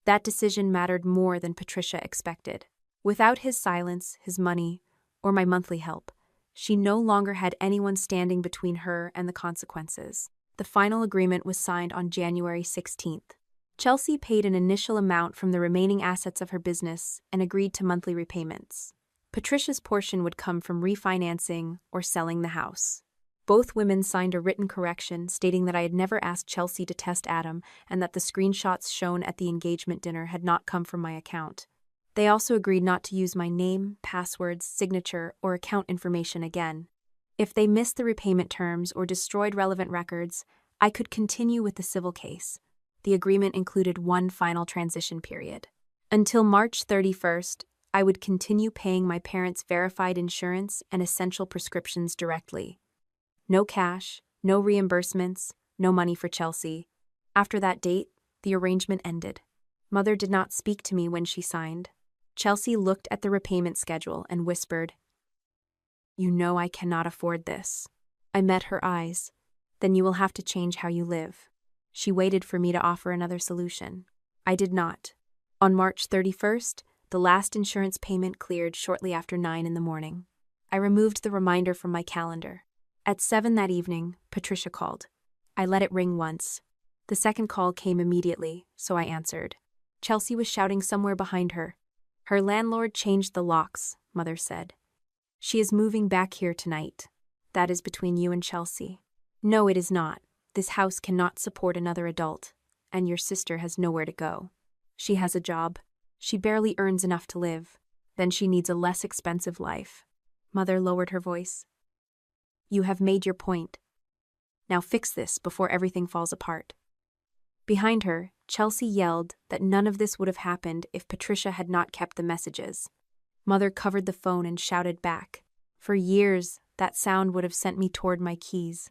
That decision mattered more than Patricia expected. Without his silence, his money, or my monthly help, she no longer had anyone standing between her and the consequences. The final agreement was signed on January 16th. Chelsea paid an initial amount from the remaining assets of her business and agreed to monthly repayments. Patricia's portion would come from refinancing or selling the house. Both women signed a written correction stating that I had never asked Chelsea to test Adam and that the screenshots shown at the engagement dinner had not come from my account. They also agreed not to use my name, passwords, signature, or account information again. If they missed the repayment terms or destroyed relevant records, I could continue with the civil case. The agreement included one final transition period. Until March 31st, I would continue paying my parents' verified insurance and essential prescriptions directly. No cash, no reimbursements, no money for Chelsea. After that date, the arrangement ended. Mother did not speak to me when she signed. Chelsea looked at the repayment schedule and whispered, "You know I cannot afford this." I met her eyes. "Then you will have to change how you live." She waited for me to offer another solution. I did not. On March 31st, the last insurance payment cleared shortly after 9 in the morning. I removed the reminder from my calendar. At 7 that evening, Patricia called. I let it ring once. The second call came immediately, so I answered. Chelsea was shouting somewhere behind her. Her landlord changed the locks, Mother said. She is moving back here tonight. That is between you and Chelsea. No, it is not. This house cannot support another adult, and your sister has nowhere to go. She has a job. She barely earns enough to live. Then she needs a less expensive life. Mother lowered her voice. You have made your point. Now fix this before everything falls apart. Behind her, Chelsea yelled that none of this would have happened if Patricia had not kept the messages. Mother covered the phone and shouted back. For years, that sound would have sent me toward my keys.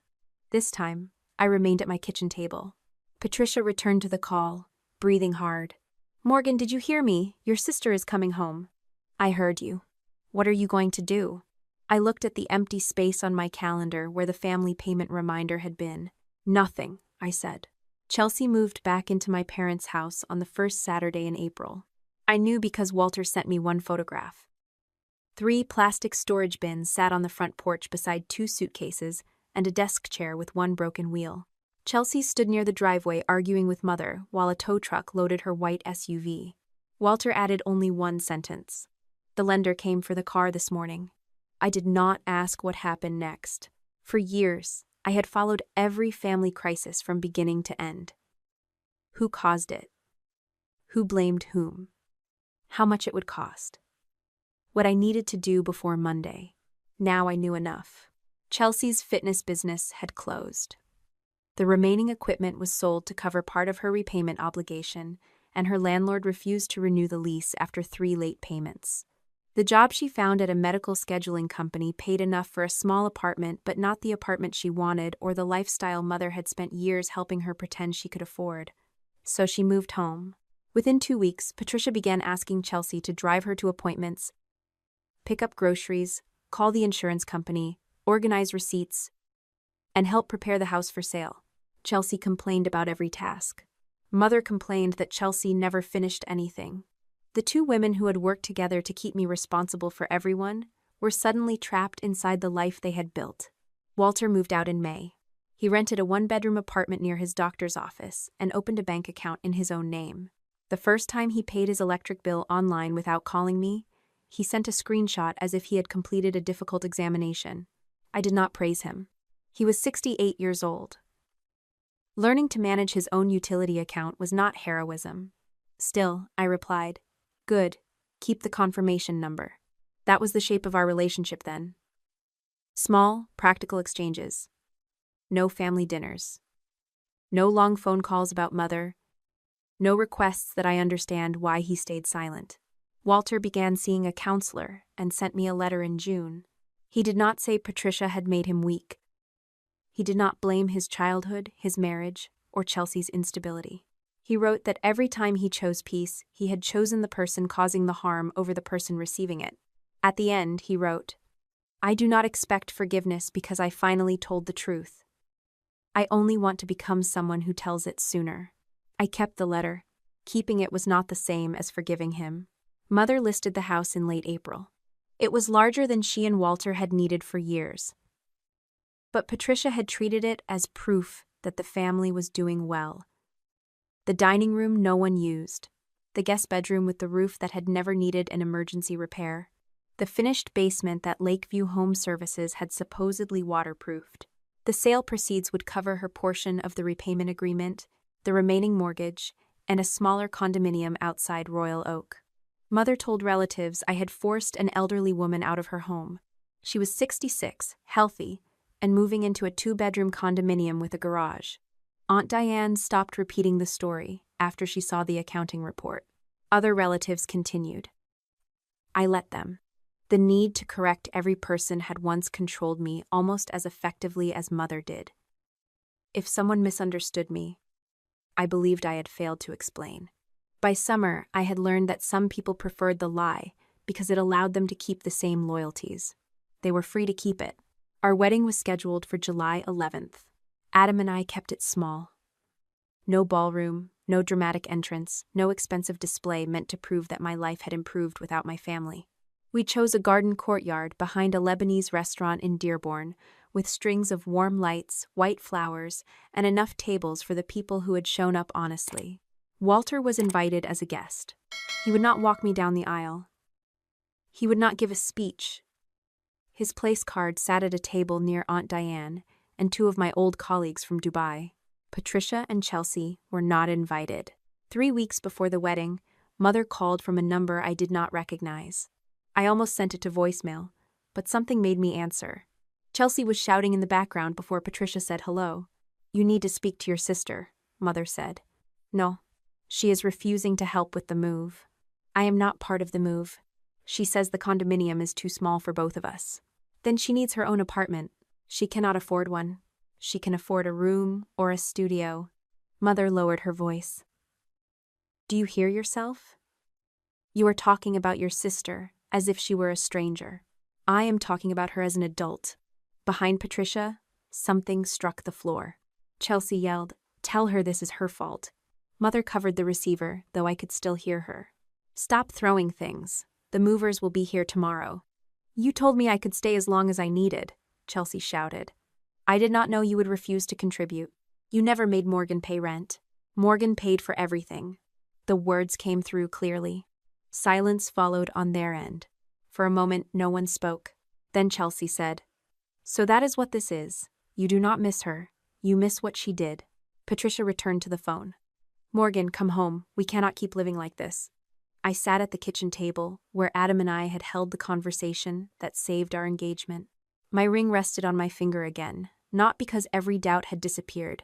This time, I remained at my kitchen table. Patricia returned to the call, breathing hard. "Morgan, did you hear me? Your sister is coming home." "I heard you. What are you going to do?" I looked at the empty space on my calendar where the family payment reminder had been. "Nothing," I said. Chelsea moved back into my parents' house on the first Saturday in April. I knew because Walter sent me one photograph. 3 plastic storage bins sat on the front porch beside 2 suitcases and a desk chair with one broken wheel. Chelsea stood near the driveway arguing with Mother while a tow truck loaded her white SUV. Walter added only one sentence. "The lender came for the car this morning." I did not ask what happened next. For years, I had followed every family crisis from beginning to end. Who caused it? Who blamed whom? How much it would cost? What I needed to do before Monday. Now I knew enough. Chelsea's fitness business had closed. The remaining equipment was sold to cover part of her repayment obligation, and her landlord refused to renew the lease after 3 late payments. The job she found at a medical scheduling company paid enough for a small apartment, but not the apartment she wanted or the lifestyle Mother had spent years helping her pretend she could afford. So she moved home. Within 2 weeks, Patricia began asking Chelsea to drive her to appointments, pick up groceries, call the insurance company, organize receipts, and help prepare the house for sale. Chelsea complained about every task. Mother complained that Chelsea never finished anything. The 2 women who had worked together to keep me responsible for everyone were suddenly trapped inside the life they had built. Walter moved out in May. He rented a 1-bedroom apartment near his doctor's office and opened a bank account in his own name. The first time he paid his electric bill online without calling me, he sent a screenshot as if he had completed a difficult examination. I did not praise him. He was 68 years old. Learning to manage his own utility account was not heroism. Still, I replied, "Good, keep the confirmation number." That was the shape of our relationship then. Small, practical exchanges. No family dinners. No long phone calls about Mother. No requests that I understand why he stayed silent. Walter began seeing a counselor and sent me a letter in June. He did not say Patricia had made him weak. He did not blame his childhood, his marriage, or Chelsea's instability. He wrote that every time he chose peace, he had chosen the person causing the harm over the person receiving it. At the end, he wrote, "I do not expect forgiveness because I finally told the truth. I only want to become someone who tells it sooner." I kept the letter. Keeping it was not the same as forgiving him. Mother listed the house in late April. It was larger than she and Walter had needed for years. But Patricia had treated it as proof that the family was doing well. The dining room no one used. The guest bedroom with the roof that had never needed an emergency repair. The finished basement that Lakeview Home Services had supposedly waterproofed. The sale proceeds would cover her portion of the repayment agreement, the remaining mortgage, and a smaller condominium outside Royal Oak. Mother told relatives I had forced an elderly woman out of her home. She was 66, healthy, and moving into a 2-bedroom condominium with a garage. Aunt Diane stopped repeating the story after she saw the accounting report. Other relatives continued. I let them. The need to correct every person had once controlled me almost as effectively as Mother did. If someone misunderstood me, I believed I had failed to explain. By summer, I had learned that some people preferred the lie because it allowed them to keep the same loyalties. They were free to keep it. Our wedding was scheduled for July 11th. Adam and I kept it small. No ballroom, no dramatic entrance, no expensive display meant to prove that my life had improved without my family. We chose a garden courtyard behind a Lebanese restaurant in Dearborn, with strings of warm lights, white flowers, and enough tables for the people who had shown up honestly. Walter was invited as a guest. He would not walk me down the aisle. He would not give a speech. His place card sat at a table near Aunt Diane and 2 of my old colleagues from Dubai. Patricia and Chelsea were not invited. 3 weeks before the wedding, Mother called from a number I did not recognize. I almost sent it to voicemail, but something made me answer. Chelsea was shouting in the background before Patricia said hello. "You need to speak to your sister," Mother said. "No. She is refusing to help with the move." "I am not part of the move. She says the condominium is too small for both of us." "Then she needs her own apartment. She cannot afford one." She can afford a room or a studio. Mother lowered her voice. Do you hear yourself? You are talking about your sister as if she were a stranger. I am talking about her as an adult. Behind Patricia, something struck the floor. Chelsea yelled, "Tell her this is her fault." Mother covered the receiver, though I could still hear her. Stop throwing things. The movers will be here tomorrow. You told me I could stay as long as I needed, Chelsea shouted. I did not know you would refuse to contribute. You never made Morgan pay rent. Morgan paid for everything. The words came through clearly. Silence followed on their end. For a moment, no one spoke. Then Chelsea said, "So that is what this is. You do not miss her. You miss what she did." Patricia returned to the phone. "Morgan, come home. We cannot keep living like this." I sat at the kitchen table, where Adam and I had held the conversation that saved our engagement. My ring rested on my finger again, not because every doubt had disappeared,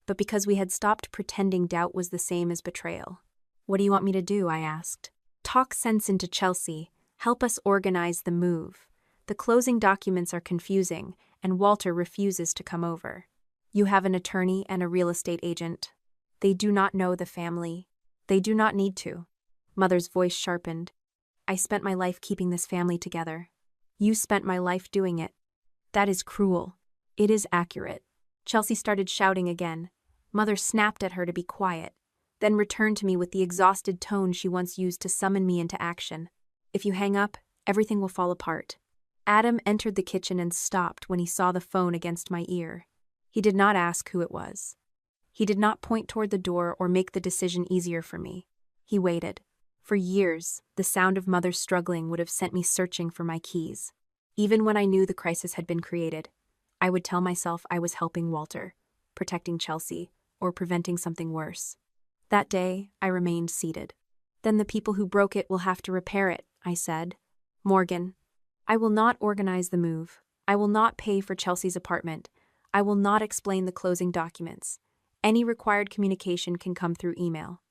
but because we had stopped pretending doubt was the same as betrayal. "What do you want me to do?" I asked. "Talk sense into Chelsea. Help us organize the move. The closing documents are confusing, and Walter refuses to come over. You have an attorney and a real estate agent. They do not know the family. They do not need to." Mother's voice sharpened. "I spent my life keeping this family together. You spent my life doing it. That is cruel." "It is accurate." Chelsea started shouting again. Mother snapped at her to be quiet, then returned to me with the exhausted tone she once used to summon me into action. "If you hang up, everything will fall apart." Adam entered the kitchen and stopped when he saw the phone against my ear. He did not ask who it was. He did not point toward the door or make the decision easier for me. He waited. For years, the sound of Mother struggling would have sent me searching for my keys. Even when I knew the crisis had been created, I would tell myself I was helping Walter, protecting Chelsea, or preventing something worse. That day, I remained seated. "Then the people who broke it will have to repair it," I said. "Morgan, I will not organize the move. I will not pay for Chelsea's apartment. I will not explain the closing documents. Any required communication can come through email.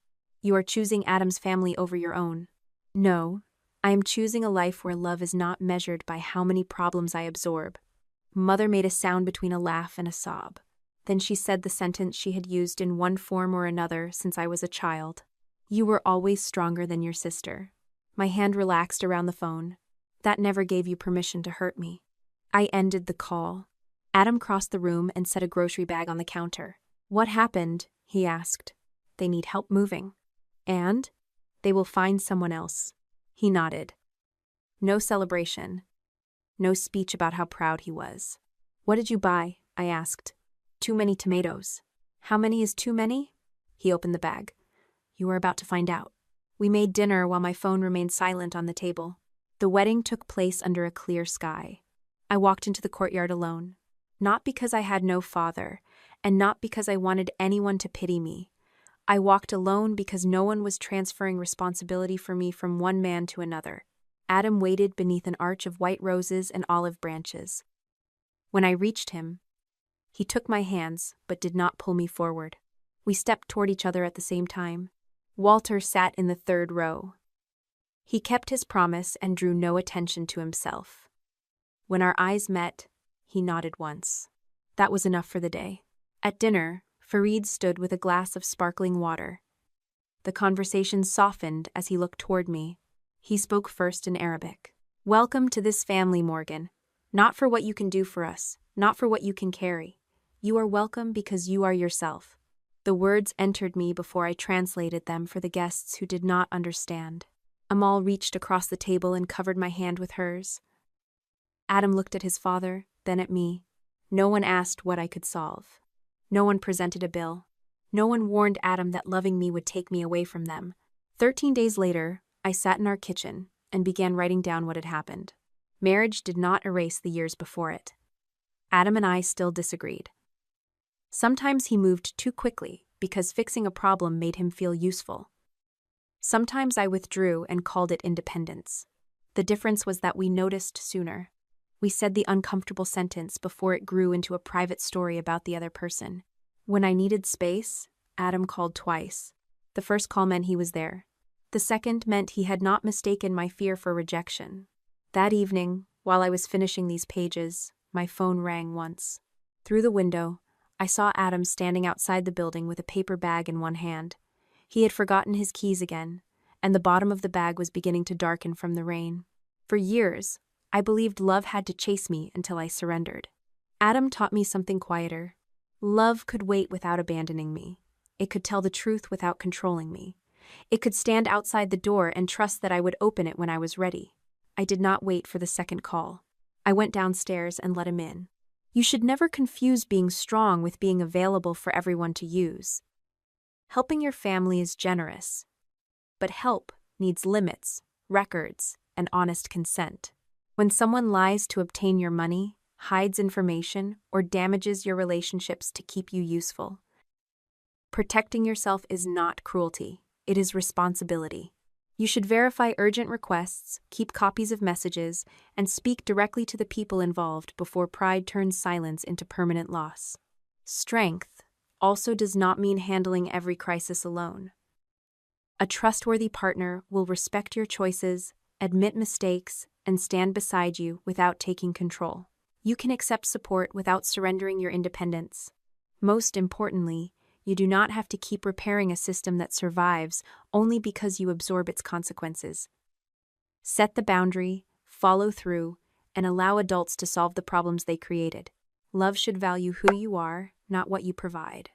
You are choosing Adam's family over your own." "No, I am choosing a life where love is not measured by how many problems I absorb." Mother made a sound between a laugh and a sob. Then she said the sentence she had used in one form or another since I was a child. "You were always stronger than your sister." My hand relaxed around the phone. "That never gave you permission to hurt me." I ended the call. Adam crossed the room and set a grocery bag on the counter. "What happened?" he asked. "They need help moving." "And?" "They will find someone else." He nodded. No celebration. No speech about how proud he was. "What did you buy?" I asked. "Too many tomatoes." "How many is too many?" He opened the bag. "You are about to find out." We made dinner while my phone remained silent on the table. The wedding took place under a clear sky. I walked into the courtyard alone. Not because I had no father, and not because I wanted anyone to pity me. I walked alone because no one was transferring responsibility for me from one man to another. Adam waited beneath an arch of white roses and olive branches. When I reached him, he took my hands but did not pull me forward. We stepped toward each other at the same time. Walter sat in the third row. He kept his promise and drew no attention to himself. When our eyes met, he nodded once. That was enough for the day. At dinner, Fareed stood with a glass of sparkling water. The conversation softened as he looked toward me. He spoke first in Arabic. "Welcome to this family, Morgan. Not for what you can do for us, not for what you can carry. You are welcome because you are yourself." The words entered me before I translated them for the guests who did not understand. Amal reached across the table and covered my hand with hers. Adam looked at his father, then at me. No one asked what I could solve. No one presented a bill. No one warned Adam that loving me would take me away from them. 13 days later, I sat in our kitchen and began writing down what had happened. Marriage did not erase the years before it. Adam and I still disagreed. Sometimes he moved too quickly because fixing a problem made him feel useful. Sometimes I withdrew and called it independence. The difference was that we noticed sooner. We said the uncomfortable sentence before it grew into a private story about the other person. When I needed space, Adam called twice. The first call meant he was there. The second meant he had not mistaken my fear for rejection. That evening, while I was finishing these pages, my phone rang once. Through the window, I saw Adam standing outside the building with a paper bag in one hand. He had forgotten his keys again, and the bottom of the bag was beginning to darken from the rain. For years, I believed love had to chase me until I surrendered. Adam taught me something quieter. Love could wait without abandoning me. It could tell the truth without controlling me. It could stand outside the door and trust that I would open it when I was ready. I did not wait for the second call. I went downstairs and let him in. You should never confuse being strong with being available for everyone to use. Helping your family is generous, but help needs limits, records, and honest consent. When someone lies to obtain your money, hides information, or damages your relationships to keep you useful, protecting yourself is not cruelty, it is responsibility. You should verify urgent requests, keep copies of messages, and speak directly to the people involved before pride turns silence into permanent loss. Strength also does not mean handling every crisis alone. A trustworthy partner will respect your choices, admit mistakes, and stand beside you without taking control. You can accept support without surrendering your independence. Most importantly, you do not have to keep repairing a system that survives only because you absorb its consequences. Set the boundary, follow through, and allow adults to solve the problems they created. Love should value who you are, not what you provide.